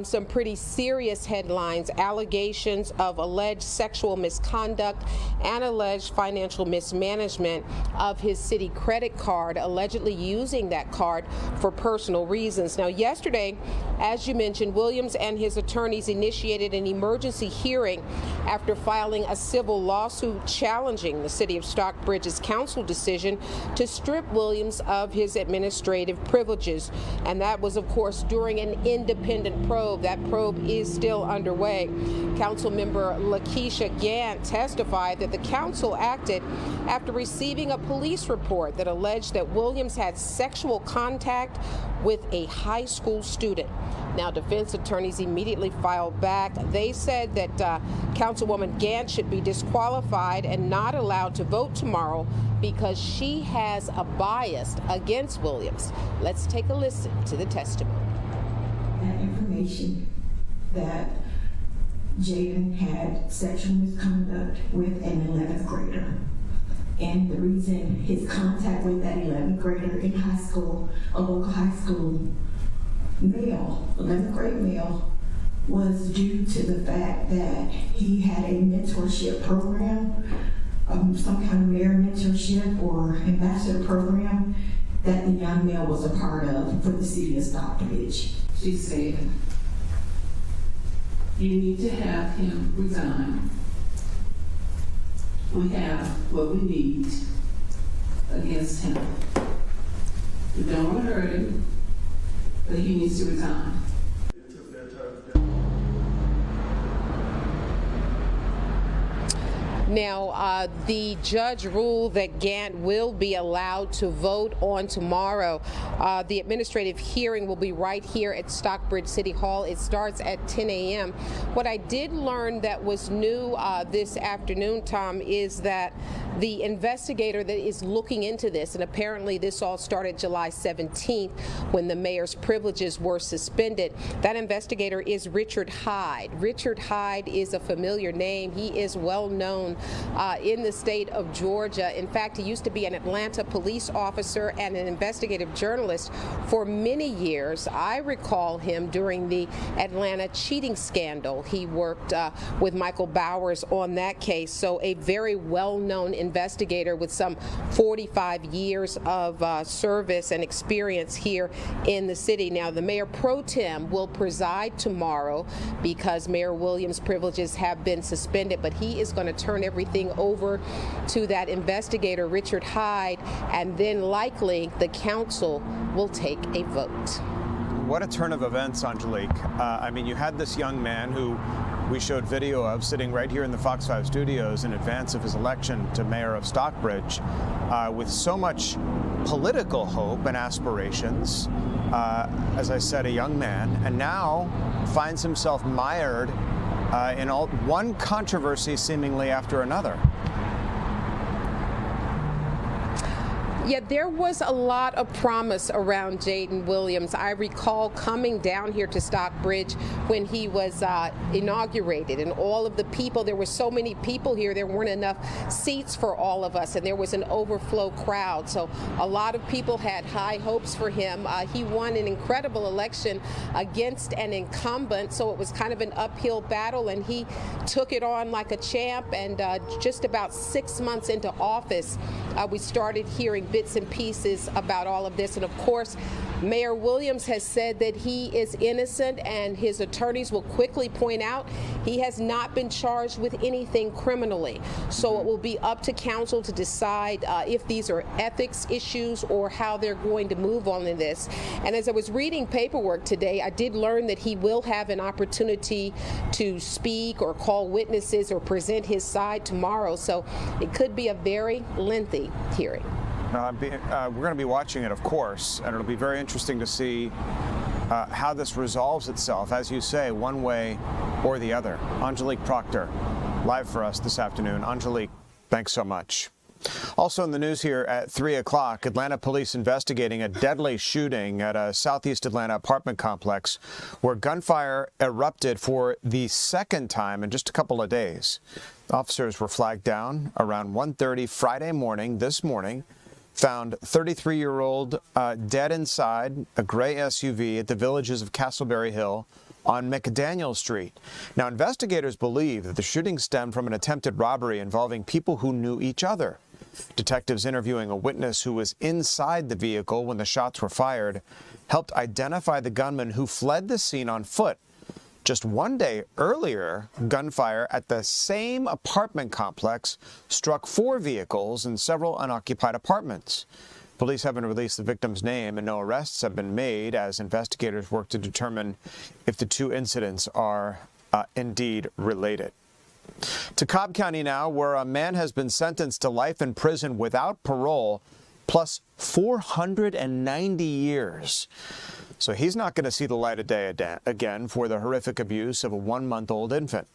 some pretty serious headlines, allegations of alleged sexual misconduct and alleged financial mismanagement of his city credit card, allegedly using that card for personal reasons. Now, yesterday, as you mentioned, Williams and his attorneys initiated an emergency hearing after filing a civil lawsuit challenging the City of Stockbridge's council decision to strip Williams of his administrative privileges. And that was, of course, during an independent probe. That probe is still underway. Council member Lakeisha Gant testified that the council acted after receiving a police report that alleged that Williams had sexual contact with a high school student. Now, defense attorneys immediately filed back. They said that Councilwoman Gant should be disqualified and not allowed to vote tomorrow because she has a bias against Williams. Let's take a listen to the testimony. That information that Jaden had sexual misconduct with an 11th grader. And the reason his contact with that 11th grader in high school, a local high school male, 11th grade male, was due to the fact that he had a mentorship program, some kind of mayor mentorship or ambassador program that the young male was a part of for the city of Stockbridge. She said, you need to have him resign. We have what we need against him. We don't want to hurt him, but he needs to resign. Now, the judge ruled that Gant will be allowed to vote on tomorrow. The administrative hearing will be right here at Stockbridge City Hall. It starts at 10 a.m. What I did learn that was new this afternoon, Tom, is that the investigator that is looking into this, and apparently this all started July 17th when the mayor's privileges were suspended. That investigator is Richard Hyde. Richard Hyde is a familiar name. He is well known in the state of Georgia. In fact, he used to be an Atlanta police officer and an investigative journalist for many years. I recall him during the Atlanta cheating scandal. He worked with Michael Bowers on that case, so a very well-known investigator with some 45 years of service and experience here in the city. Now, the mayor pro tem will preside tomorrow because Mayor Williams' privileges have been suspended, but he is going to turn everything over to that investigator, Richard Hyde, and then likely the council will take a vote. What a turn of events, Angelique. I mean, you had this young man who we showed video of sitting right here in the Fox 5 studios in advance of his election to mayor of Stockbridge with so much political hope and aspirations. As I said, a young man, and now finds himself mired in one controversy seemingly after another. Yeah, there was a lot of promise around Jaden Williams. I recall coming down here to Stockbridge when he was inaugurated, and all of the people, there were so many people here, there weren't enough seats for all of us, and there was an overflow crowd. So a lot of people had high hopes for him. He won an incredible election against an incumbent, so it was kind of an uphill battle, and he took it on like a champ. And just about 6 months into office, we started hearing bits and pieces about all of this. And of course, Mayor Williams has said that he is innocent, and his attorneys will quickly point out he has not been charged with anything criminally. So it will be up to council to decide if these are ethics issues or how they're going to move on in this. And as I was reading paperwork today, I did learn that he will have an opportunity to speak or call witnesses or present his side tomorrow. So it could be a very lengthy hearing. We're going to be watching it, of course, and it'll be very interesting to see how this resolves itself, as you say, one way or the other. Angelique Proctor, live for us this afternoon. Angelique, thanks so much. Also in the news here at 3 o'clock, Atlanta police investigating a deadly shooting at a southeast Atlanta apartment complex where gunfire erupted for the second time in just a couple of days. Officers were flagged down around 1:30 Friday morning, this morning, found 33-year-old dead inside a gray SUV at the Villages of Castleberry Hill on McDaniel Street. Now, investigators believe that the shooting stemmed from an attempted robbery involving people who knew each other. Detectives interviewing a witness who was inside the vehicle when the shots were fired helped identify the gunman who fled the scene on foot. Just one day earlier, gunfire at the same apartment complex struck 4 vehicles and several unoccupied apartments. Police haven't released the victim's name, and no arrests have been made as investigators work to determine if the 2 incidents are indeed related. To Cobb County now, where a man has been sentenced to life in prison without parole, plus 490 years. So he's not going to see the light of day again for the horrific abuse of a 1-month-old infant.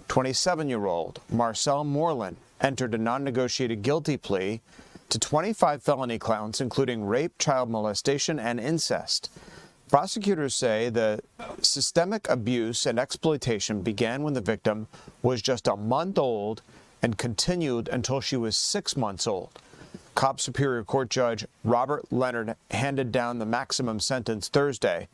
27-year-old Marcel Moreland entered a non-negotiated guilty plea to 25 felony counts, including rape, child molestation, and incest. Prosecutors say the systemic abuse and exploitation began when the victim was just a month old and continued until she was 6 months old. Cobb Superior Court Judge Robert Leonard handed down the maximum sentence Thursday.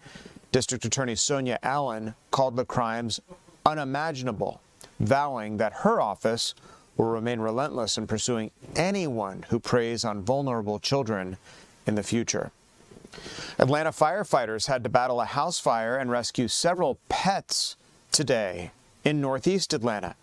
District Attorney Sonia Allen called the crimes unimaginable, vowing that her office will remain relentless in pursuing anyone who preys on vulnerable children in the future. Atlanta firefighters had to battle a house fire and rescue several pets today in northeast Atlanta.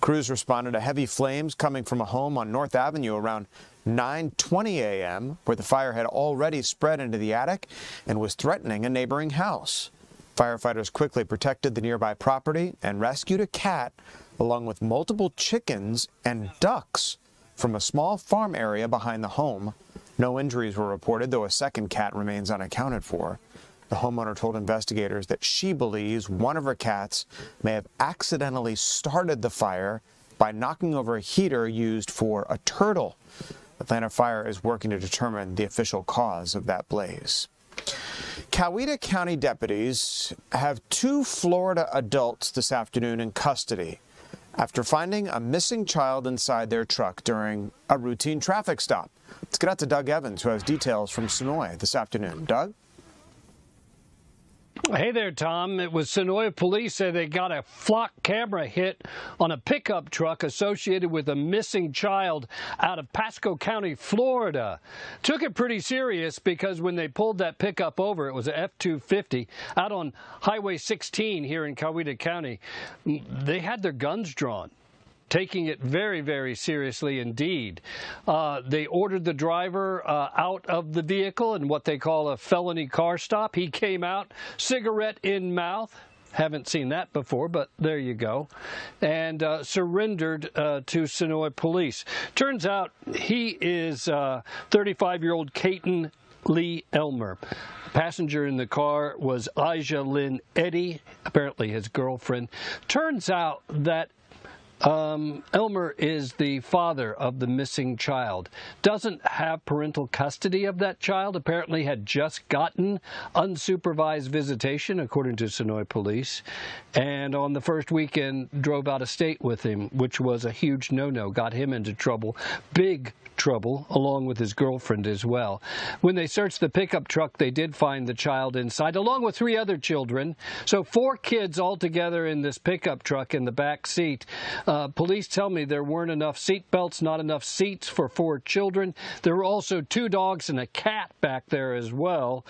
Crews responded to heavy flames coming from a home on North Avenue around 9:20 a.m., where the fire had already spread into the attic and was threatening a neighboring house. Firefighters quickly protected the nearby property and rescued a cat along with multiple chickens and ducks from a small farm area behind the home. No injuries were reported, though a second cat remains unaccounted for. The homeowner told investigators that she believes one of her cats may have accidentally started the fire by knocking over a heater used for a turtle. Atlanta Fire is working to determine the official cause of that blaze. Coweta County deputies have 2 Florida adults this afternoon in custody after finding a missing child inside their truck during a routine traffic stop. Let's get out to Doug Evans, who has details from Senoia this afternoon. Doug? Hey there, Tom. It was Senoia police say they got a flock camera hit on a pickup truck associated with a missing child out of Pasco County, Florida. Took it pretty serious because when they pulled that pickup over, it was a F-250 out on Highway 16 here in Coweta County. They had their guns drawn, taking it very, very seriously indeed. They ordered the driver out of the vehicle in what they call a felony car stop. He came out, cigarette in mouth. Haven't seen that before, but there you go. And surrendered to Senoia police. Turns out he is 35-year-old Canton Lee Elmer. Passenger in the car was Aja Lynn Eddy, apparently his girlfriend. Turns out that Elmer is the father of the missing child. Doesn't have parental custody of that child. Apparently had just gotten unsupervised visitation, according to Senoia police. And on the first weekend, drove out of state with him, which was a huge no-no. Got him into trouble. Big trouble, along with his girlfriend as well. When they searched the pickup truck, they did find the child inside, along with 3 other children. So 4 kids altogether in this pickup truck in the back seat. Police tell me there weren't enough seat belts, not enough seats for 4 children. There were also 2 dogs and a cat back there as well.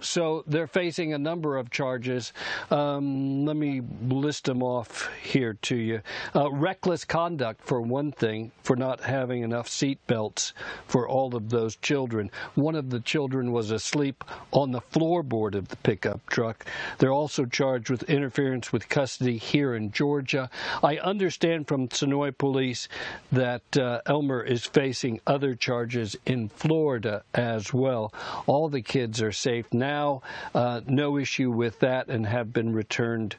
So they're facing a number of charges. Let me list them off here to you. Reckless conduct, for one thing, for not having enough seat belts for all of those children. One of the children was asleep on the floorboard of the pickup truck. They're also charged with interference with custody here in Georgia. I understand from Senoia police that Elmer is facing other charges in Florida as well. All the kids are safe now. No issue with that, and have been returned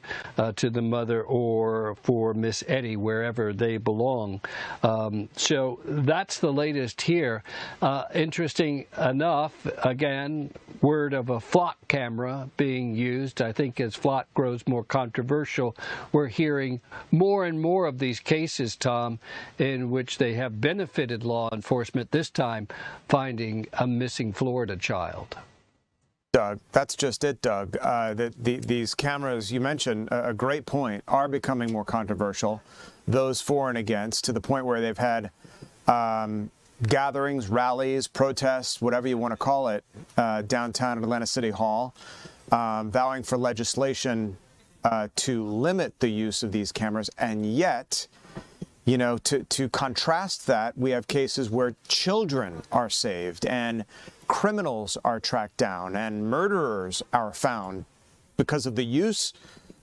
to the mother or for Miss Eddy, wherever they belong. So that's the latest here. Interesting enough, again, word of a flock camera being used. I think as flock grows more controversial, we're hearing more and more of these cases, Tom, in which they have benefited law enforcement, this time finding a missing Florida child. Doug, that's just it, Doug. These cameras, you mentioned a great point, are becoming more controversial, those for and against, to the point where they've had gatherings, rallies, protests, whatever you want to call it, downtown at Atlanta City Hall, vowing for legislation to limit the use of these cameras. And yet, you know, to contrast that, we have cases where children are saved and criminals are tracked down and murderers are found because of the use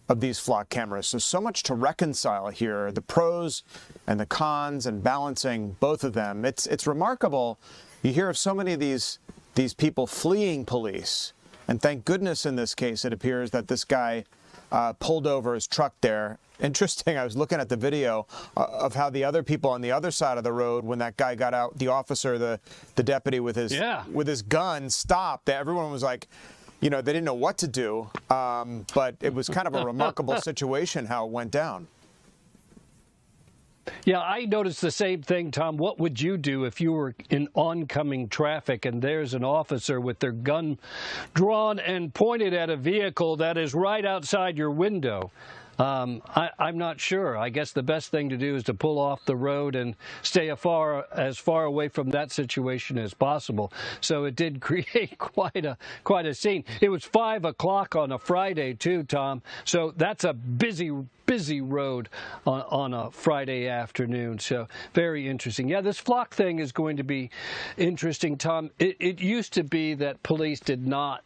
of these flock cameras. So much to reconcile here, the pros and the cons, and balancing both of them. It's remarkable. You hear of so many of these people fleeing police, and thank goodness in this case it appears that this guy pulled over his truck there. Interesting, I was looking at the video of how the other people on the other side of the road, when that guy got out, the officer, the deputy with his gun stopped, everyone was like, you know, they didn't know what to do, but it was kind of a remarkable situation how it went down. Yeah, I noticed the same thing, Tom. What would you do if you were in oncoming traffic and there's an officer with their gun drawn and pointed at a vehicle that is right outside your window? I'm not sure. I guess the best thing to do is to pull off the road and stay as far away from that situation as possible. So it did create quite a scene. It was 5 o'clock on a Friday too, Tom. So that's a busy road on a Friday afternoon. So very interesting. Yeah, this flock thing is going to be interesting, Tom. It used to be that police did not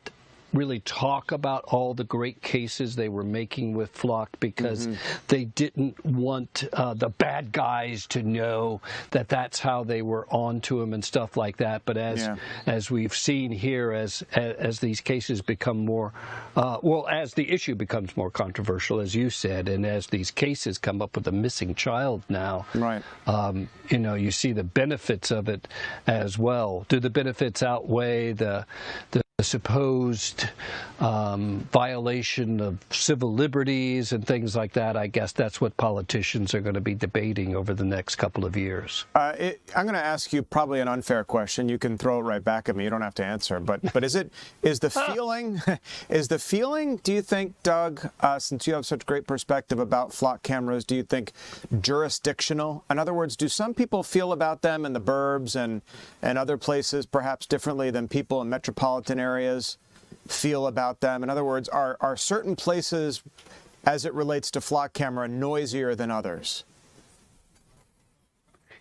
really talk about all the great cases they were making with Flock because they didn't want the bad guys to know that that's how they were on to him and stuff like that. But as we've seen here, as these cases become more, as the issue becomes more controversial, as you said, and as these cases come up with a missing child now, you see the benefits of it as well. Do the benefits outweigh the supposed violation of civil liberties and things like that? I guess that's what politicians are going to be debating over the next couple of years. I'm going to ask you probably an unfair question. You can throw it right back at me. You don't have to answer. But is the feeling, do you think, Doug, since you have such great perspective about flock cameras, do you think jurisdictional? In other words, do some people feel about them in the burbs and other places perhaps differently than people in metropolitan areas feel about them? In other words, are certain places, as it relates to flock camera, noisier than others?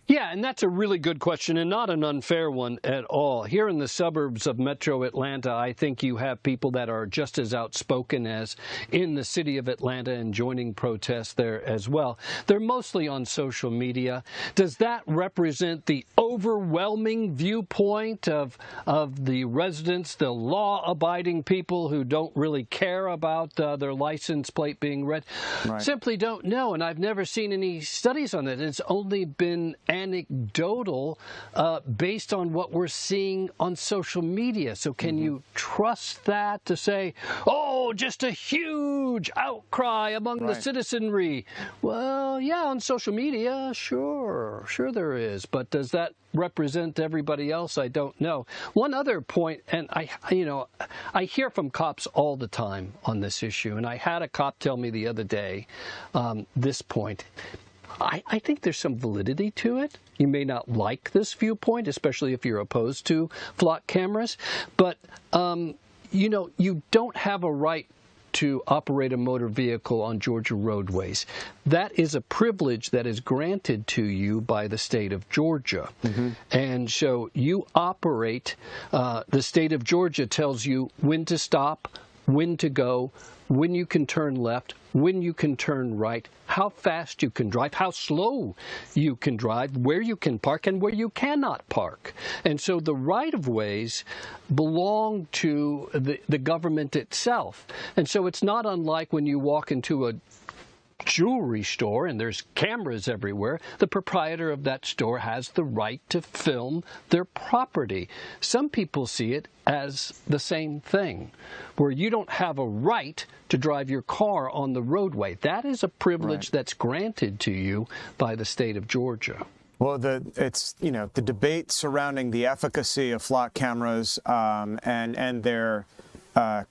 Yeah, and that's a really good question and not an unfair one at all. Here in the suburbs of Metro Atlanta, I think you have people that are just as outspoken as in the city of Atlanta and joining protests there as well. They're mostly on social media. Does that represent the overwhelming viewpoint of the residents, the law-abiding people who don't really care about their license plate being read? Simply don't know, and I've never seen any studies on it. It's only been anecdotal based on what we're seeing on social media. So can you trust that to say, oh, just a huge outcry among the citizenry? Well, yeah, on social media, sure there is. But does that represent everybody else? I don't know. One other point, and I hear from cops all the time on this issue, and I had a cop tell me the other day this point. I think there's some validity to it. You may not like this viewpoint, especially if you're opposed to flock cameras, but you don't have a right to operate a motor vehicle on Georgia roadways. That is a privilege that is granted to you by the state of Georgia. And so you operate, the state of Georgia tells you when to stop, when to go, when you can turn left, when you can turn right, how fast you can drive, how slow you can drive, where you can park and where you cannot park. And so the right-of-ways belong to the government itself. And so it's not unlike when you walk into a jewelry store and there's cameras everywhere. The proprietor of that store has the right to film their property. Some people see it as the same thing, where you don't have a right to drive your car on the roadway. That is a privilege that's granted to you by the state of Georgia. Well, the debate surrounding the efficacy of flock cameras and their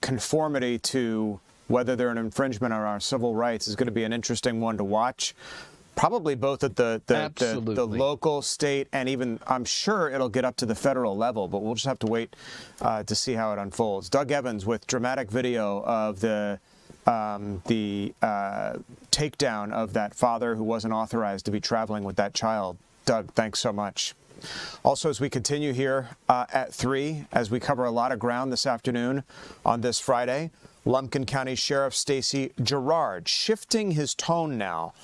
conformity to whether they're an infringement on our civil rights is going to be an interesting one to watch. Probably both at the local, state, and even, I'm sure it'll get up to the federal level, but we'll just have to wait to see how it unfolds. Doug Evans with dramatic video of the takedown of that father who wasn't authorized to be traveling with that child. Doug, thanks so much. Also, as we continue here at 3, as we cover a lot of ground this afternoon on this Friday, Lumpkin County Sheriff Stacey Gerard shifting his tone now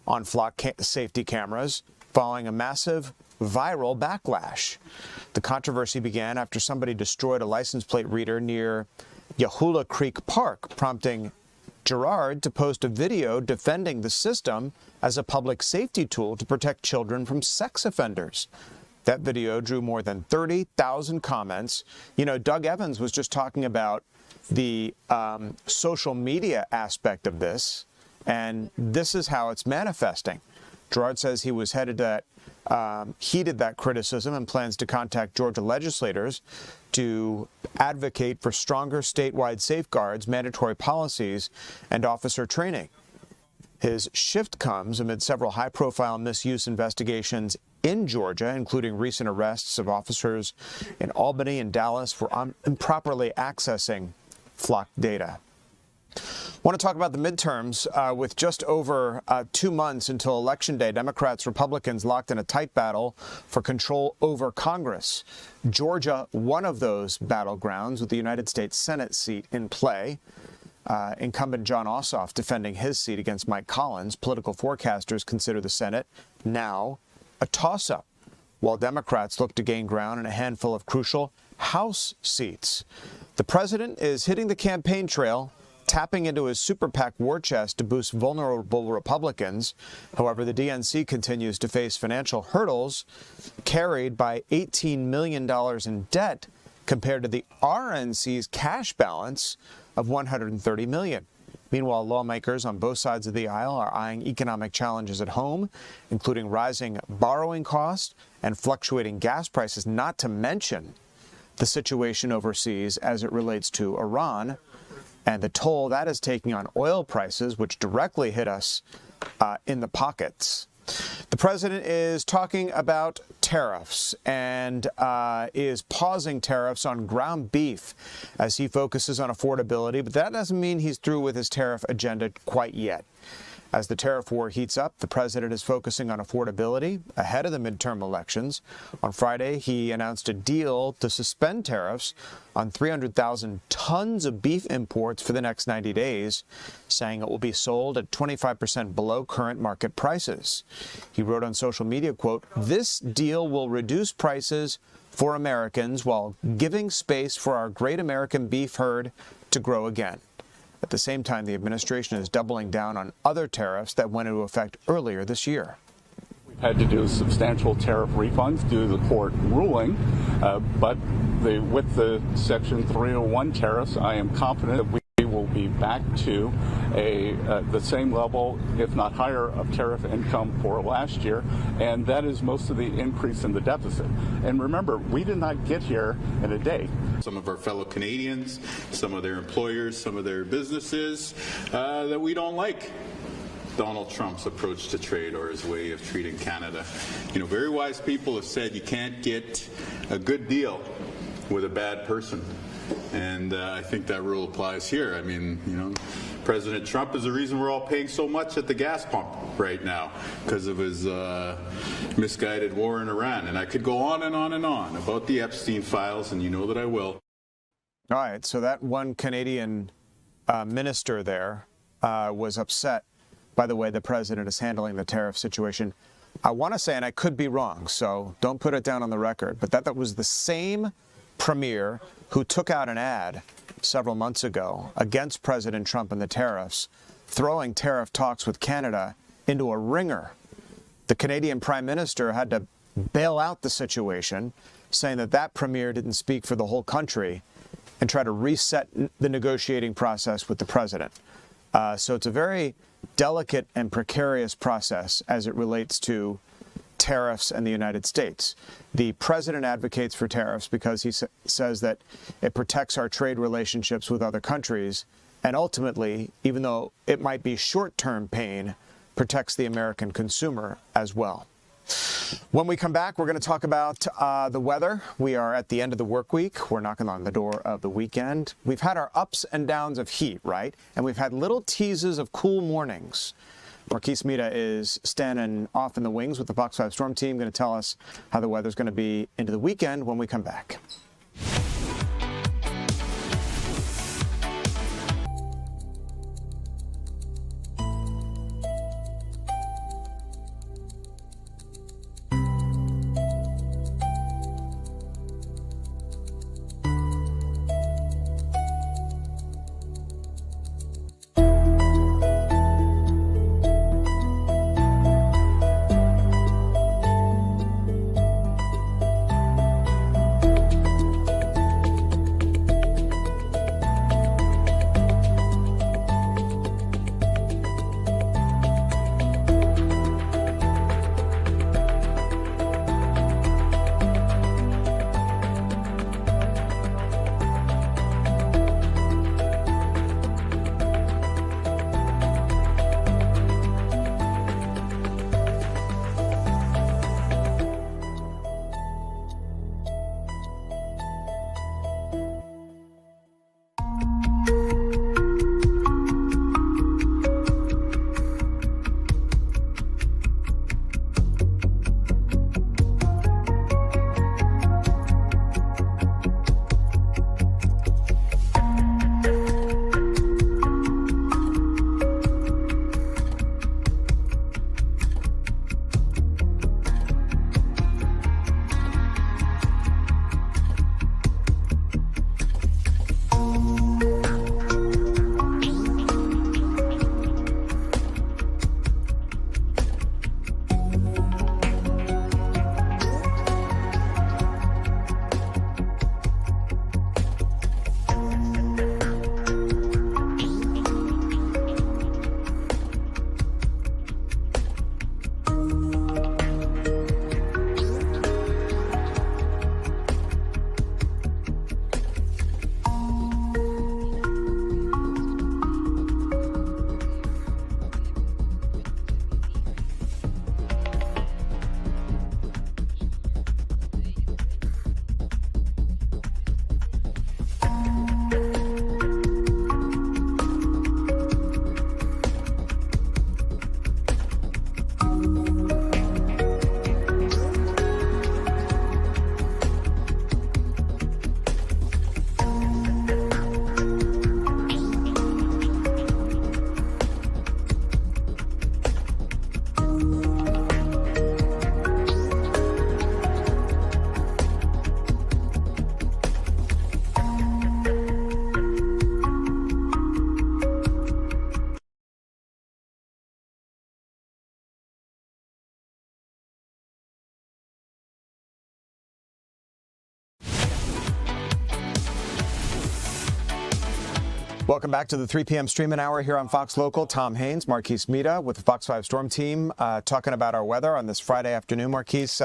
on flock safety cameras following a massive viral backlash. The controversy began after somebody destroyed a license plate reader near Yahula Creek Park, prompting Gerard to post a video defending the system as a public safety tool to protect children from sex offenders. That video drew more than 30,000 comments. You know, Doug Evans was just talking about the social media aspect of this, and this is how it's manifesting. Gerard says he was headed that heeded that criticism and plans to contact Georgia legislators to advocate for stronger statewide safeguards, mandatory policies, and officer training. His shift comes amid several high-profile misuse investigations in Georgia, including recent arrests of officers in Albany and Dallas for improperly accessing flock data. Want to talk about the midterms. With just over 2 months until Election Day, Democrats, Republicans locked in a tight battle for control over Congress. Georgia, one of those battlegrounds, with the United States Senate seat in play. Incumbent Jon Ossoff defending his seat against Mike Collins. Political forecasters consider the Senate now a toss-up, while Democrats look to gain ground in a handful of crucial House seats. The president is hitting the campaign trail, tapping into his super PAC war chest to boost vulnerable Republicans. However, the DNC continues to face financial hurdles, carried by $18 million in debt compared to the RNC's cash balance of $130 million. Meanwhile, lawmakers on both sides of the aisle are eyeing economic challenges at home, including rising borrowing costs and fluctuating gas prices, not to mention the situation overseas as it relates to Iran and the toll that is taking on oil prices, which directly hit us in the pockets. The president is talking about tariffs and is pausing tariffs on ground beef as he focuses on affordability, but that doesn't mean he's through with his tariff agenda quite yet. As the tariff war heats up, the president is focusing on affordability ahead of the midterm elections. On Friday, he announced a deal to suspend tariffs on 300,000 tons of beef imports for the next 90 days, saying it will be sold at 25% below current market prices. He wrote on social media, quote, "This deal will reduce prices for Americans while giving space for our great American beef herd to grow again." At the same time, the administration is doubling down on other tariffs that went into effect earlier this year. We've had to do substantial tariff refunds due to the court ruling, but with the Section 301 tariffs, I am confident that we will be back to the same level, if not higher, of tariff income for last year, and that is most of the increase in the deficit. And remember, we did not get here in a day. Some of our fellow Canadians, some of their employers, some of their businesses that we don't like Donald Trump's approach to trade or his way of treating Canada. You know, very wise people have said you can't get a good deal with a bad person. And I think that rule applies here. I mean, you know, President Trump is the reason we're all paying so much at the gas pump right now because of his misguided war in Iran. And I could go on and on and on about the Epstein files, and you know that I will. All right, so that one Canadian minister there was upset by the way the president is handling the tariff situation. I want to say, and I could be wrong, so don't put it down on the record, but that was the same premier who took out an ad several months ago against President Trump and the tariffs, throwing tariff talks with Canada into a ringer. The Canadian Prime Minister had to bail out the situation, saying that that premier didn't speak for the whole country, and try to reset the negotiating process with the president. So it's a very delicate and precarious process as it relates to tariffs and the United States. The president advocates for tariffs because he says that it protects our trade relationships with other countries, and ultimately, even though it might be short-term pain, protects the American consumer as well. When we come back, we're going to talk about the weather. We are at the end of the work week. We're knocking on the door of the weekend. We've had our ups and downs of heat, right? And we've had little teases of cool mornings. Marquise Mita is standing off in the wings with the Fox 5 Storm Team, going to tell us how the weather's going to be into the weekend when we come back. Welcome back to the 3 p.m. streaming hour here on Fox Local. Tom Haynes, Marquise Mita with the Fox 5 Storm Team talking about our weather on this Friday afternoon. Marquise,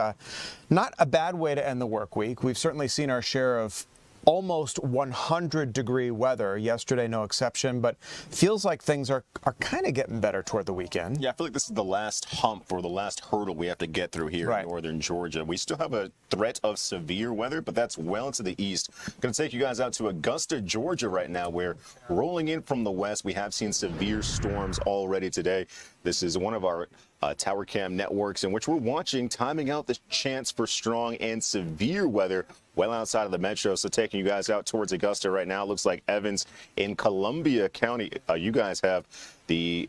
not a bad way to end the work week. We've certainly seen our share of almost 100-degree weather. Yesterday, no exception, but feels like things are kind of getting better toward the weekend. Yeah, I feel like this is the last hump or the last hurdle we have to get through here in northern Georgia. We still have a threat of severe weather, but that's well into the east. Going to take you guys out to Augusta, Georgia right now, where rolling in from the west, we have seen severe storms already today. This is one of our tower cam networks in which we're watching, timing out the chance for strong and severe weather well outside of the metro. So taking you guys out towards Augusta right now. Looks like Evans in Columbia County. You guys have the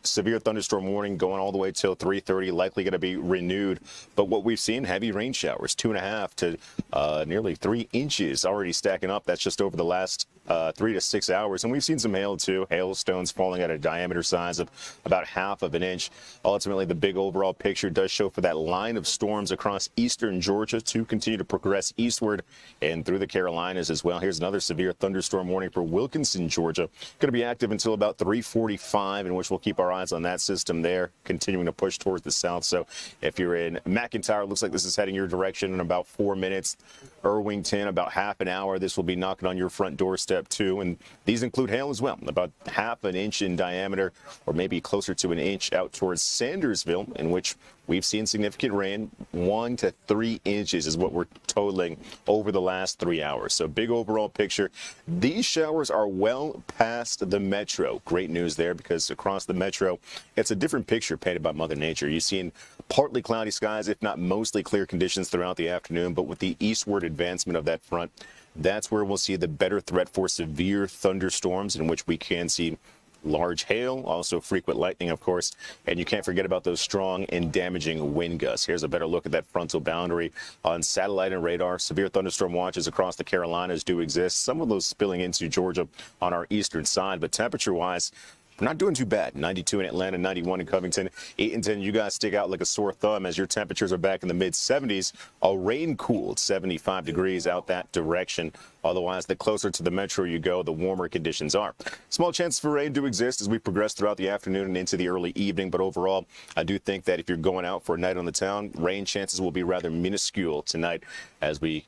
severe thunderstorm warning going all the way till 3:30, likely going to be renewed. But what we've seen, heavy rain showers, 2.5 to nearly 3 inches already stacking up. That's just over the last 3 to 6 hours. And we've seen some hail too, hailstones falling at a diameter size of about 1/2 inch. Ultimately, the big overall picture does show for that line of storms across eastern Georgia to continue to progress eastward and through the Carolinas as well. Here's another severe thunderstorm warning for Wilkinson, Georgia. Going to be active until about 3:45, in which we'll keep our eyes on that system there, continuing to push towards the south. So if you're in McIntyre, looks like this is heading your direction in about 4 minutes. Irvington, about half an hour. This will be knocking on your front doorstep too. And these include hail as well, about 1/2 inch in diameter, or maybe closer to 1 inch out towards Sandersville, in which we've seen significant rain. 1 to 3 inches is what we're totaling over the last 3 hours. So big overall picture. These showers are well past the metro. Great news there, because across the metro, it's a different picture painted by Mother Nature. You've seen partly cloudy skies, if not mostly clear conditions throughout the afternoon. But with the eastward advancement of that front, that's where we'll see the better threat for severe thunderstorms, in which we can see large hail, also frequent lightning, of course, and you can't forget about those strong and damaging wind gusts. Here's a better look at that frontal boundary on satellite and radar. Severe thunderstorm watches across the Carolinas do exist, some of those spilling into Georgia on our eastern side, but temperature-wise, we're not doing too bad. 92 in Atlanta, 91 in Covington. 8 and 10, you guys stick out like a sore thumb as your temperatures are back in the mid-70s. A rain-cooled 75 degrees out that direction. Otherwise, the closer to the metro you go, the warmer conditions are. Small chances for rain do exist as we progress throughout the afternoon and into the early evening. But overall, I do think that if you're going out for a night on the town, rain chances will be rather minuscule tonight as we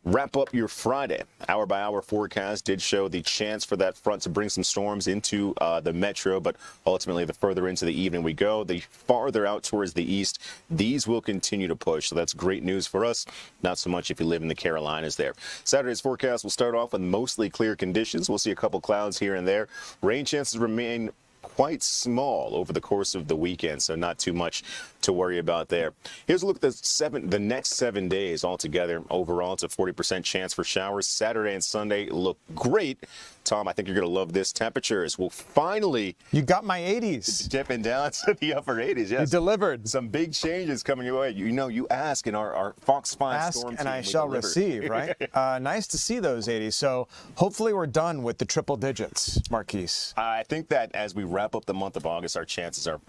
wrap up your Friday. Hour-by-hour forecast did show the chance for that front to bring some storms into the metro, but ultimately the further into the evening we go, the farther out towards the east, these will continue to push. So that's great news for us. Not so much if you live in the Carolinas there. Saturday's forecast will start off with mostly clear conditions. We'll see a couple clouds here and there. Rain chances remain quite small over the course of the weekend, so not too much to worry about there. Here's a look at the next 7 days altogether. Overall, it's a 40% chance for showers. Saturday and Sunday look great. Tom, I think you're going to love this. Temperatures will finally... You got my 80s. Dipping down to the upper 80s, yes. You delivered. Some big changes coming your way. You know, you ask in our Fox 5 Storm Ask and team, I shall deliver. receive, right? Nice to see those 80s. So hopefully we're done with the triple digits, Marquise. I think that as we wrap up the month of August, our chances are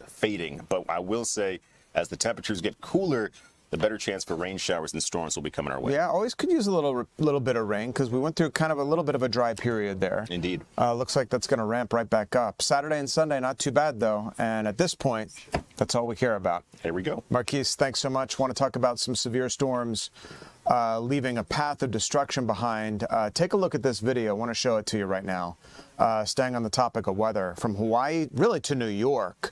fading. But I will say, as the temperatures get cooler, the better chance for rain showers and storms will be coming our way. Yeah, always could use a little bit of rain, because we went through kind of a little bit of a dry period there. Indeed. Looks like that's going to ramp right back up. Saturday and Sunday, not too bad, though. And at this point, that's all we care about. Here we go. Marquise, thanks so much. Want to talk about some severe storms leaving a path of destruction behind. Take a look at this video. I want to show it to you right now. Staying on the topic of weather, from Hawaii really to New York,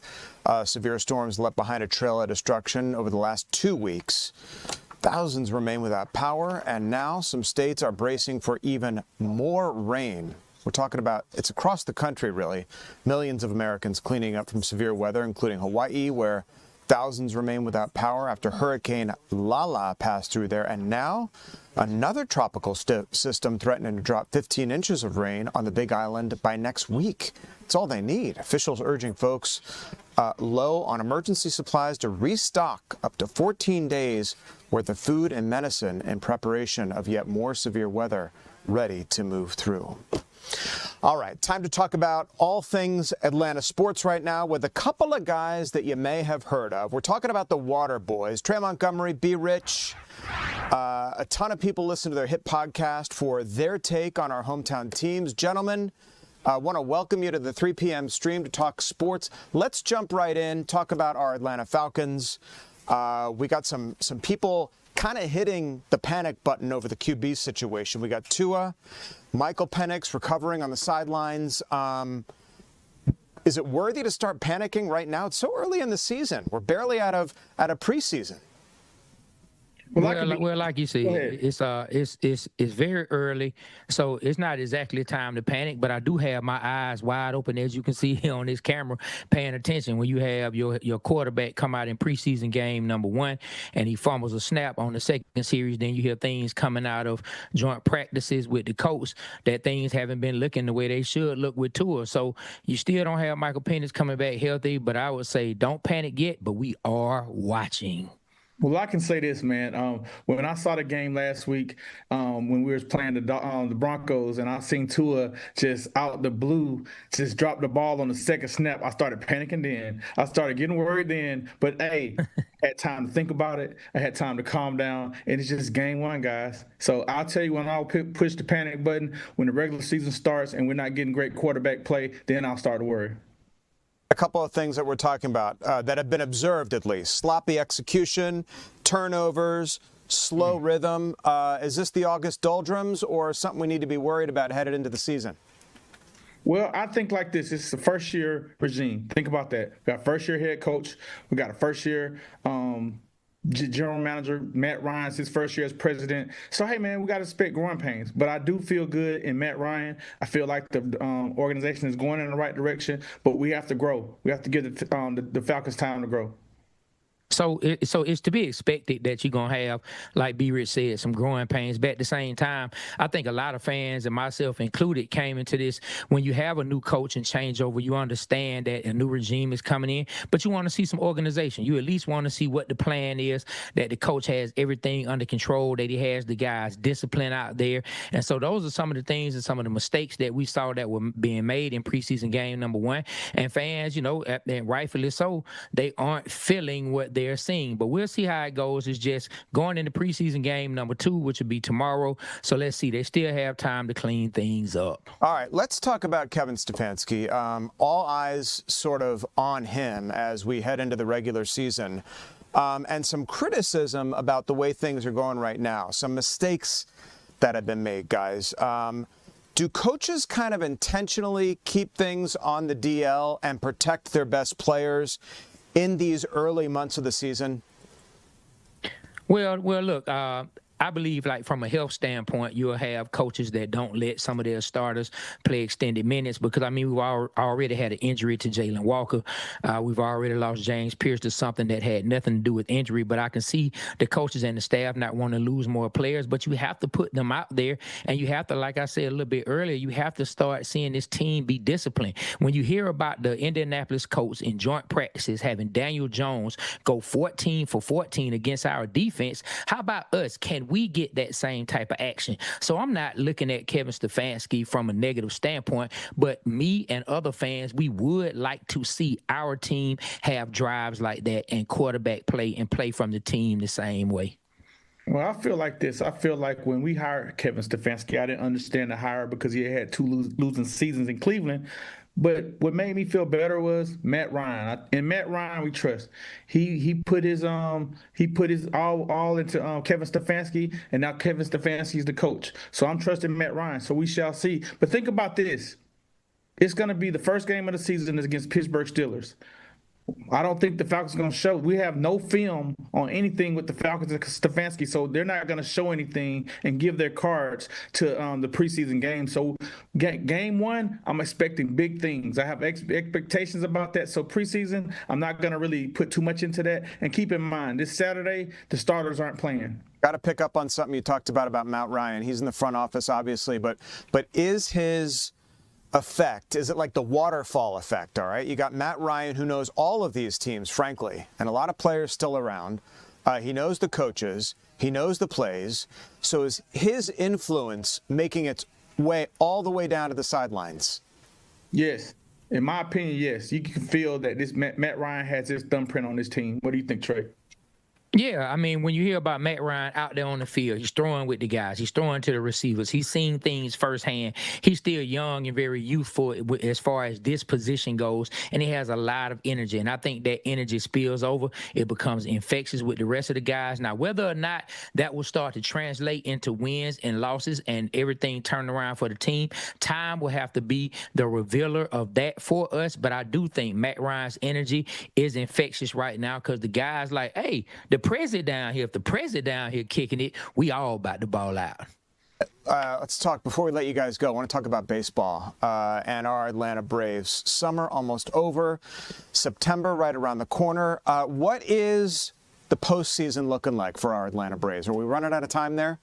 severe storms left behind a trail of destruction over the last 2 weeks. Thousands remain without power, and now some states are bracing for even more rain. We're talking about, it's across the country, really. Millions of Americans cleaning up from severe weather, including Hawaii, where thousands remain without power after Hurricane Lala passed through there. And now, another tropical system threatening to drop 15 inches of rain on the Big Island by next week. It's all they need. Officials urging folks low on emergency supplies to restock up to 14 days worth of food and medicine in preparation of yet more severe weather ready to move through. All right, time to talk about all things Atlanta sports right now with a couple of guys that you may have heard of. We're talking about the Water Boys. Trey Montgomery, B. Rich. A ton of people listen to their hit podcast for their take on our hometown teams. Gentlemen, I want to welcome you to the 3 p.m. stream to talk sports. Let's jump right in, talk about our Atlanta Falcons. We got some people kind of hitting the panic button over the QB situation. We got Tua, Michael Penix recovering on the sidelines. Is it worthy to start panicking right now? It's so early in the season. We're barely out of preseason. Well, like you said, it's very early, so it's not exactly time to panic. But I do have my eyes wide open, as you can see here on this camera, paying attention when you have your quarterback come out in preseason game number 1, and he fumbles a snap on the second series. Then you hear things coming out of joint practices with the coach that things haven't been looking the way they should look with Tua. So you still don't have Michael Penix coming back healthy, but I would say don't panic yet. But we are watching. Well, I can say this, man. When I saw the game last week, when we were playing the Broncos, and I seen Tua just out the blue just drop the ball on the second snap, I started panicking then. I started getting worried then. But, hey, I had time to think about it. I had time to calm down. And it's just game 1, guys. So I'll tell you, when I'll push the panic button, when the regular season starts and we're not getting great quarterback play, then I'll start to worry. A couple of things that we're talking about that have been observed, at least. Sloppy execution, turnovers, slow rhythm. Is this the August doldrums or something we need to be worried about headed into the season? Well, I think like this. It's the first-year regime. Think about that. We got a first-year head coach. We got a first-year general manager. Matt Ryan's his first year as president. So, hey, man, we got to expect growing pains. But I do feel good in Matt Ryan. I feel like the organization is going in the right direction, but we have to grow. We have to give the Falcons time to grow. So it's to be expected that you're going to have, like B. Rich said, some growing pains. But at the same time, I think a lot of fans, and myself included, came into this. When you have a new coach and changeover, you understand that a new regime is coming in, but you want to see some organization. You at least want to see what the plan is, that the coach has everything under control, that he has the guys disciplined out there. And so those are some of the things and some of the mistakes that we saw that were being made in preseason game number 1. And fans, and rightfully so, they aren't feeling what they're seeing. But we'll see how it goes. It's just going into preseason game number 2, which will be tomorrow. So let's see. They still have time to clean things up. All right, let's talk about Kevin Stefanski. All eyes sort of on him as we head into the regular season. And some criticism about the way things are going right now. Some mistakes that have been made, guys. Do coaches kind of intentionally keep things on the DL and protect their best players in these early months of the season? Well, look, I believe, like, from a health standpoint, you'll have coaches that don't let some of their starters play extended minutes because, I mean, we've already had an injury to Jalen Walker. We've already lost James Pierce to something that had nothing to do with injury, but I can see the coaches and the staff not wanting to lose more players, but you have to put them out there, and you have to, like I said a little bit earlier, you have to start seeing this team be disciplined. When you hear about the Indianapolis Colts in joint practices having Daniel Jones go 14 for 14 against our defense, how about us? Can we get that same type of action? So I'm not looking at Kevin Stefanski from a negative standpoint, but me and other fans, we would like to see our team have drives like that and quarterback play and play from the team the same way. Well, I feel like this. I feel like when we hired Kevin Stefanski, I didn't understand the hire because he had 2 losing seasons in Cleveland. But what made me feel better was Matt Ryan. And Matt Ryan, we trust. He put his all into Kevin Stefanski, and now Kevin Stefanski is the coach. So I'm trusting Matt Ryan. So we shall see. But think about this: it's going to be the first game of the season is against Pittsburgh Steelers. I don't think the Falcons are going to show. We have no film on anything with the Falcons and Stefanski, so they're not going to show anything and give their cards to the preseason game. So game 1, I'm expecting big things. I have expectations about that. So preseason, I'm not going to really put too much into that. And keep in mind, this Saturday, the starters aren't playing. Got to pick up on something you talked about Matt Ryan. He's in the front office, obviously, but is his effect, is it like the waterfall effect? All right, you got Matt Ryan, who knows all of these teams, frankly, and a lot of players still around. He knows the coaches, he knows the plays. So is his influence making its way all the way down to the sidelines? Yes, in my opinion, yes. You can feel that this Matt Ryan has his thumbprint on this team. What do you think, Trey? Yeah, I mean, when you hear about Matt Ryan out there on the field, he's throwing with the guys. He's throwing to the receivers. He's seen things firsthand. He's still young and very youthful as far as this position goes, and he has a lot of energy. And I think that energy spills over. It becomes infectious with the rest of the guys. Now, whether or not that will start to translate into wins and losses and everything turned around for the team, time will have to be the revealer of that for us. But I do think Matt Ryan's energy is infectious right now because the guys like, hey, the president down here, if the president down here kicking it, we all about to ball out. Let's talk, before we let you guys go, I want to talk about baseball and our Atlanta Braves. Summer almost over, September right around the corner. What is the postseason looking like for our Atlanta Braves? Are we running out of time there?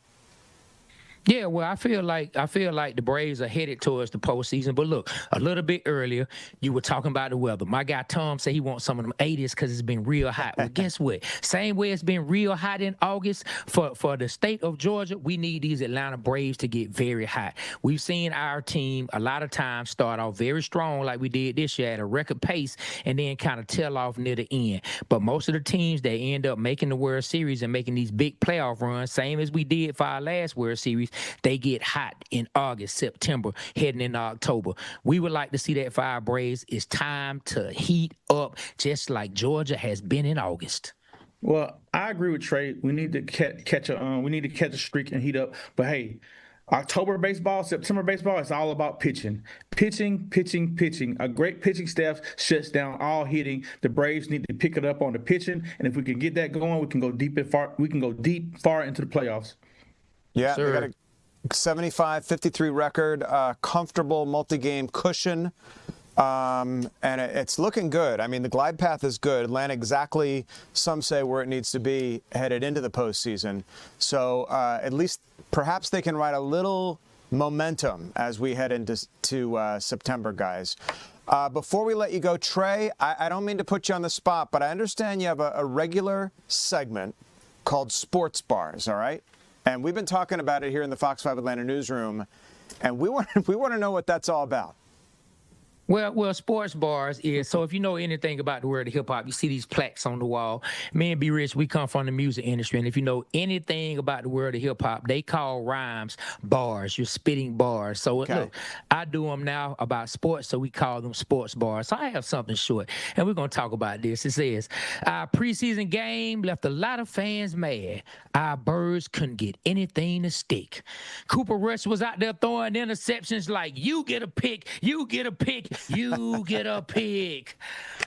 Yeah, well, I feel like the Braves are headed towards the postseason. But look, a little bit earlier, you were talking about the weather. My guy Tom said he wants some of them 80s because it's been real hot. Well, guess what? Same way it's been real hot in August for the state of Georgia, we need these Atlanta Braves to get very hot. We've seen our team a lot of times start off very strong like we did this year at a record pace and then kind of tail off near the end. But most of the teams that end up making the World Series and making these big playoff runs, same as we did for our last World Series, they get hot in August, September, heading into October. We would like to see that for our Braves. It's time to heat up just like Georgia has been in August. Well, I agree with Trey. We need to catch a streak and heat up. But hey, October baseball, September baseball, it's all about pitching. Pitching. A great pitching staff shuts down all hitting. The Braves need to pick it up on the pitching, and if we can get that going, we can go deep far into the playoffs. Yeah, they got a 75-53 record, comfortable multi-game cushion, and it's looking good. I mean, the glide path is good. Atlanta exactly, some say, where it needs to be headed into the postseason. So at least perhaps they can ride a little momentum as we head into September, guys. Before we let you go, Trey, I don't mean to put you on the spot, but I understand you have a regular segment called Sports Bars, all right? And we've been talking about it here in the Fox 5 Atlanta newsroom, and we want to know what that's all about. Well, sports bars is, so if you know anything about the world of hip-hop, you see these plaques on the wall. Me and B. Rich, we come from the music industry, and if you know anything about the world of hip-hop, they call rhymes bars. You're spitting bars. So look, I do them now about sports, so we call them sports bars. So I have something short, and we're going to talk about this. It says, our preseason game left a lot of fans mad. Our birds couldn't get anything to stick. Cooper Rush was out there throwing interceptions like, you get a pick, you get a pick, you get a pick.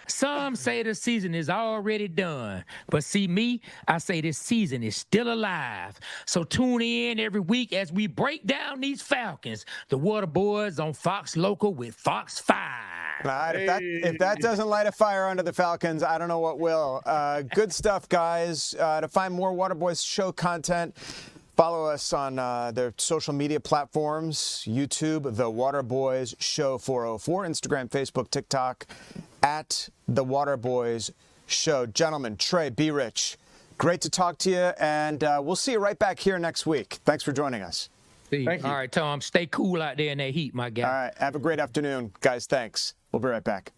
Some say the season is already done. But see me, I say this season is still alive. So tune in every week as we break down these Falcons. The Water Boys on Fox Local with Fox 5. All right, if that doesn't light a fire under the Falcons, I don't know what will. Good stuff, guys. To find more Water Boys show content, follow us on their social media platforms, YouTube, The Water Boys Show 404, Instagram, Facebook, TikTok, at The Water Boys Show. Gentlemen, Trey, B. Rich, great to talk to you, and we'll see you right back here next week. Thanks for joining us. Thank you. All right, Tom, stay cool out there in that heat, my guy. All right, have a great afternoon, guys. Thanks. We'll be right back.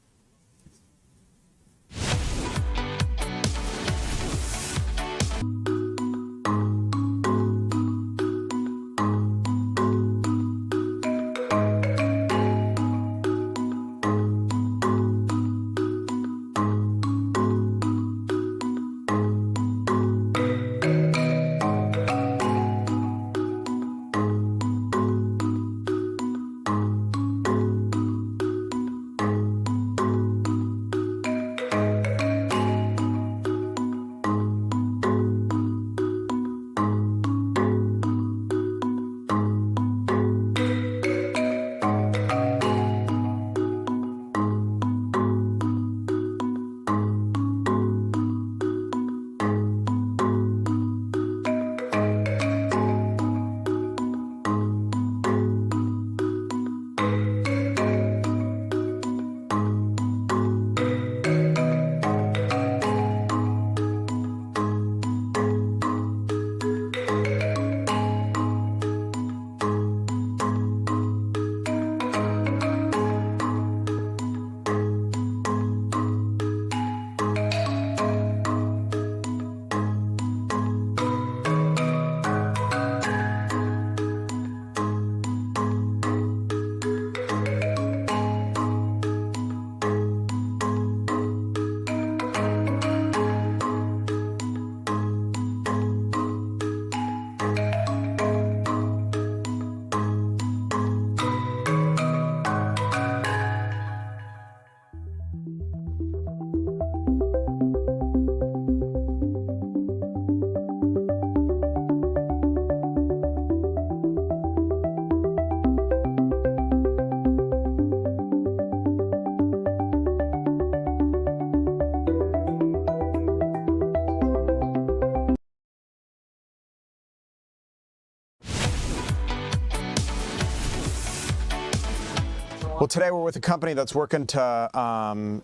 Well, today we're with a company that's working to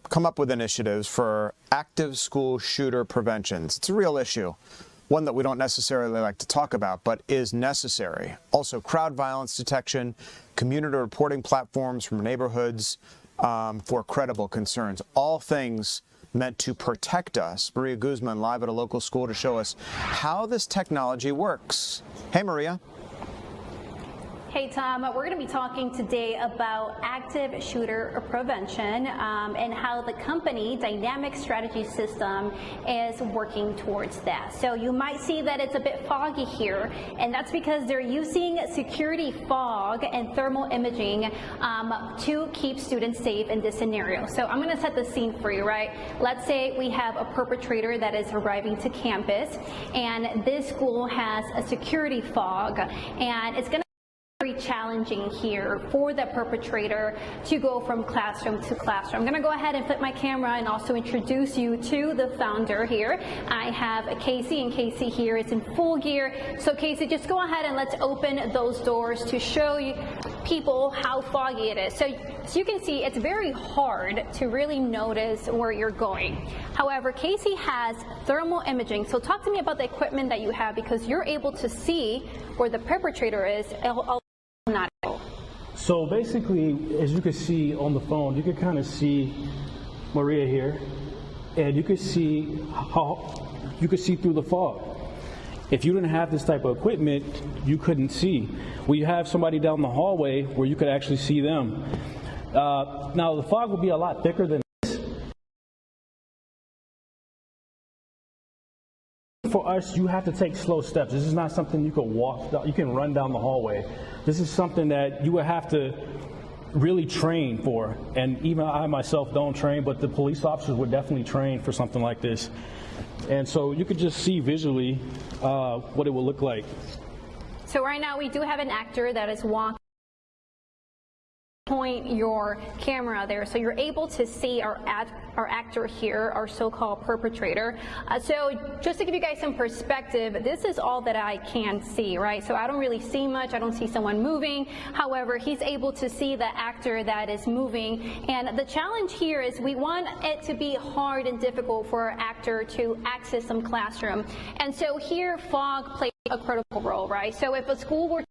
come up with initiatives for active school shooter preventions. It's a real issue, one that we don't necessarily like to talk about, but is necessary. Also, crowd violence detection, community reporting platforms from neighborhoods for credible concerns. All things meant to protect us. Maria Guzman live at a local school to show us how this technology works. Hey, Maria. Hey, Tom. We're going to be talking today about active shooter prevention and how the company Dynamic Strategy System is working towards that. So you might see that it's a bit foggy here, and that's because they're using security fog and thermal imaging to keep students safe in this scenario. So I'm going to set the scene for you, right? Let's say we have a perpetrator that is arriving to campus, and this school has a security fog, and it's going to very challenging here for the perpetrator to go from classroom to classroom. I'm going to go ahead and flip my camera and also introduce you to the founder here. I have Casey, and Casey here is in full gear. So Casey, just go ahead and let's open those doors to show you people how foggy it is. So you can see it's very hard to really notice where you're going. However, Casey has thermal imaging. So talk to me about the equipment that you have, because you're able to see where the perpetrator is. Not able. So basically, as you can see on the phone, you can kind of see Maria here, and you can see through the fog. If you didn't have this type of equipment, you couldn't see. Well, you have somebody down the hallway where you could actually see them. Now, the fog would be a lot thicker than this. For us, you have to take slow steps. This is not something you can you can run down the hallway. This is something that you would have to really train for. And even I myself don't train, but the police officers would definitely train for something like this. And so you could just see visually what it will look like. So right now we do have an actor that is walking. Point your camera there so you're able to see our actor here, our so-called perpetrator. So just to give you guys some perspective, this is all that I can see, right? So I don't really see much. I don't see someone moving. However, he's able to see the actor that is moving. And the challenge here is we want it to be hard and difficult for our actor to access some classroom. And so here fog plays a critical role, right? So if a school were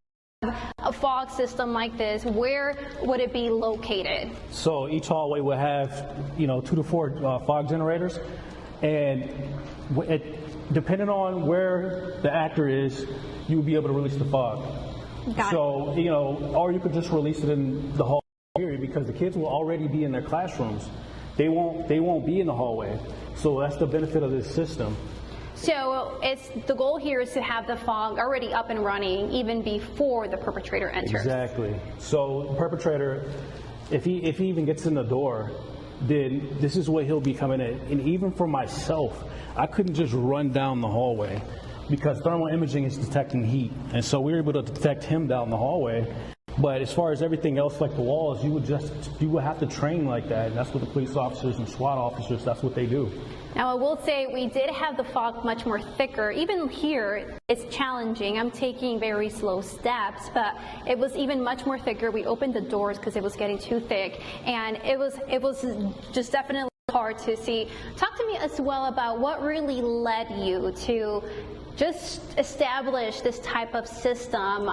a fog system like this, where would it be located? So each hallway will have, 2 to 4 fog generators, and depending on where the actor is, you will be able to release the fog. So, or you could just release it in the hallway area, because the kids will already be in their classrooms. They won't be in the hallway. So that's the benefit of this system. So the goal here is to have the fog already up and running even before the perpetrator enters. Exactly. So the perpetrator, if he even gets in the door, then this is what he'll be coming in. And even for myself, I couldn't just run down the hallway because thermal imaging is detecting heat. And so we were able to detect him down the hallway. But as far as everything else, like the walls, you would have to train like that. And that's what the police officers and SWAT officers, that's what they do. Now, I will say we did have the fog much more thicker. Even here, it's challenging. I'm taking very slow steps, but it was even much more thicker. We opened the doors because it was getting too thick, and it was just definitely hard to see. Talk to me as well about what really led you to just establish this type of system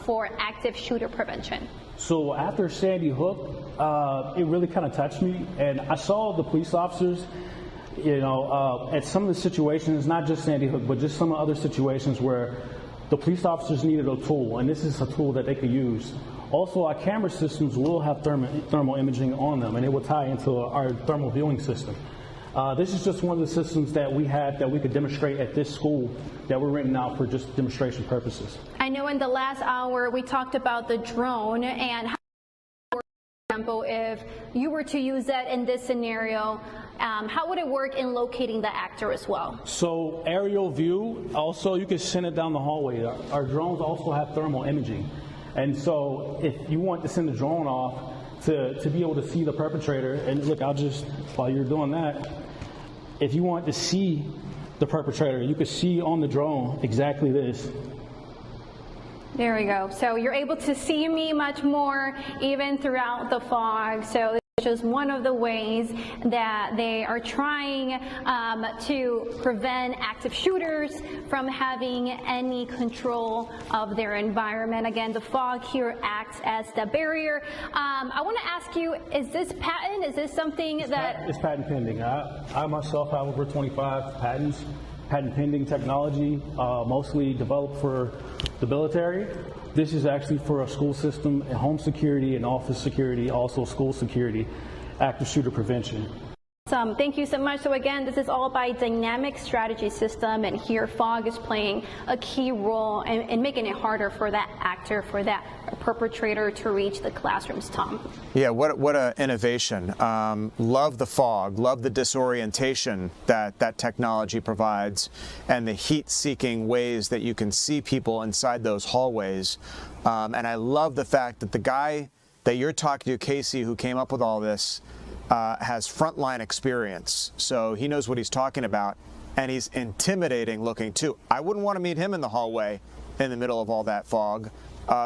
for active shooter prevention. So after Sandy Hook, it really kind of touched me, and I saw the police officers, at some of the situations, not just Sandy Hook, but just some other situations where the police officers needed a tool, and this is a tool that they could use. Also, our camera systems will have thermal imaging on them, and it will tie into our thermal viewing system. This is just one of the systems that we have that we could demonstrate at this school that we're renting out for just demonstration purposes. I know in the last hour we talked about the drone and how, for example, if you were to use that in this scenario, how would it work in locating the actor as well? So aerial view, also you can send it down the hallway. Our drones also have thermal imaging. And so if you want to send the drone off to be able to see the perpetrator, and look, while you're doing that, if you want to see the perpetrator, you can see on the drone exactly this. There we go. So you're able to see me much more even throughout the fog. So it's just one of the ways that they are trying to prevent active shooters from having any control of their environment. Again, the fog here acts as the barrier. I want to ask you, is this patent? Is this something that... It's patent pending. I myself have over 25 patents. Patent pending technology, mostly developed for the military. This is actually for a school system, and home security and office security, also school security, active shooter prevention. Thank you so much. So again, this is all by dynamic strategy system, and here fog is playing a key role in making it harder for that actor, for that perpetrator to reach the classrooms, Tom. Yeah, what an innovation. Love the fog, love the disorientation that technology provides, and the heat-seeking ways that you can see people inside those hallways. And I love the fact that the guy that you're talking to, Casey, who came up with all this, has frontline experience, so he knows what he's talking about, and he's intimidating looking too. I wouldn't want to meet him in the hallway in the middle of all that fog.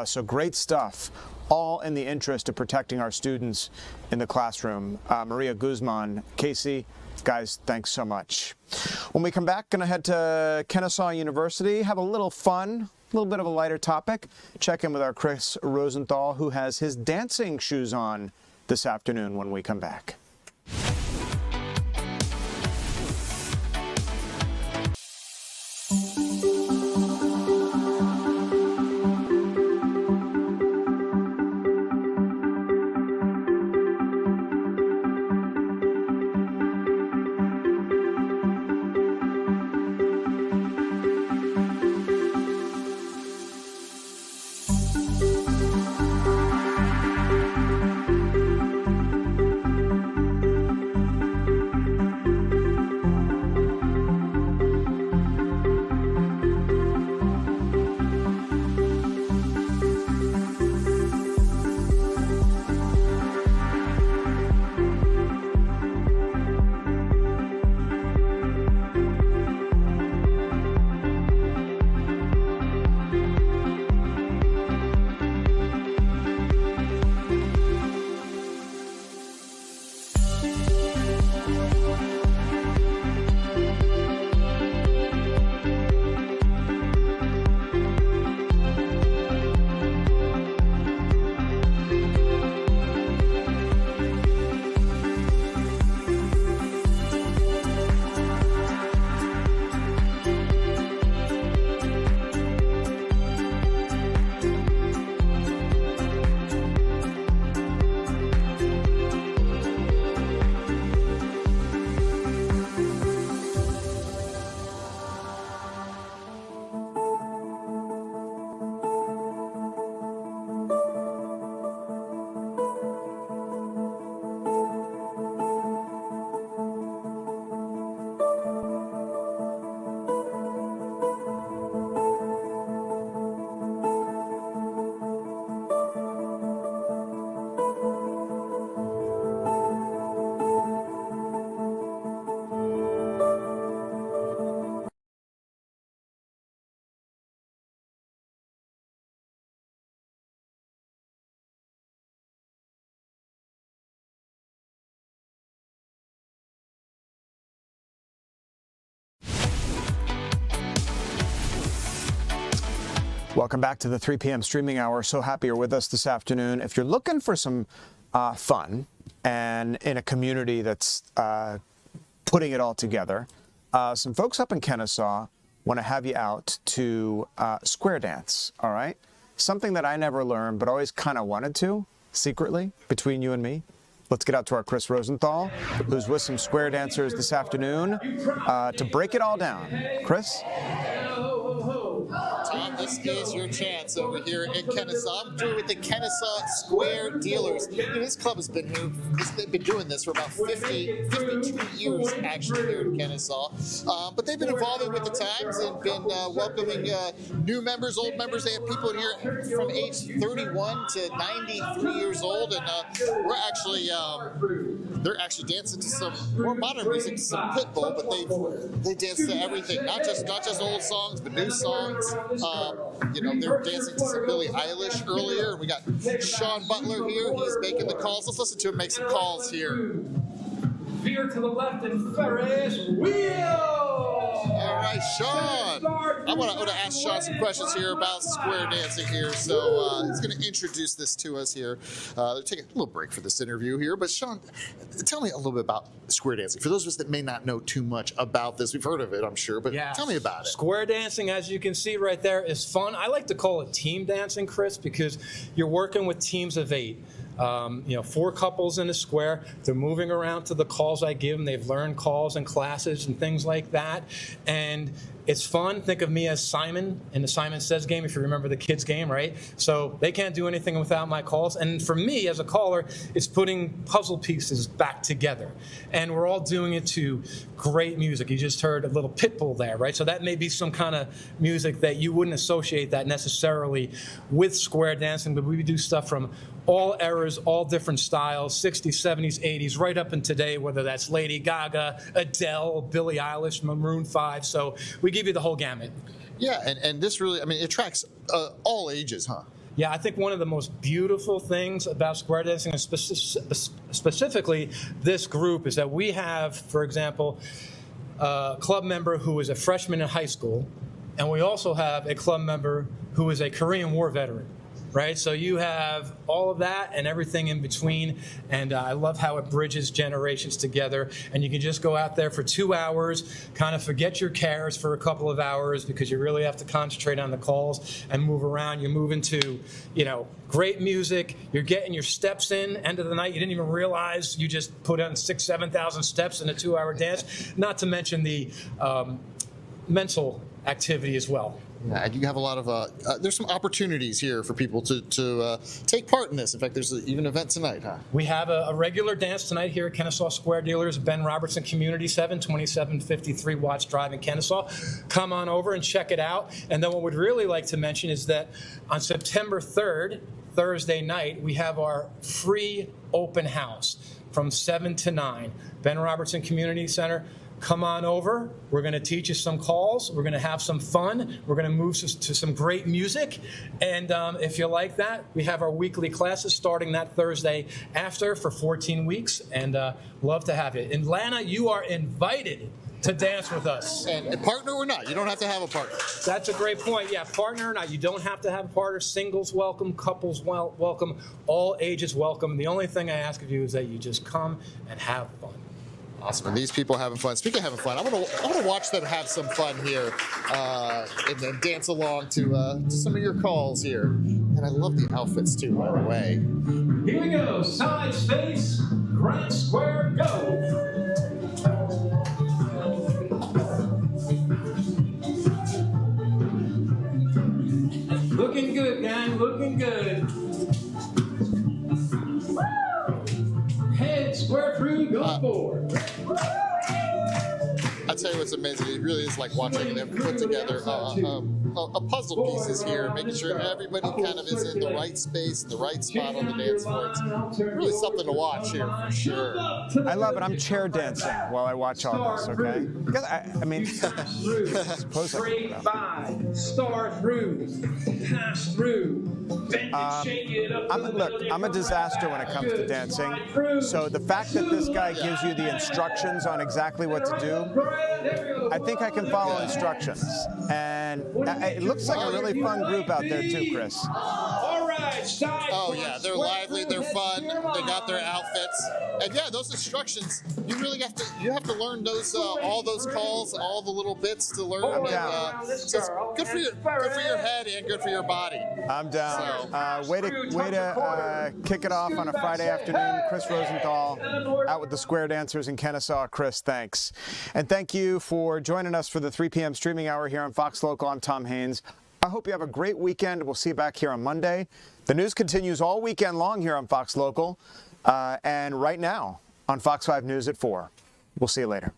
So great stuff, all in the interest of protecting our students in the classroom. Maria Guzman, Casey, guys, thanks so much. When we come back, going to head to Kennesaw University, have a little fun, a little bit of a lighter topic. Check in with our Chris Rosenthal, who has his dancing shoes on this afternoon when we come back. Welcome back to the 3 p.m. streaming hour. So happy you're with us this afternoon. If you're looking for some fun and in a community that's putting it all together, some folks up in Kennesaw want to have you out to square dance, all right? Something that I never learned but always kind of wanted to, secretly, between you and me. Let's get out to our Chris Rosenthal, who's with some square dancers this afternoon to break it all down. Chris? Tom, this is your chance over here in Kennesaw. I'm joined with the Kennesaw Square Dealers. This club has been here, they've been doing this for about 52 years actually here in Kennesaw. But they've been evolving with the times and been welcoming new members, old members. They have people here from age 31 to 93 years old, and we're actually they're actually dancing to some more modern music, some Pitbull, but they dance to everything, not just old songs, but new songs. they were dancing to some Billie Eilish earlier. We got Sean Butler here. He's making the calls. Let's listen to him make some calls here. Veer to the left and Ferris wheel! All right, Sean. I want to ask Sean some questions here about square dancing here. So he's going to introduce this to us here. They're taking a little break for this interview here. But Sean, tell me a little bit about square dancing. For those of us that may not know too much about this, we've heard of it, I'm sure, but tell me about it. Square dancing, as you can see right there, is fun. I like to call it team dancing, Chris, because you're working with teams of 8. 4 couples in a square. They're moving around to the calls I give them. They've learned calls and classes and things like that. And it's fun. Think of me as Simon in the Simon Says game, if you remember the kids game, right? So they can't do anything without my calls. And for me as a caller, it's putting puzzle pieces back together. And we're all doing it to great music. You just heard a little Pitbull there, right? So that may be some kind of music that you wouldn't associate that necessarily with square dancing, but we do stuff from all eras, all different styles, 60s, 70s, 80s, right up in today, whether that's Lady Gaga, Adele, Billie Eilish, Maroon 5. So we give you the whole gamut. Yeah, and this really, it attracts all ages, huh? Yeah, I think one of the most beautiful things about square dancing, and specifically this group, is that we have, for example, a club member who is a freshman in high school, and we also have a club member who is a Korean War veteran. Right, so you have all of that and everything in between, and I love how it bridges generations together. And you can just go out there for 2 hours, kind of forget your cares for a couple of hours because you really have to concentrate on the calls and move around. You move into, great music. You're getting your steps in. End of the night, you didn't even realize you just put on 6,000-7,000 steps in a 2-hour dance. Not to mention the mental activity as well. Yeah, and you have a lot of, there's some opportunities here for people to take part in this. In fact, there's even an event tonight, huh? We have a regular dance tonight here at Kennesaw Square Dealers, Ben Robertson Community 7, 2753 Watts Drive in Kennesaw. Come on over and check it out. And then what we'd really like to mention is that on September 3rd, Thursday night, we have our free open house from 7 to 9. Ben Robertson Community Center. Come on over. We're going to teach you some calls. We're going to have some fun. We're going to move to some great music. And if you like that, we have our weekly classes starting that Thursday after for 14 weeks. And love to have you. Atlanta, you are invited to dance with us. And partner or not, you don't have to have a partner. That's a great point. Yeah, partner or not, you don't have to have a partner. Singles welcome, couples welcome, all ages welcome. The only thing I ask of you is that you just come and have fun. Awesome. And these people having fun. Speaking of having fun, I want to watch them have some fun here and then dance along to some of your calls here. And I love the outfits too, by the way. Here we go. Side space, grand square, go. Looking good, gang. Looking good. Head square through, go forward. I tell you what's amazing. It really is like watching them put together a puzzle pieces here, making sure everybody kind of is in the right space, the right spot on the dance floor. It's really something to watch here for sure. I love it. I'm chair dancing while I watch all this, okay? Because straight by, star through, pass through. I'm a disaster when it comes to dancing. So the fact that this guy gives you the instructions on exactly what to do, I think I can follow instructions. And it looks like a really fun group out there too, Chris. Oh yeah, they're lively, they're fun, they got their outfits, and yeah, those instructions. You really have to learn those all those calls, all the little bits to learn. And, so it's good for your head and good for your body. I'm down. Way to kick it off on a Friday afternoon. Chris Rosenthal out with the Square Dancers in Kennesaw. Chris, thanks. And thank you for joining us for the 3 p.m. streaming hour here on Fox Local. I'm Tom Haines. I hope you have a great weekend. We'll see you back here on Monday. The news continues all weekend long here on Fox Local and right now on Fox 5 News at 4. We'll see you later.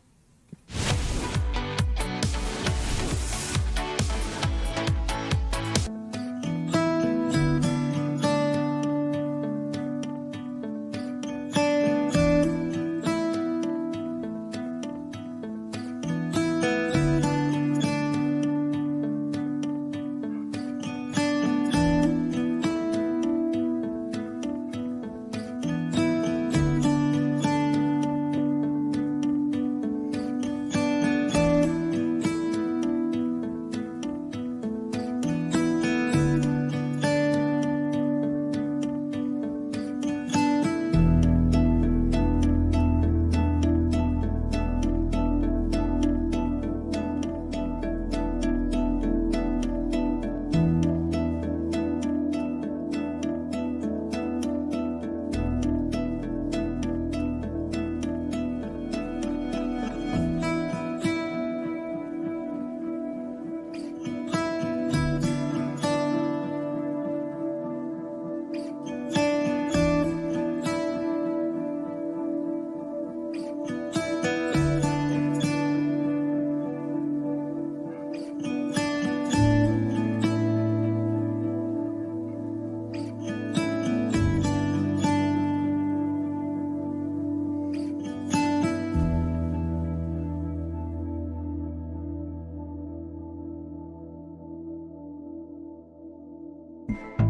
you.